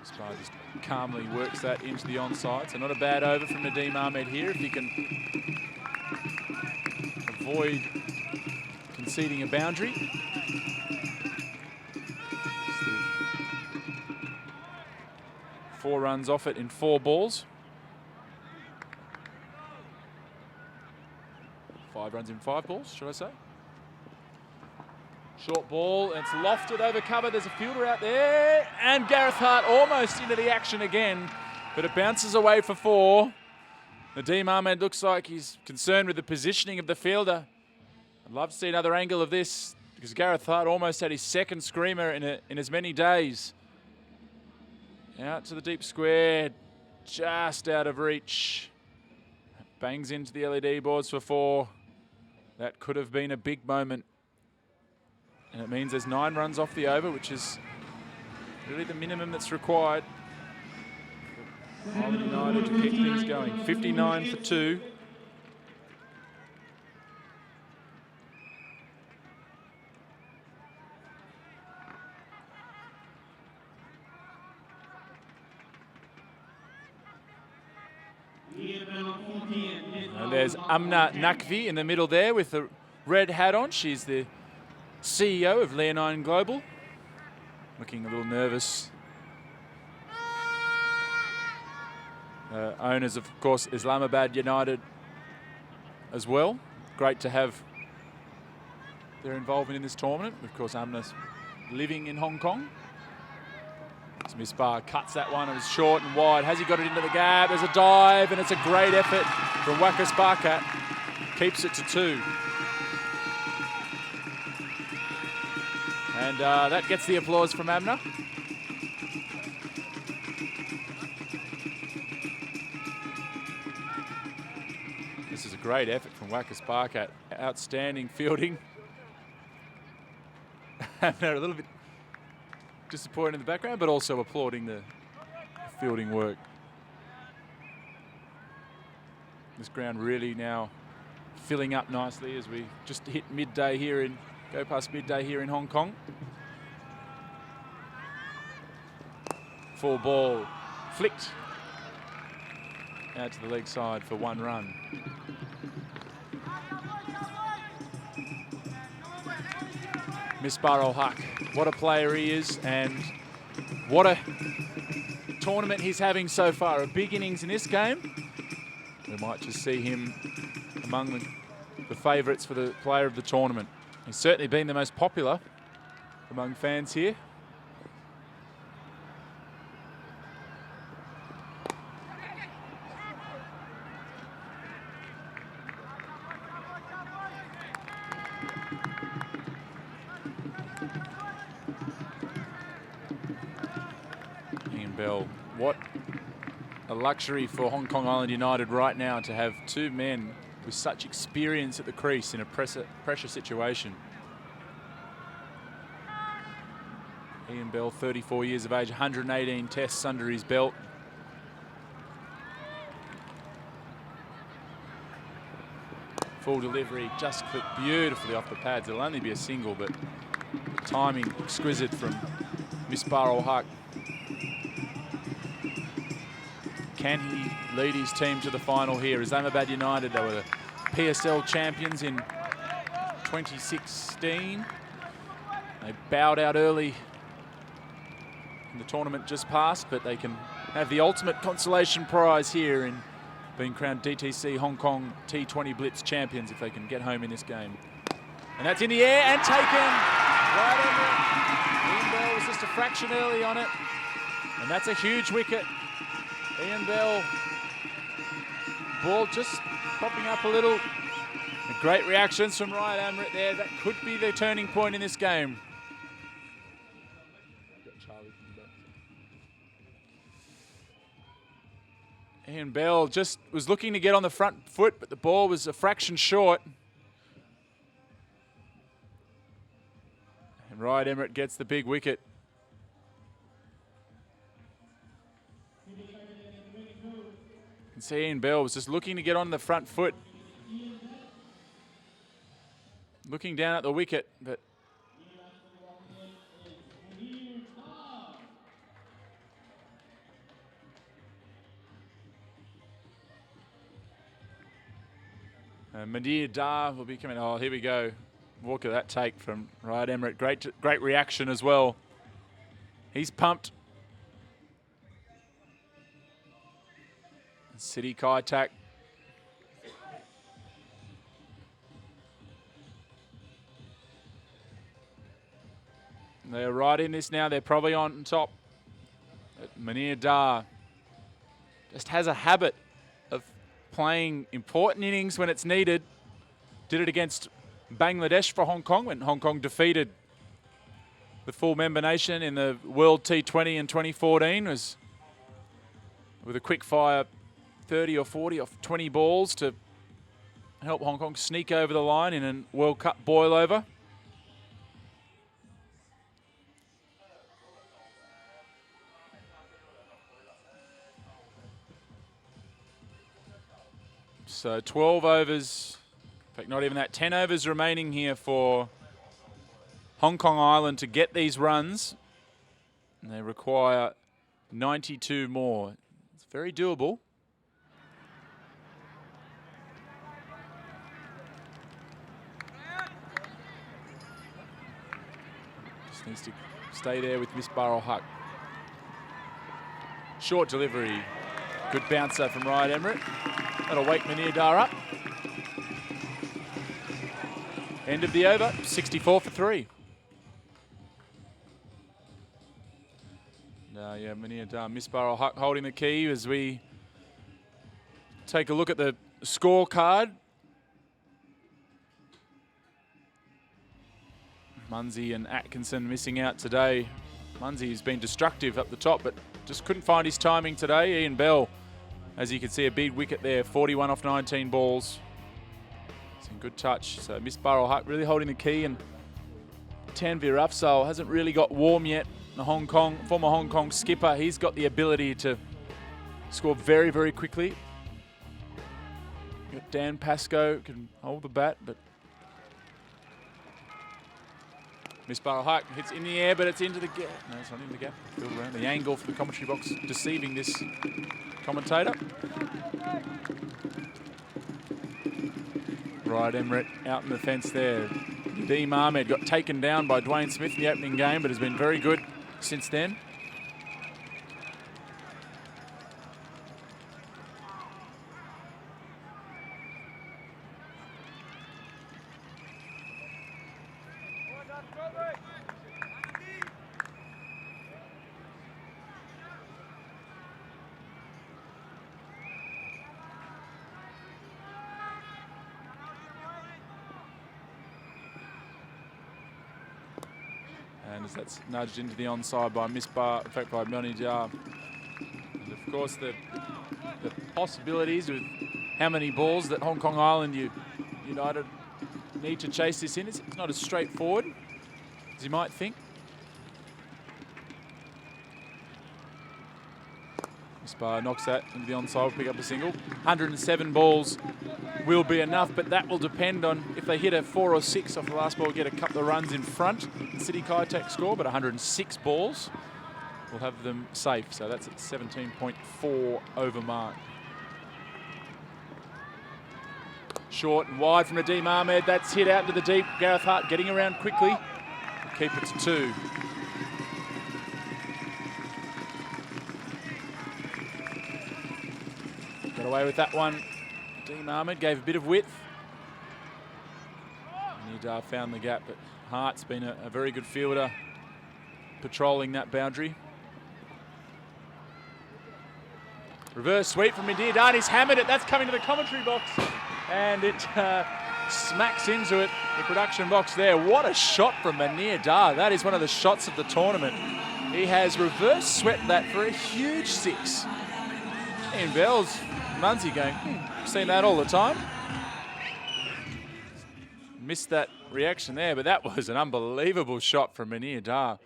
Misbah just calmly works that into the onside. So not a bad over from Nadeem Ahmed here if he can avoid conceding a boundary. 4 runs off it in 4 balls. 5 runs in 5 balls, should I say? Short ball, and it's lofted over cover. There's a fielder out there, and Gareth Hart almost into the action again, but it bounces away for 4. Nadeem Ahmed looks like he's concerned with the positioning of the fielder. I'd love to see another angle of this, because Gareth Hart almost had his second screamer in as many days. Out to the deep square, just out of reach. Bangs into the LED boards for 4. That could have been a big moment. And it means there's 9 runs off the over, which is really the minimum that's required for Island United to keep things going. 59 for 2. And there's Amna Naqvi in the middle there with the red hat on. She's the CEO of Leonine Global. Looking a little nervous. Owners, of course, Islamabad United as well. Great to have their involvement in this tournament. Of course, Amna's living in Hong Kong. So Misbah cuts that one. It was short and wide. Has he got it into the gap? There's a dive, and it's a great effort from Waqas Barkat. Keeps it to 2. And that gets the applause from Amna. This is a great effort from Waqas Barkat. Outstanding fielding. Amna a little bit disappointed in the background, but also applauding the fielding work. This ground really now filling up nicely as we just hit midday here go past midday here in Hong Kong. 4 ball flicked out to the leg side for 1 run. Misbah Haq, what a player he is, and what a tournament he's having so far. A big innings in this game. We might just see him among the favourites for the player of the tournament. He's certainly been the most popular among fans here. Ian Bell. What a luxury for Hong Kong Island United right now to have two men with such experience at the crease in a pressure situation. Ian Bell, 34 years of age, 118 tests under his belt. Full delivery, just clipped beautifully off the pads. It'll only be a single, but timing exquisite from Misbah Haq. Can he lead his team to the final here? Islamabad United, they were the PSL champions in 2016. They bowed out early in the tournament just past, but they can have the ultimate consolation prize here in being crowned DTC Hong Kong T20 Blitz champions if they can get home in this game. And that's in the air and taken. Right over it. Ian Bell was just a fraction early on it. And that's a huge wicket. Ian Bell, ball just popping up a little. Great reactions from Ryan Amrit there. That could be the turning point in this game. Ian Bell just was looking to get on the front foot, but the ball was a fraction short. And Ryan Amrit gets the big wicket. You can see Ian Bell was just looking to get on the front foot. Looking down at the wicket, but Mandir Dar will be coming. Oh, here we go. Look at that take from Ryan Amrit. Great reaction as well. He's pumped. City Kaitak. They're right in this now. They're probably on top. Mandir Dar just has a habit of playing important innings when it's needed. Did it against Bangladesh for Hong Kong when Hong Kong defeated the full member nation in the World T20 in 2014. Was with a quick fire 30 or 40 off 20 balls to help Hong Kong sneak over the line in a World Cup boil over. So 12 overs, in fact not even that, 10 overs remaining here for Hong Kong Island to get these runs. And they require 92 more. It's very doable. Just needs to stay there with Misbah Haq. Short delivery. Good bouncer from Ryan Amrit. That'll wake Mandir Dar up. End of the over, 64 for 3. Now, yeah, Mandir Dar, Misbah Haq holding the key as we take a look at the scorecard. Munsey and Atkinson missing out today. Munsey's been destructive up the top, but just couldn't find his timing today. Ian Bell, as you can see, a big wicket there, 41 off 19 balls. It's in good touch. So Misbah Haq really holding the key, and Tanvir Afzal hasn't really got warm yet. The former Hong Kong skipper, he's got the ability to score very, very quickly. Got Dan Pascoe can hold the bat, but Misbah Haq hits in the air, but it's into the gap. No, it's not in the gap. Field around the angle for the commentary box, deceiving this commentator. Right, Amrit out in the fence there. Nadeem Ahmed got taken down by Dwayne Smith in the opening game, but has been very good since then. And as that's nudged into the onside by Misbah, in fact by Monijar. And of course the possibilities with how many balls that Hong Kong Island United need to chase this in. It's not as straightforward as you might think. Misbah knocks that into the onside, will pick up a single. 107 balls will be enough, but that will depend on if they hit a 4 or 6 off the last ball, get a couple of runs in front. The City Kaitak score, but 106 balls will have them safe. So that's at 17.4 over mark. Short and wide from Nadeem Ahmed. That's hit out into the deep. Gareth Hart getting around quickly. We'll keep it to 2. Got away with that one. Nadeem Ahmed gave a bit of width. Nidar found the gap, but Hart's been a very good fielder patrolling that boundary. Reverse sweep from Nidar. He's hammered it. That's coming to the commentary box. And it smacks into it, the production box there. What a shot from Manir Dar. That is one of the shots of the tournament. He has reverse swept that for a huge 6. Ian Bell's Munsey going, seen that all the time. Missed that reaction there, but that was an unbelievable shot from Manir Dar.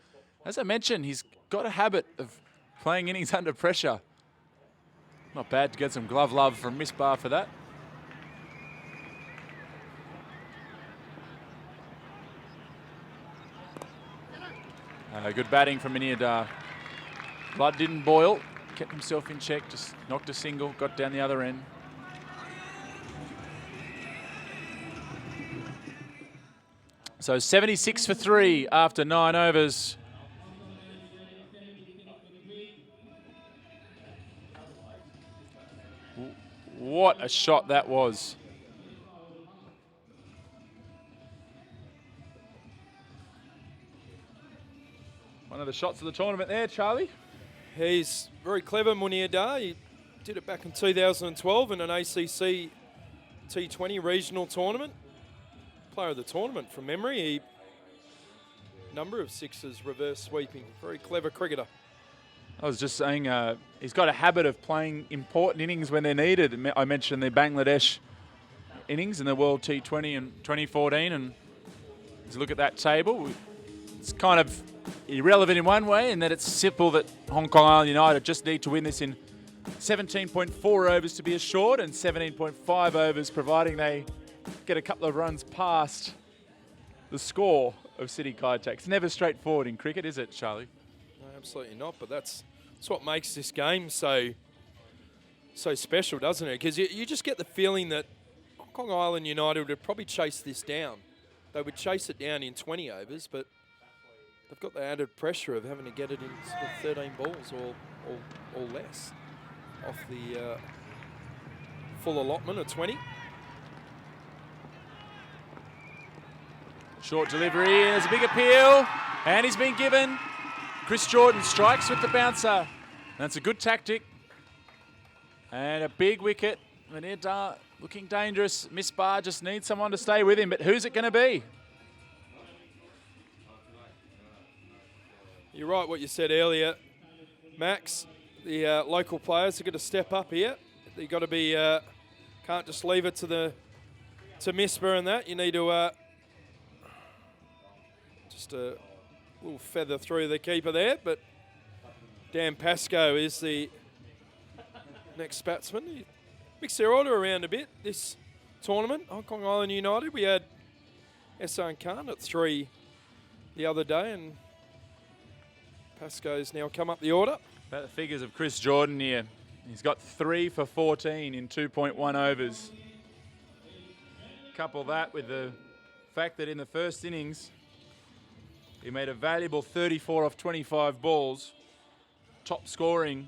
As I mentioned, he's got a habit of playing innings under pressure. Not bad to get some glove love from Misbah for that. Good batting from Manir Dar. Blood didn't boil, kept himself in check, just knocked a single, got down the other end. So 76 for 3 after 9 overs. What a shot that was. One of the shots of the tournament there, Charlie. He's very clever, Munir Dar. He did it back in 2012 in an ACC T20 regional tournament. Player of the tournament from memory. Number of 6s, reverse sweeping. Very clever cricketer. I was just saying he's got a habit of playing important innings when they're needed. I mentioned the Bangladesh innings in the World T20 in 2014, and as you look at that table, it's kind of irrelevant in one way, in that it's simple that Hong Kong Island United just need to win this in 17.4 overs to be assured, and 17.5 overs providing they get a couple of runs past the score of City Kaitak. It's never straightforward in cricket, is it, Charlie? No, absolutely not, but that's what makes this game so special, doesn't it? Because you just get the feeling that Hong Kong Island United would probably chase this down. They would chase it down in 20 overs, but they've got the added pressure of having to get it in sort of 13 balls or less off the full allotment of 20. Short delivery, there's a big appeal, and he's been given. Chris Jordan strikes with the bouncer. That's a good tactic. And a big wicket. Manir Dar looking dangerous. Misbah just needs someone to stay with him, but who's it going to be? You're right what you said earlier, Max. The local players are going to step up here. You've got to be, can't just leave it to Misbah and that. You need to just a little feather through the keeper there, but Dan Pascoe is the next batsman. He mixed their order around a bit this tournament. Hong Kong Island United, we had Ehsan Khan at 3 the other day, and Pascoe's now come up the order. About the figures of Chris Jordan here. He's got 3 for 14 in 2.1 overs. Couple that with the fact that in the first innings, he made a valuable 34 off 25 balls. Top scoring.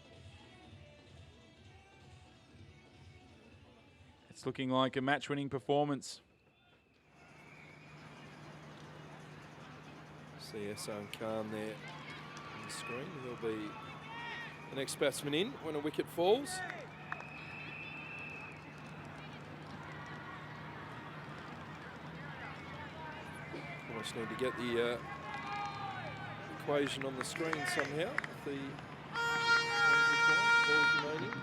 It's looking like a match-winning performance. See Ehsan Khan there on the screen. He'll be the next batsman in when a wicket falls. Almost need to get the equation on the screen somehow. The balls remaining.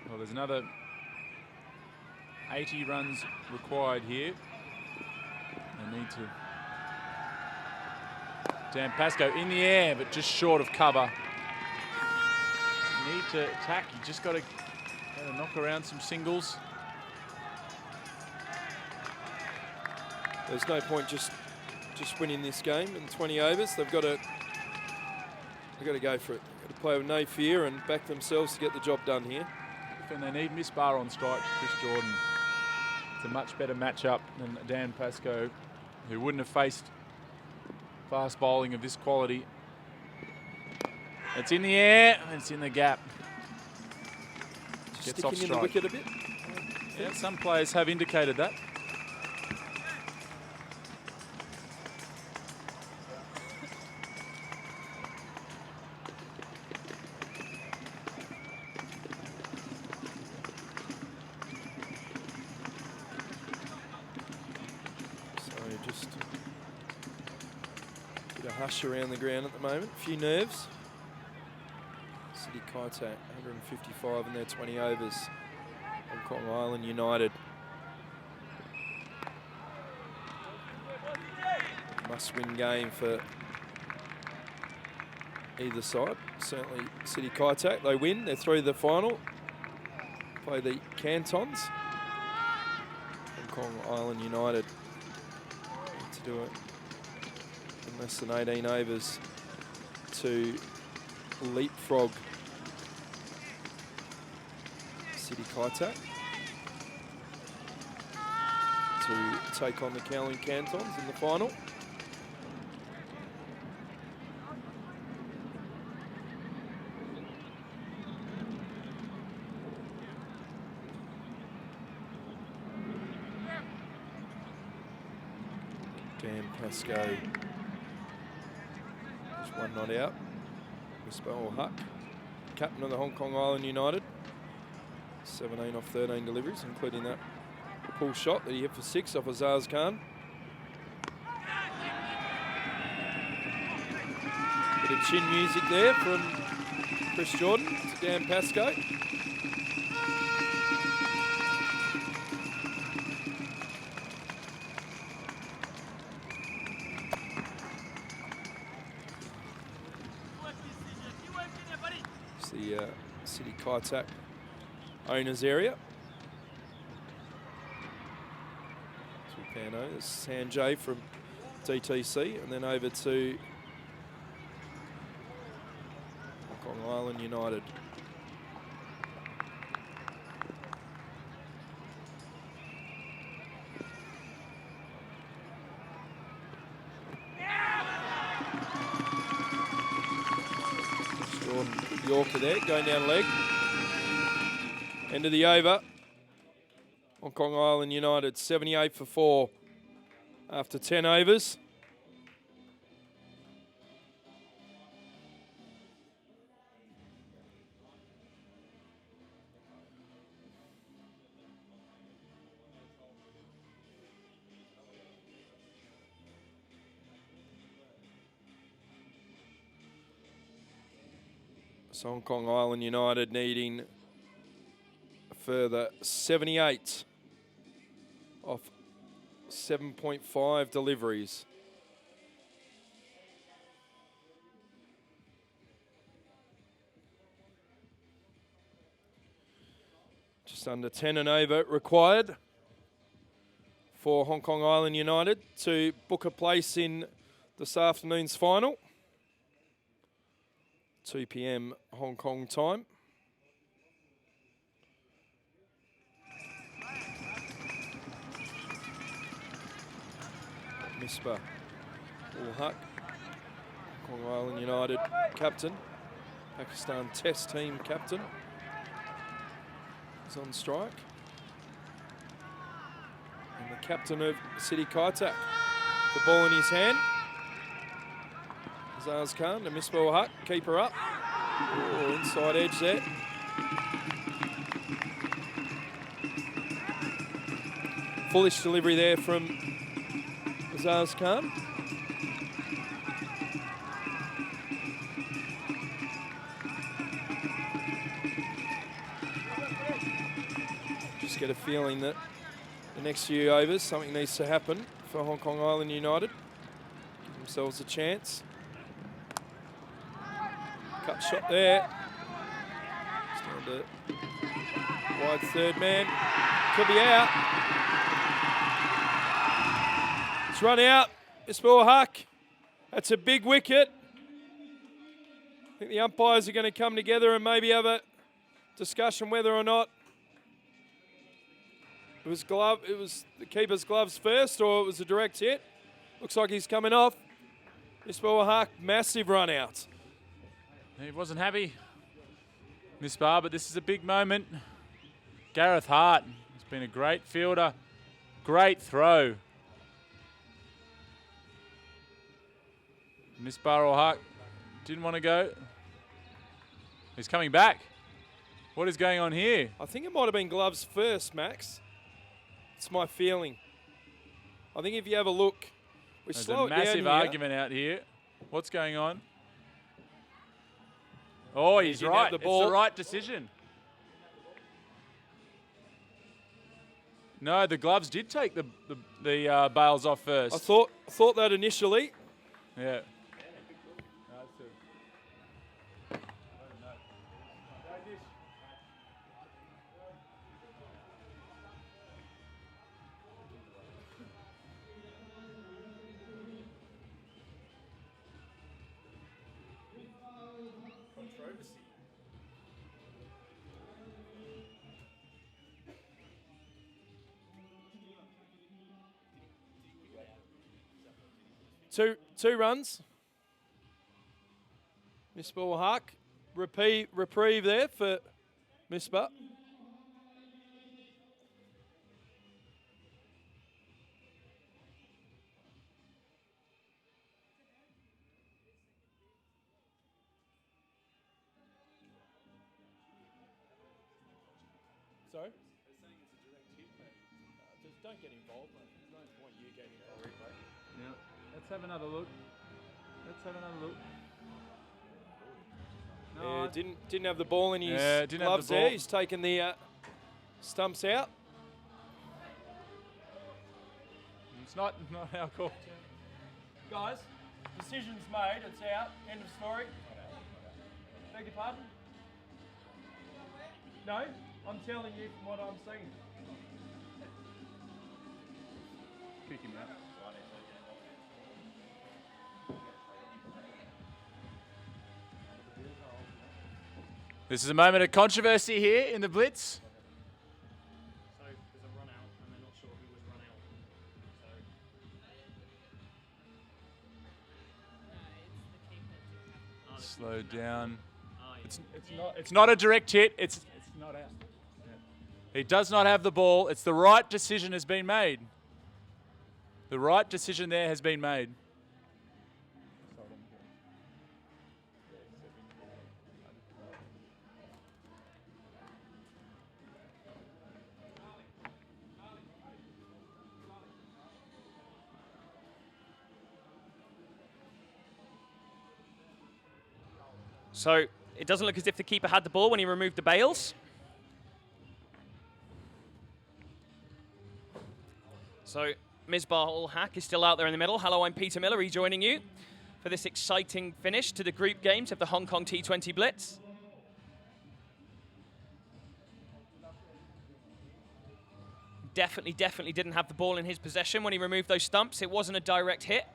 Well, there's another 80 runs required here. They need to. Dan Pascoe in the air, but just short of cover. Need to attack. You just got to knock around some singles. There's no point just winning this game in 20 overs. They've got to go for it. Got to play with no fear and back themselves to get the job done here. And they need Miss Barr on strike to Chris Jordan. It's a much better matchup than Dan Pascoe, who wouldn't have faced fast bowling of this quality. It's in the air, and it's in the gap. Just sticking in the wicket a bit. Yeah, some players have indicated that. Hush around the ground at the moment. A few nerves. City Kaitak, 155 in their 20 overs. Hong Kong Island United. Must-win game for either side. Certainly City Kaitak, they win. They're through the final. Play the Cantons. Hong Kong Island United to do it. Less than 18 overs to leapfrog City Kaitak to take on the Kowloon Cantons in the final. Dan Pascoe. One not out. Misbah Huck, captain of the Hong Kong Island United. 17 off 13 deliveries, including that pull shot that he hit for 6 off Azaz Khan. Bit of chin music there from Chris Jordan to Dan Pascoe. The City Kaitak owners area. So we pan over. This is Sanjay from DTC, and then over to Hong Kong Island United. Yorker there, going down leg. End of the over. Hong Kong Island United, 78 for 4 after 10 overs. So Hong Kong Island United needing a further 78 off 7.5 deliveries. Just under 10 and over required for Hong Kong Island United to book a place in this afternoon's final. 2 p.m. Hong Kong time. Misbah Huck, Hong Kong Island United captain, Pakistan Test team captain, is on strike. And the captain of City Kaitak, the ball in his hand. Azaz Khan to Misbah Huck, keeper up. Oh, inside edge there. Bullish delivery there from Azaz Khan. Just get a feeling that the next few overs, something needs to happen for Hong Kong Island United. Give themselves a chance. Cut shot there. Stand to wide third man. Could be out. It's run out. Ismail Haq. That's a big wicket. I think the umpires are going to come together and maybe have a discussion whether or not it was the keeper's gloves first or it was a direct hit. Looks like he's coming off. Ismail Haq, massive run out. He wasn't happy, Misbah, but this is a big moment. Gareth Hart has been a great fielder. Great throw. Misbah or Haq didn't want to go. He's coming back. What is going on here? I think it might have been gloves first, Max. It's my feeling. I think if you have a look, there's a massive argument out here. What's going on? Oh, he's right. It's the right decision. No, the gloves did take the bails off first. I thought that initially. Yeah. Two runs. Misbah Haq. Reprieve there for Misbah. Sorry? They're saying it's a direct hit, mate. Just don't get involved, mate. There's no point you getting a replay. Yeah. Let's have another look. No, Yeah, didn't have the ball in his gloves there. He's taken the stumps out. It's not our call. Guys, decision's made. It's out. End of story. Beg your pardon? No, I'm telling you from what I'm seeing. Kick him out. This is a moment of controversy here in the Blitz. So there's a run out, and they're not sure who was run out. Slow down. It's not a direct hit. It's not out. Yeah. He does not have the ball. It's the right decision has been made. The right decision there has been made. So it doesn't look as if the keeper had the ball when he removed the bails. So Misbah ul Haq is still out there in the middle. Hello, I'm Peter Miller, rejoining you for this exciting finish to the group games of the Hong Kong T20 Blitz. Definitely didn't have the ball in his possession when he removed those stumps. It wasn't a direct hit.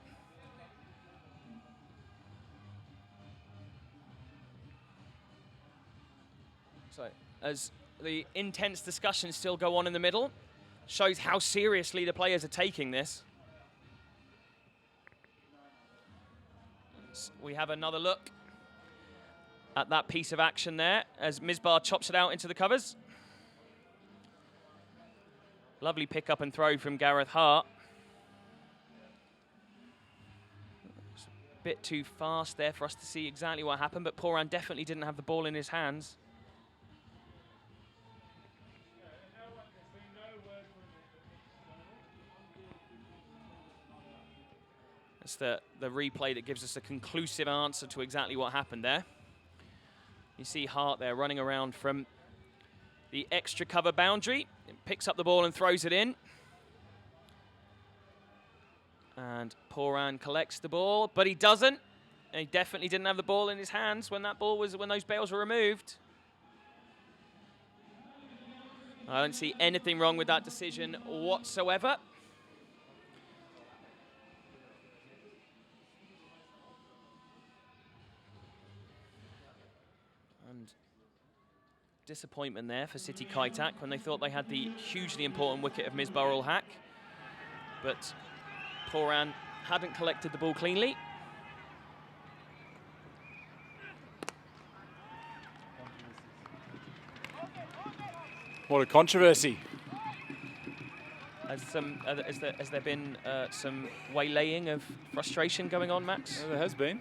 So, as the intense discussions still go on in the middle, shows how seriously the players are taking this. We have another look at that piece of action there as Misbah chops it out into the covers. Lovely pick up and throw from Gareth Hart. It's a bit too fast there for us to see exactly what happened, but Pooran definitely didn't have the ball in his hands. It's the replay that gives us a conclusive answer to exactly what happened there. You see Hart there running around from the extra cover boundary. Picks up the ball and throws it in. And Poran collects the ball, but he doesn't. He definitely didn't have the ball in his hands when those bails were removed. I don't see anything wrong with that decision whatsoever. And disappointment there for City Kaitak when they thought they had the hugely important wicket of Misbah ul Haq. But Poran hadn't collected the ball cleanly. What a controversy. Has there been some waylaying of frustration going on, Max? Yeah, there has been.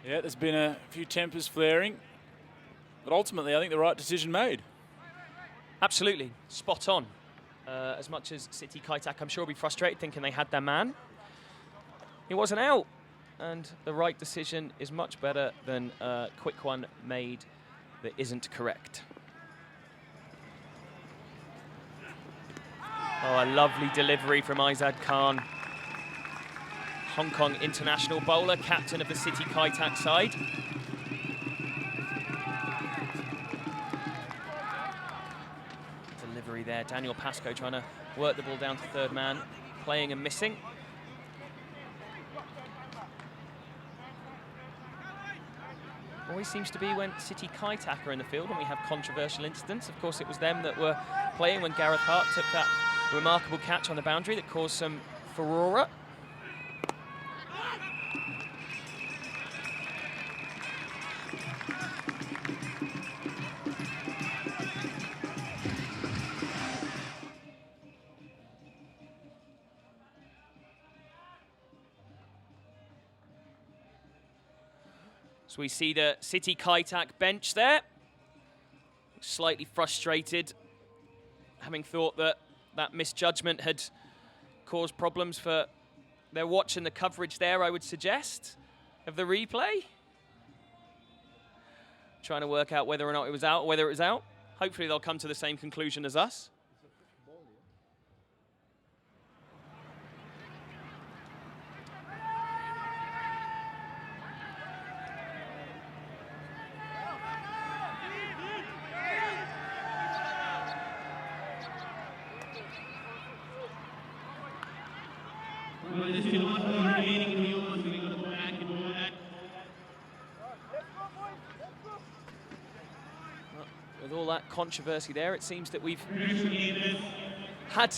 Yeah, there's been a few tempers flaring. But ultimately, I think the right decision made. Absolutely. Spot on. As much as City Kaitak, I'm sure, will be frustrated thinking they had their man. He wasn't out. And the right decision is much better than a quick one made that isn't correct. Oh, a lovely delivery from Izad Khan. Hong Kong international bowler, captain of the City Kaitak side. Delivery there, Daniel Pascoe trying to work the ball down to third man, playing and missing. Always seems to be when City Kaitak are in the field and we have controversial incidents. Of course, it was them that were playing when Gareth Hart took that remarkable catch on the boundary that caused some furore. So we see the City Kaitak bench there, slightly frustrated, having thought that that misjudgment had caused problems for their watch and the coverage there, I would suggest, of the replay. Trying to work out whether or not it was out or whether it was out. Hopefully they'll come to the same conclusion as us. Well, there's still one more remaining in the overs. We're going to go back and go back. Well, with all that controversy there, it seems that we've had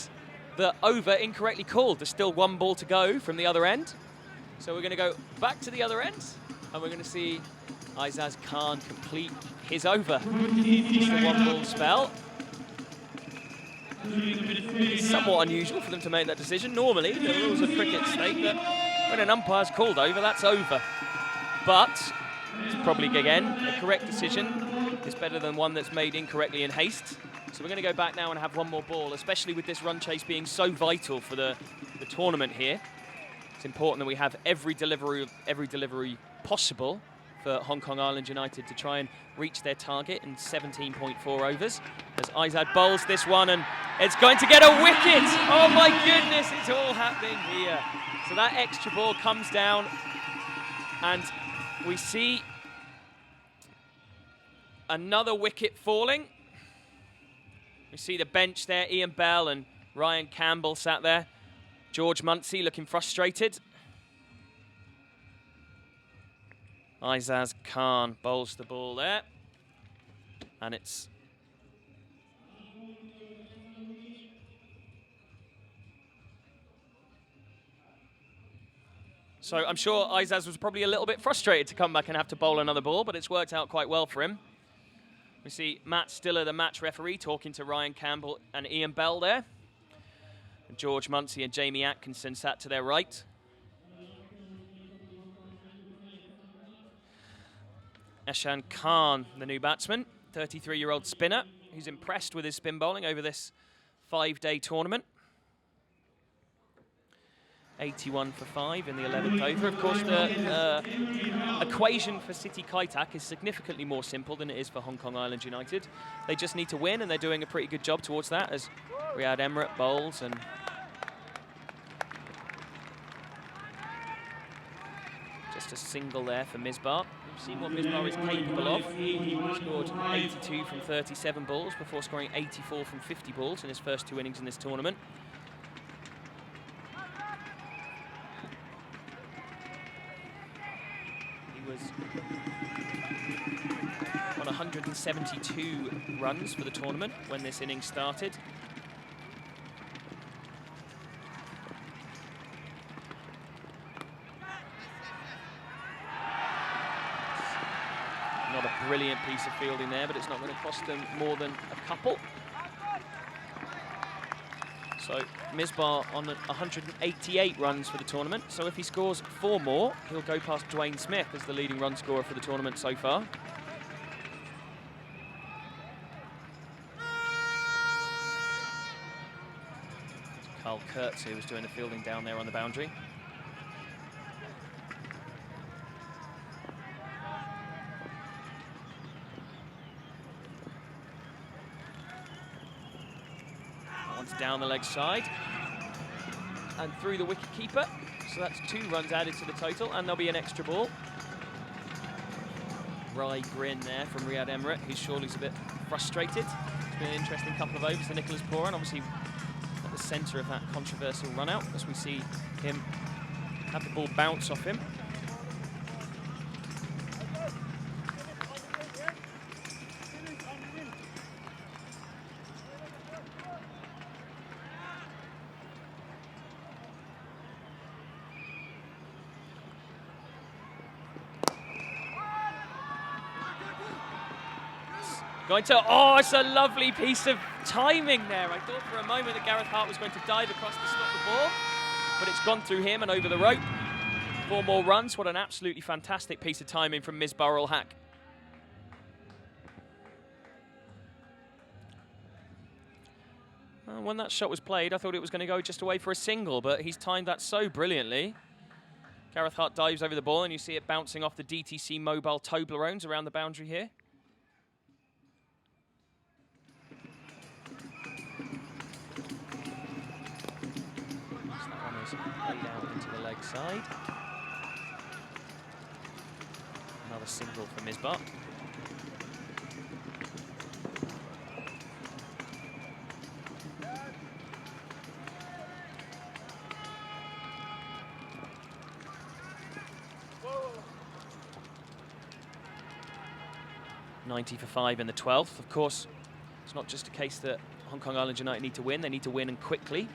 the over incorrectly called. There's still one ball to go from the other end. So we're going to go back to the other end, and we're going to see Izaz Khan complete his over. Just the one ball spell. It's somewhat unusual for them to make that decision. Normally, the rules of cricket state that when an umpire's called over, that's over. But it's probably, again, a correct decision. It's better than one that's made incorrectly in haste. So we're going to go back now and have one more ball, especially with this run chase being so vital for the tournament here. It's important that we have every delivery possible for Hong Kong Island United to try and reach their target in 17.4 overs. As Izad bowls this one, and it's going to get a wicket. Oh my goodness, it's all happening here. So that extra ball comes down, and we see another wicket falling. We see the bench there, Ian Bell and Ryan Campbell sat there. George Munsey looking frustrated. Izaz Khan bowls the ball there. And it's so I'm sure Izaz was probably a little bit frustrated to come back and have to bowl another ball, but it's worked out quite well for him. We see Matt Stiller, the match referee, talking to Ryan Campbell and Ian Bell there. And George Munsey and Jamie Atkinson sat to their right. Eshan Khan, the new batsman, 33-year-old spinner, who's impressed with his spin bowling over this 5-day tournament. 81 for 5 in the 11th over. Of course, the equation for City Kaitak is significantly more simple than it is for Hong Kong Island United. They just need to win, and they're doing a pretty good job towards that as Riyad Emirates bowls. And just a single there for Misbah. We've seen what Misbah is capable of. He scored 82 from 37 balls before scoring 84 from 50 balls in his first 2 innings in this tournament. Was on 172 runs for the tournament when this innings started. Not a brilliant piece of fielding there, but it's not going to cost them more than a couple. So Misbah on 188 runs for the tournament. So if he scores 4 more, he'll go past Dwayne Smith as the leading run scorer for the tournament so far. Carl Kurtz, who was doing the fielding down there on the boundary. Down the leg side and through the wicket keeper, so that's 2 runs added to the total, and there'll be an extra ball. Wry grin there from Riyad Emirates, who surely is a bit frustrated. It's been an interesting couple of overs for Nicholas Pooran, obviously at the centre of that controversial run out as we see him have the ball bounce off him. Going to, oh, it's a lovely piece of timing there. I thought for a moment that Gareth Hart was going to dive across to stop the ball, but it's gone through him and over the rope. 4 more runs. What an absolutely fantastic piece of timing from Misbah ul Haq. When that shot was played, I thought it was going to go just away for a single, but he's timed that so brilliantly. Gareth Hart dives over the ball, and you see it bouncing off the DTC mobile Toblerones around the boundary here. Laid out into the leg side. Another single for Misbah. Whoa. 90 for 5 in the 12th. Of course, it's not just a case that Hong Kong Island United need to win, they need to win and quickly.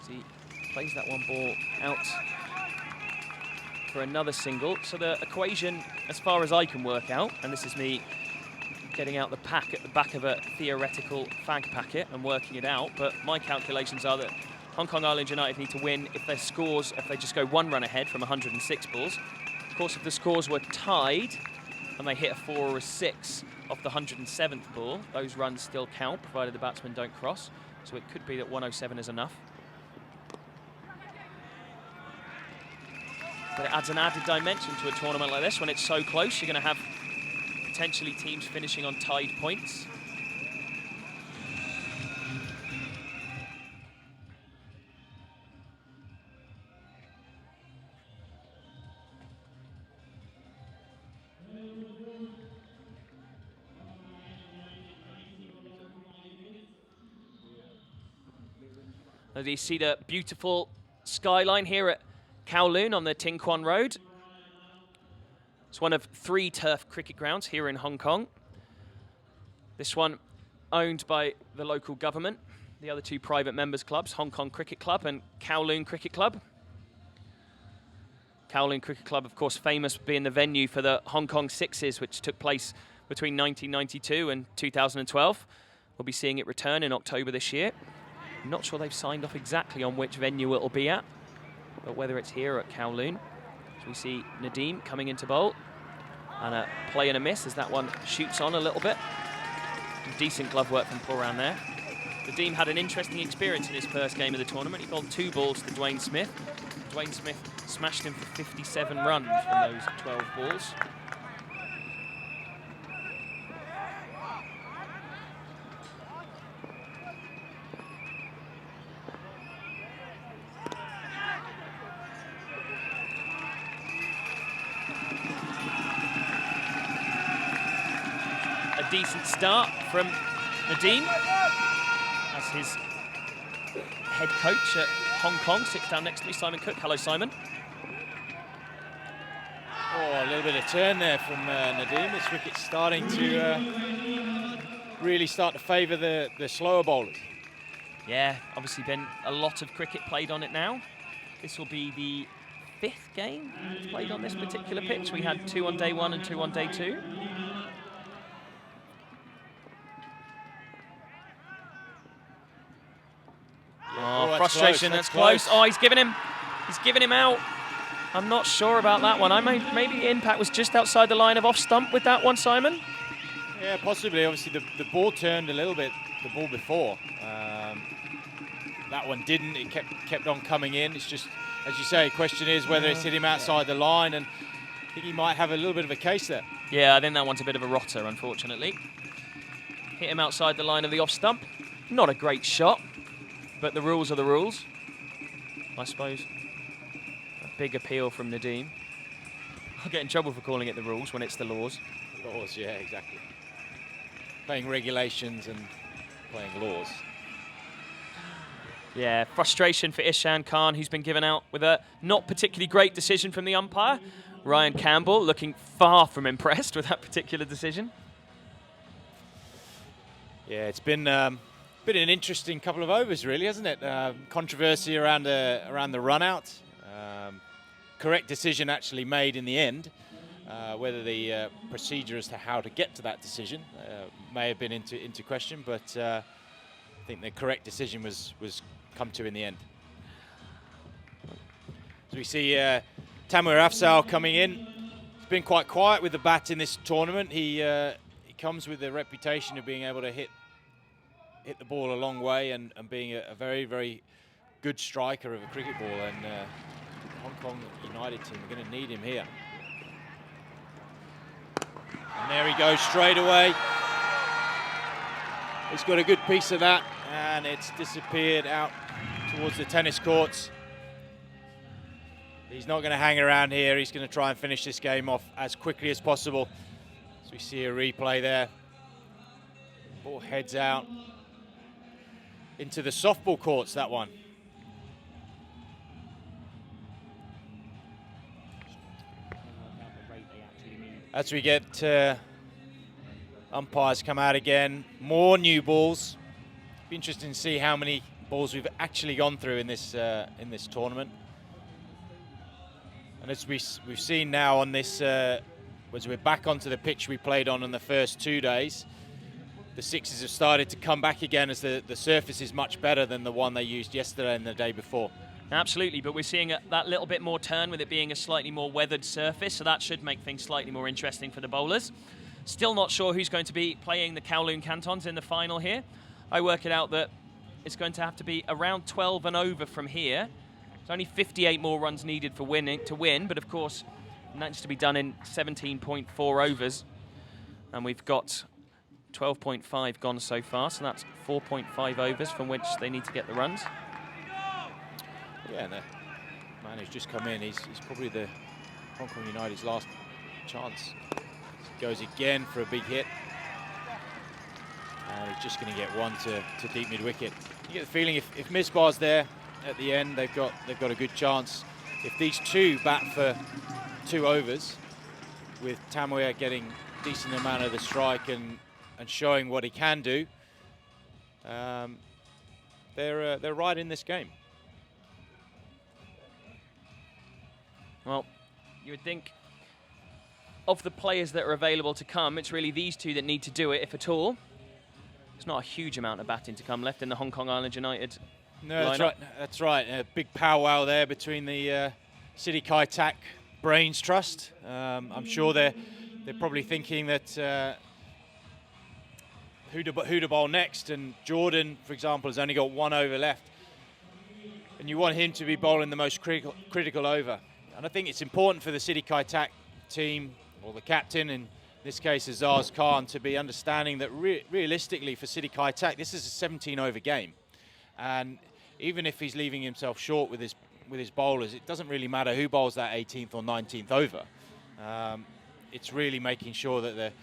He plays that one ball out for another single. So the equation, as far as I can work out, and this is me getting out the pack at the back of a theoretical fag packet and working it out, but my calculations are that Hong Kong Island United need to win if their scores, if they just go 1 run ahead from 106 balls. Of course, if the scores were tied and they hit a 4 or a 6 off the 107th ball, those runs still count, provided the batsmen don't cross. So it could be that 107 is enough. But it adds an added dimension to a tournament like this when it's so close. You're going to have potentially teams finishing on tied points. As you see the beautiful skyline here at Kowloon on the Ting Kwan Road. It's one of 3 turf cricket grounds here in Hong Kong. This one owned by the local government. The other 2 private members clubs, Hong Kong Cricket Club and Kowloon Cricket Club. Kowloon Cricket Club, of course, famous for being the venue for the Hong Kong Sixes, which took place between 1992 and 2012. We'll be seeing it return in October this year. I'm not sure they've signed off exactly on which venue it'll be at, but whether it's here at Kowloon. So we see Nadeem coming into bowl, and a play and a miss as that one shoots on a little bit. Decent glove work from Paul around there. Nadeem had an interesting experience in his first game of the tournament. He bowled 2 balls to Dwayne Smith. Dwayne Smith smashed him for 57 runs from those 12 balls. A decent start from Nadeem as his head coach at Hong Kong sits down next to me, Simon Cook. Hello, Simon. Oh, a little bit of turn there from Nadeem. This wicket's starting to really start to favour the slower bowlers. Yeah, obviously been a lot of cricket played on it now. This will be the 5th game played on this particular pitch. We had 2 on day 1 and 2 on day 2. Oh, frustration, that's close. Oh, he's given him out. I'm not sure about that one. Maybe the impact was just outside the line of off stump with that one, Simon? Yeah, possibly. Obviously, the ball turned a little bit, the ball before. That one didn't. It kept on coming in. It's just, as you say, the question is whether it's hit him outside the line, and I think he might have a little bit of a case there. Yeah, I think that one's a bit of a rotter, unfortunately. Hit him outside the line of the off stump. Not a great shot, but the rules are the rules, I suppose. A big appeal from Nadeem. I'll get in trouble for calling it the rules when it's the laws. Laws, yeah, exactly. Playing regulations and playing laws. Yeah, frustration for Ishan Khan, who's been given out with a not particularly great decision from the umpire. Ryan Campbell looking far from impressed with that particular decision. Yeah, it's been an interesting couple of overs, really, hasn't it? Controversy around the run-out. Correct decision actually made in the end. Whether the procedure as to how to get to that decision may have been into question, but I think the correct decision was come to in the end. So we see Taimur Afzal coming in. He's been quite quiet with the bat in this tournament. He comes with the reputation of being able to hit the ball a long way and being a very, very good striker of a cricket ball. And the Hong Kong United team are going to need him here. And there he goes straight away. He's got a good piece of that, and it's disappeared out towards the tennis courts. He's not going to hang around here. He's going to try and finish this game off as quickly as possible. So we see a replay there. Ball heads out into the softball courts, that one. As we get umpires come out again, more new balls. Be interesting to see how many balls we've actually gone through in this tournament. And as we've seen now on this, as we're back onto the pitch we played on the first 2 days, the sixes have started to come back again as the surface is much better than the one they used yesterday and the day before. Absolutely, but we're seeing that little bit more turn with it being a slightly more weathered surface, so that should make things slightly more interesting for the bowlers. Still not sure who's going to be playing the Kowloon Cantons in the final here. I work it out that it's going to have to be around 12 and over from here. There's only 58 more runs needed for to win, but of course, that needs to be done in 17.4 overs. And we've got 12.5 gone so far, so that's 4.5 overs from which they need to get the runs. Yeah, and the man who's just come in, he's probably the Hong Kong United's last chance. Goes again for a big hit. And he's just going to get one to deep mid-wicket. You get the feeling if Misbah's there at the end, they've got a good chance. If these two bat for 2 overs, with Taimur getting a decent amount of the strike and showing what he can do, they're right in this game. Well, you would think of the players that are available to come, it's really these two that need to do it, if at all. There's not a huge amount of batting to come left in the Hong Kong Island United No, that's lineup. right. That's right. A big powwow there between the City Kaitak Brains Trust. I'm sure they're probably thinking that who to bowl next, and Jordan, for example, has only got 1 over left, and you want him to be bowling the most critical over. And I think it's important for the City Kaitak team, or the captain, in this case Azaz Khan, to be understanding that realistically for City Kaitak, this is a 17 over game, and even if he's leaving himself short with his bowlers, it doesn't really matter who bowls that 18th or 19th over. It's really making sure that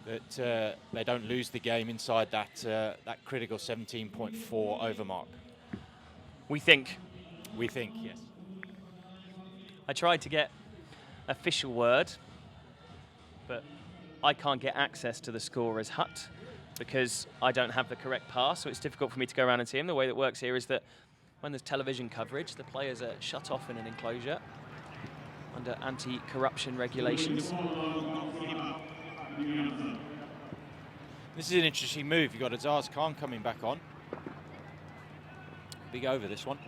they don't lose the game inside that critical 17.4 over mark. We think, yes. I tried to get official word, but I can't get access to the scorer's hut because I don't have the correct pass, so it's difficult for me to go around and see him. The way that works here is that when there's television coverage, the players are shut off in an enclosure under anti-corruption regulations. This is an interesting move. You've got Azaz Khan coming back on. Big over this one.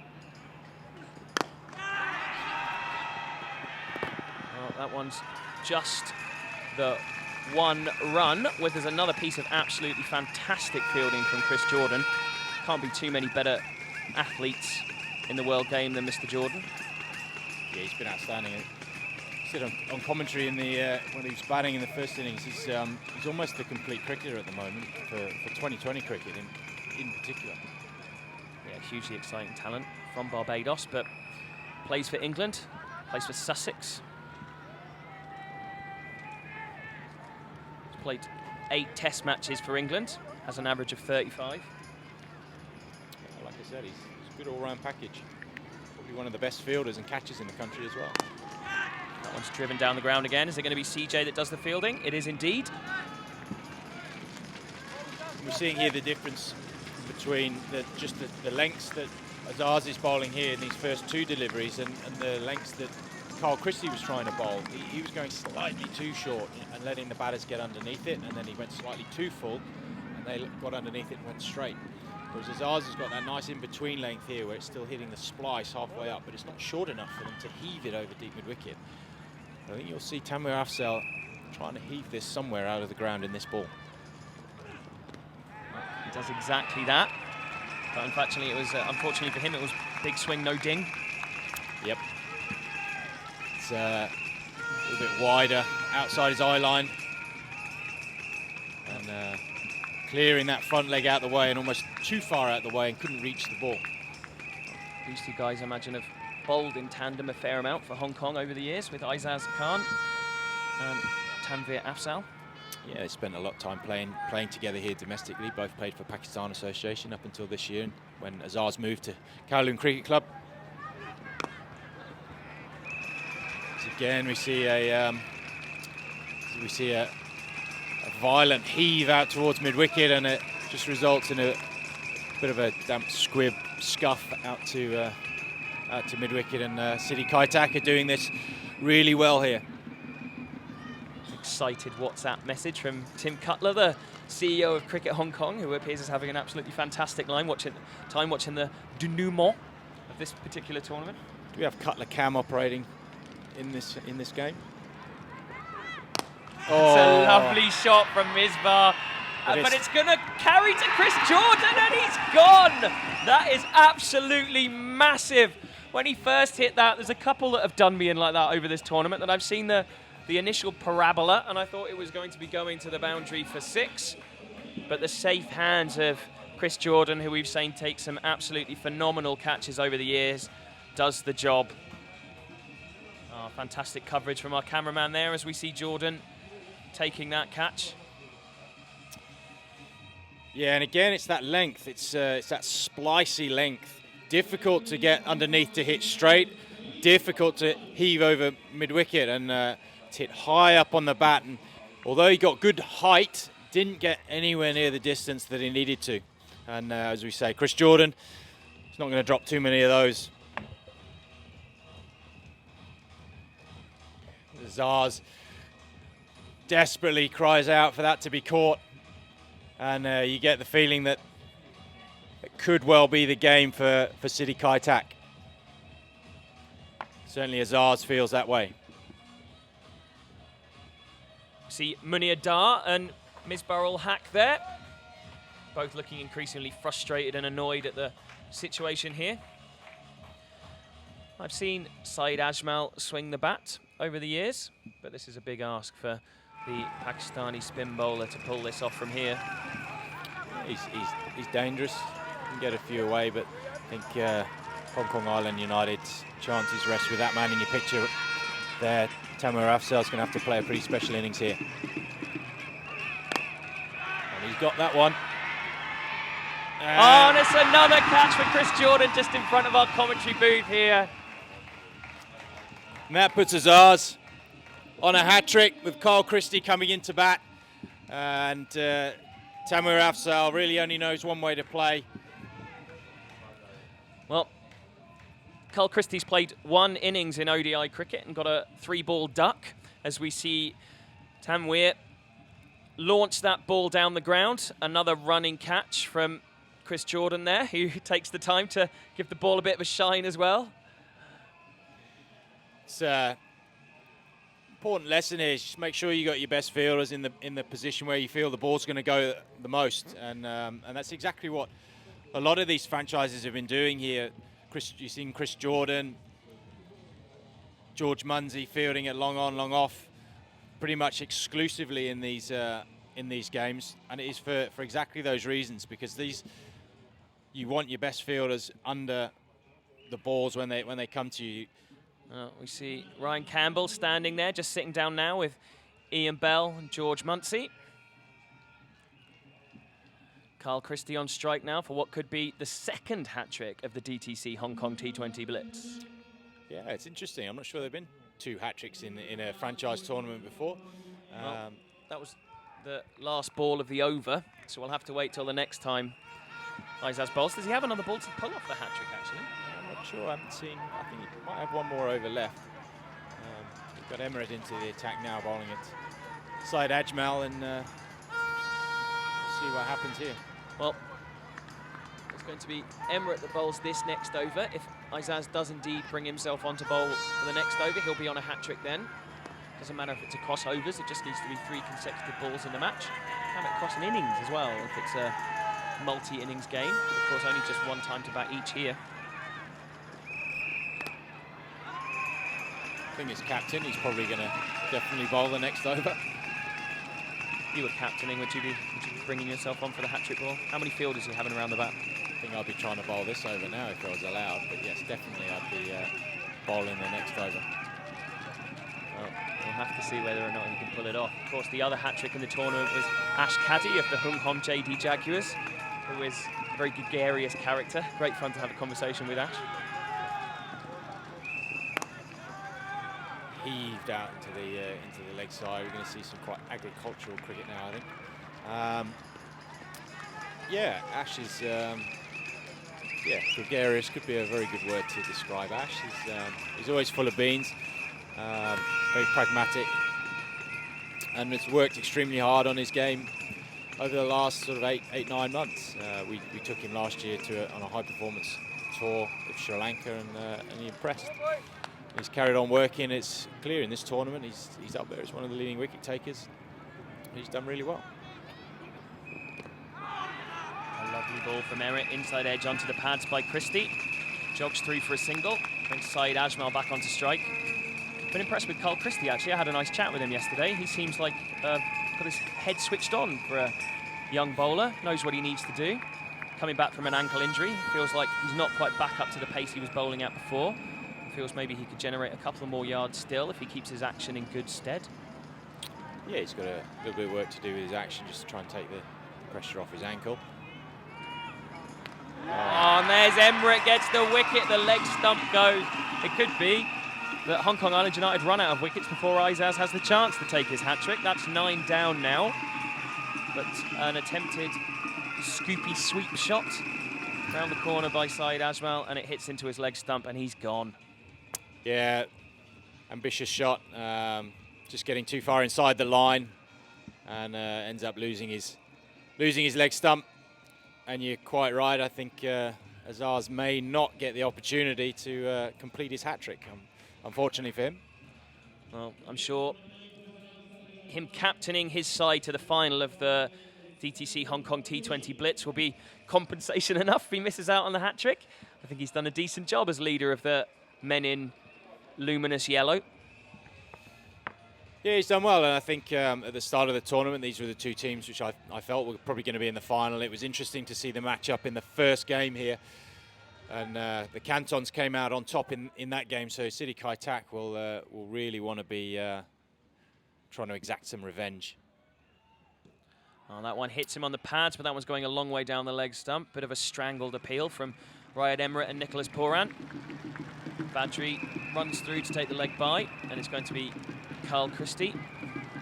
Well, that one's just the 1 run, where there's another piece of absolutely fantastic fielding from Chris Jordan. Can't be too many better athletes in the world game than Mr. Jordan. Yeah, he's been outstanding. He said on commentary in the when he was batting in the first innings, he's almost the complete cricketer at the moment for 2020 cricket in particular. Yeah, hugely exciting talent from Barbados, but plays for England, plays for Sussex. He's played 8 test matches for England, has an average of 35. Yeah, like I said, he's a good all-round package. Probably one of the best fielders and catchers in the country as well. That one's driven down the ground again. Is it going to be CJ that does the fielding? It is indeed. We're seeing here the difference between the lengths that Azaz is bowling here in these first 2 deliveries and the lengths that Carl Christie was trying to bowl. He was going slightly too short and letting the batters get underneath it, and then he went slightly too full and they got underneath it and went straight. Whereas Azaz has got that nice in-between length here where it's still hitting the splice halfway up, but it's not short enough for them to heave it over deep mid-wicket. I think you'll see Tanwir Afzal trying to heave this somewhere out of the ground in this ball. He does exactly that. But unfortunately, for him, it was big swing, no ding. Yep. It's a little bit wider outside his eye line. And clearing that front leg out the way and almost too far out the way and couldn't reach the ball. These 2 guys, I imagine, have bowled in tandem a fair amount for Hong Kong over the years with Azaz Khan and Tanvir Afzal. Yeah, they spent a lot of time playing together here domestically. Both played for Pakistan Association up until this year when Azaz moved to Kowloon Cricket Club. So again, we see a violent heave out towards mid-wicket, and it just results in a bit of a damp squib scuff out to mid-wicket, and City Kaitak are doing this really well here. Excited WhatsApp message from Tim Cutler, the CEO of Cricket Hong Kong, who appears as having an absolutely fantastic watching the denouement of this particular tournament. Do we have Cutler Cam operating in this game? It's a lovely shot from Misbah, but it's going to carry to Chris Jordan, and he's gone. That is absolutely massive. When he first hit that, there's a couple that have done me in like that over this tournament, that I've seen the initial parabola, and I thought it was going to be going to the boundary for 6. But the safe hands of Chris Jordan, who we've seen take some absolutely phenomenal catches over the years, does the job. Oh, fantastic coverage from our cameraman there as we see Jordan taking that catch. Yeah, and again, it's that length. It's that splicey length. Difficult to get underneath to hit straight. Difficult to heave over mid-wicket, and it's hit high up on the bat. And although he got good height, didn't get anywhere near the distance that he needed to. And as we say, Chris Jordan is not going to drop too many of those. Azaz desperately cries out for that to be caught. And you get the feeling that it could well be the game for City Kaitak. Certainly Azaz feels that way. See Munir Dar and Misbah ul Haq there. both looking increasingly frustrated and annoyed at the situation here. I've seen Saeed Ajmal swing the bat over the years, but this is a big ask for the Pakistani spin bowler to pull this off from here. He's dangerous. Can get a few away, but I think Hong Kong Island United's chances rest with that man in your picture there. Tamer Afzal's going to have to play a pretty special innings here. And he's got that one. And it's another catch for Chris Jordan just in front of our commentary booth here. And that puts Azaz on a hat-trick with Kyle Christie coming into bat. And Tamer Afzal really only knows one way to play. Well, Kyle Christie's played 1 innings in ODI cricket and got a 3-ball duck as we see Tanweer launch that ball down the ground. Another running catch from Chris Jordan there, who takes the time to give the ball a bit of a shine as well. It's an important lesson here. Just make sure you got your best fielders in the position where you feel the ball's going to go the most, and that's exactly what a lot of these franchises have been doing here. You've seen Chris Jordan, George Munsey fielding it long on, long off, pretty much exclusively in these games, and it is for exactly those reasons, because you want your best fielders under the balls when they come to you. We see Ryan Campbell standing there, just sitting down now with Ian Bell and George Munsey. Kyle Christie on strike now for what could be the 2nd hat-trick of the DTC Hong Kong T20 Blitz. Yeah, it's interesting. I'm not sure there have been 2 hat-tricks in a franchise tournament before. Well, that was the last ball of the over, so we'll have to wait till the next time Aizaz bowls. Does he have another ball to pull off the hat-trick, actually? I'm not sure. I haven't seen. I think he might have one more over left. We've got Emirates into the attack now, bowling it Saeed Ajmal, and see what happens here. Well, it's going to be Emirates that bowls this next over. If Aizaz does indeed bring himself on to bowl for the next over, he'll be on a hat-trick then. Doesn't matter if it's across overs, it just needs to be 3 consecutive balls in the match. And across an innings as well, if it's a multi-innings game. But of course, only just 1 time to bat each here. I think as captain, he's probably going to definitely bowl the next over. You were captaining, would you be bringing yourself on for the hat-trick ball? How many fielders are you having around the bat? I think I'd be trying to bowl this over now if I was allowed, but yes, definitely I'd be bowling the next over. Well, we'll have to see whether or not he can pull it off. Of course, the other hat-trick in the tournament was Ash Caddy of the Hung Hom JD Jaguars, who is a very gregarious character. Great fun to have a conversation with Ash. Heaved out into the leg side. We're going to see some quite agricultural cricket now, I think. Yeah, Ash is gregarious could be a very good word to describe Ash. He's always full of beans, very pragmatic, and it's worked extremely hard on his game over the last sort of 8-9 months. We took him last year on a high performance tour with Sri Lanka, and he impressed. He's carried on working. It's clear in this tournament he's up there as one of the leading wicket takers. He's done really well. A lovely ball from Emirates, inside edge onto the pads by Christie. Jogs through for a single, brings Saeed Ajmal back onto strike. Been impressed with Kyle Christie, actually. I had a nice chat with him yesterday. He seems like got his head switched on for a young bowler, knows what he needs to do. Coming back from an ankle injury, feels like he's not quite back up to the pace he was bowling at before. Feels maybe he could generate a couple of more yards still if he keeps his action in good stead. Yeah, he's got a little bit of work to do with his action, just to try and take the pressure off his ankle. Oh, and there's Emirates, gets the wicket, the leg stump goes. It could be that Hong Kong Island United run out of wickets before Aizaz has the chance to take his hat-trick. That's 9 down now. But an attempted scoopy sweep shot round the corner by Saeed Ajmal, and it hits into his leg stump, and he's gone. Yeah, ambitious shot, just getting too far inside the line, and ends up losing his leg stump. And you're quite right. I think Azaz may not get the opportunity to complete his hat-trick, unfortunately for him. Well, I'm sure him captaining his side to the final of the DTC Hong Kong T20 Blitz will be compensation enough if he misses out on the hat-trick. I think he's done a decent job as leader of the men in luminous yellow. Yeah, he's done well, and I think at the start of the tournament, these were the two teams which I felt were probably going to be in the final. It was interesting to see the match-up in the first game here, and the Cantons came out on top in that game, so City Kaitak will really want to be trying to exact some revenge. Oh, that one hits him on the pads, but that one's going a long way down the leg stump. Bit of a strangled appeal from Riyad Emirates and Nicholas Poran. Badri runs through to take the leg by, and it's going to be Carl Christie,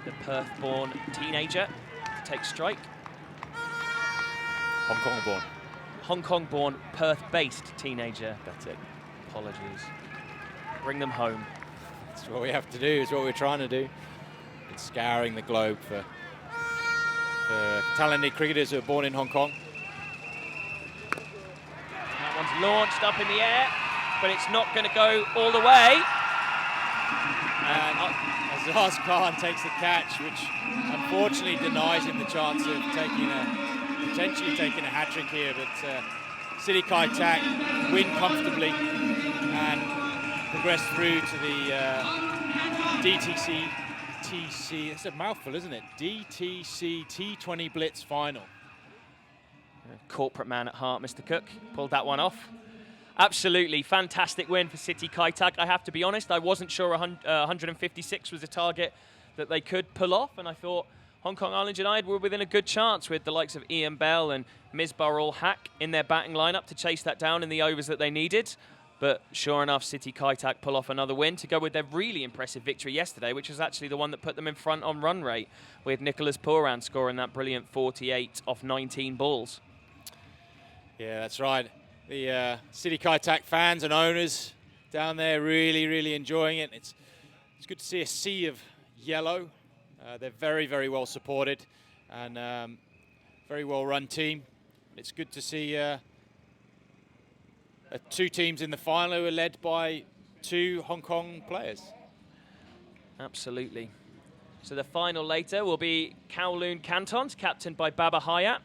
the Perth-born teenager, to take strike. Hong Kong-born. Hong Kong-born, Perth-based teenager. That's it. Apologies. Bring them home. That's what we have to do, is what we're trying to do. It's scouring the globe for talented cricketers who are born in Hong Kong. That one's launched up in the air, but it's not going to go all the way. And Azaz Khan takes the catch, which unfortunately denies him the chance of potentially taking a hat-trick here. But City Kaitak win comfortably and progress through to the DTC. It's a mouthful, isn't it? DTC T20 Blitz final. Corporate man at heart, Mr. Cook. Pulled that one off. Absolutely fantastic win for City Kaitak. I have to be honest, I wasn't sure 156 was a target that they could pull off, and I thought Hong Kong Island United were within a good chance with the likes of Ian Bell and Misbah ul Haq in their batting lineup to chase that down in the overs that they needed. But sure enough, City Kaitak pull off another win to go with their really impressive victory yesterday, which was actually the one that put them in front on run rate, with Nicholas Poran scoring that brilliant 48 off 19 balls. Yeah, that's right. The City Kaitak fans and owners down there really, really enjoying it. It's good to see a sea of yellow. They're very, very well supported and very well run team. It's good to see two teams in the final who are led by two Hong Kong players. Absolutely. So the final later will be Kowloon Cantons, captained by Baba Hayat,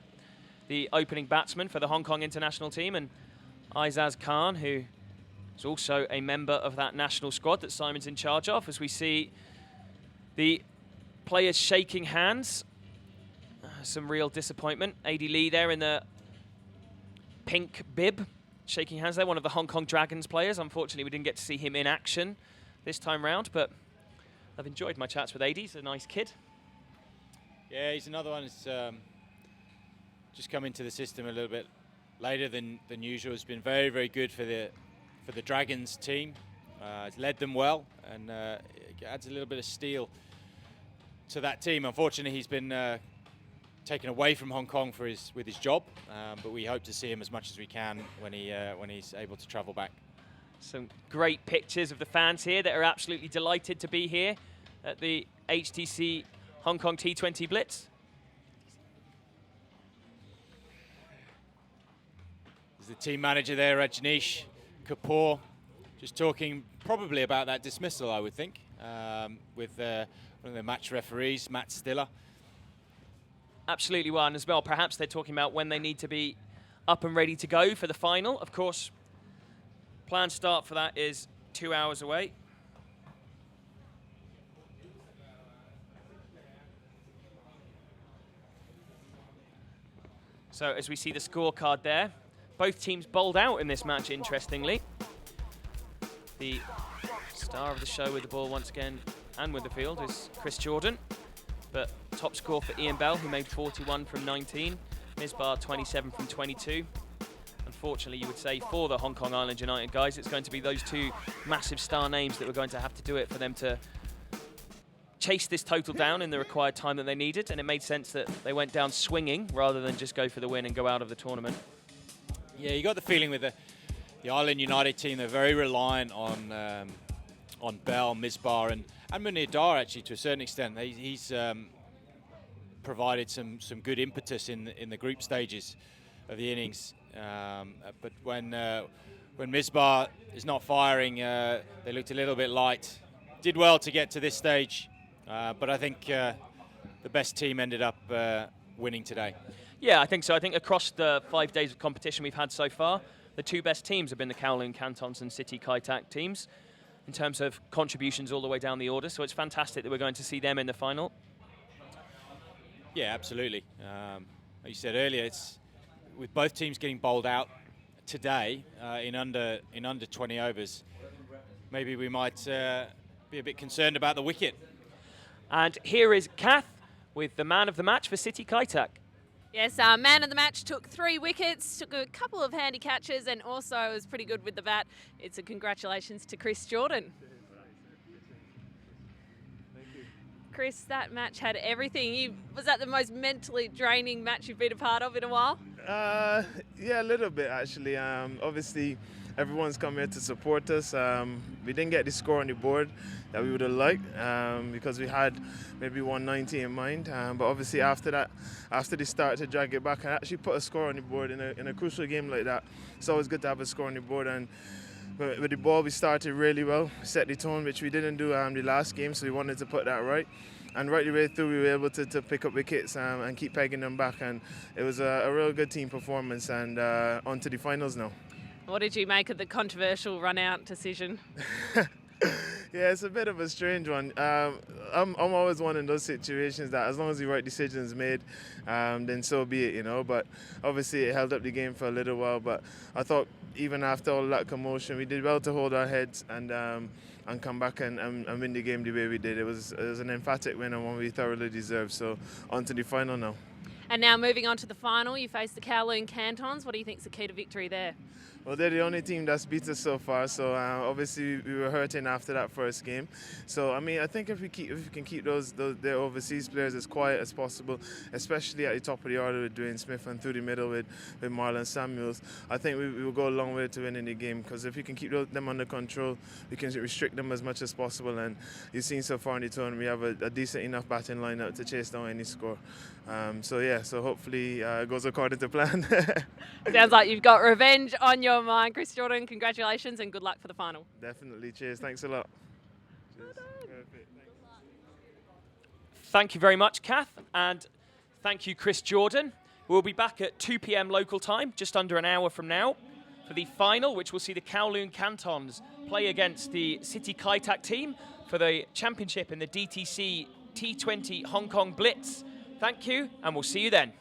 the opening batsman for the Hong Kong international team, and Aizaz Khan, who is also a member of that national squad that Simon's in charge of, as we see the players shaking hands. Some real disappointment. AD Lee there in the pink bib, shaking hands there, one of the Hong Kong Dragons players. Unfortunately, we didn't get to see him in action this time round, but I've enjoyed my chats with AD. He's a nice kid. Yeah, he's another one who's just come into the system a little bit later than usual. Has been very, very good for the Dragons team. He's led them well and adds a little bit of steel to that team. Unfortunately, he's been taken away from Hong Kong with his job, but we hope to see him as much as we can when he's able to travel back. Some great pictures of the fans here that are absolutely delighted to be here at the HTC Hong Kong T20 Blitz. There's the team manager there, Rajneesh Kapoor, just talking probably about that dismissal, I would think, with one of the match referees, Matt Stiller. Absolutely one as well. Perhaps they're talking about when they need to be up and ready to go for the final. Of course, planned start for that is 2 hours away. So as we see the scorecard there, both teams bowled out in this match, interestingly. The star of the show with the ball once again and with the field is Chris Jordan. But top score for Ian Bell, who made 41 from 19. Misbah 27 from 22. Unfortunately, you would say for the Hong Kong Island United guys, it's going to be those two massive star names that we're going to have to do it for them to chase this total down in the required time that they needed. And it made sense that they went down swinging rather than just go for the win and go out of the tournament. Yeah, you got the feeling with the Island United team, they're very reliant on Bell, Misbah, and Munir Dar, actually, to a certain extent. He's provided some good impetus in the group stages of the innings. But when Misbah is not firing, they looked a little bit light. Did well to get to this stage, but I think the best team ended up winning today? Yeah, I think so. I think across the 5 days of competition we've had so far, the two best teams have been the Kowloon Cantons and City Kaitak teams in terms of contributions all the way down the order. So it's fantastic that we're going to see them in the final. Yeah, absolutely. Like you said earlier, it's with both teams getting bowled out today in under 20 overs. Maybe we might be a bit concerned about the wicket. And here is Kath with the man of the match for City Kaitak. Yes, man of the match took 3 wickets, took a couple of handy catches, and also was pretty good with the bat. It's a congratulations to Chris Jordan. Chris, that match had everything. Was that the most mentally draining match you've been a part of in a while? Yeah, a little bit actually. Obviously, everyone's come here to support us. We didn't get the score on the board that we would have liked because we had maybe 190 in mind. But obviously after that, after they started to drag it back and actually put a score on the board in a crucial game like that, it's always good to have a score on the board. And with the ball, we started really well, set the tone, which we didn't do the last game, so we wanted to put that right. And right the way through, we were able to pick up wickets and keep pegging them back. And it was a real good team performance, and on to the finals now. What did you make of the controversial run-out decision? Yeah, it's a bit of a strange one. I'm always one in those situations that as long as the right decision is made, then so be it, you know. But obviously it held up the game for a little while. But I thought even after all that commotion, we did well to hold our heads and come back and win the game the way we did. It was an emphatic win and one we thoroughly deserved. So on to the final now. And now moving on to the final, you face the Kowloon Cantons. What do you think is the key to victory there? Well, they're the only team that's beat us so far, so obviously we were hurting after that first game. So I mean, I think if we can keep their overseas players as quiet as possible, especially at the top of the order with Dwayne Smith and through the middle with Marlon Samuels, I think we will go a long way to winning the game. Because if we can keep them under control, we can restrict them as much as possible. And you've seen so far in the tournament, we have a decent enough batting lineup to chase down any score. So hopefully it goes according to plan. Sounds like you've got revenge on your mind. Chris Jordan, congratulations and good luck for the final. Definitely. Cheers. Thanks a lot. Cheers. Thank you very much, Kath, and thank you, Chris Jordan. We'll be back at 2 p.m. local time, just under an hour from now, for the final, which will see the Kowloon Cantons play against the City Kaitak team for the championship in the DTC T20 Hong Kong Blitz. Thank you, and we'll see you then.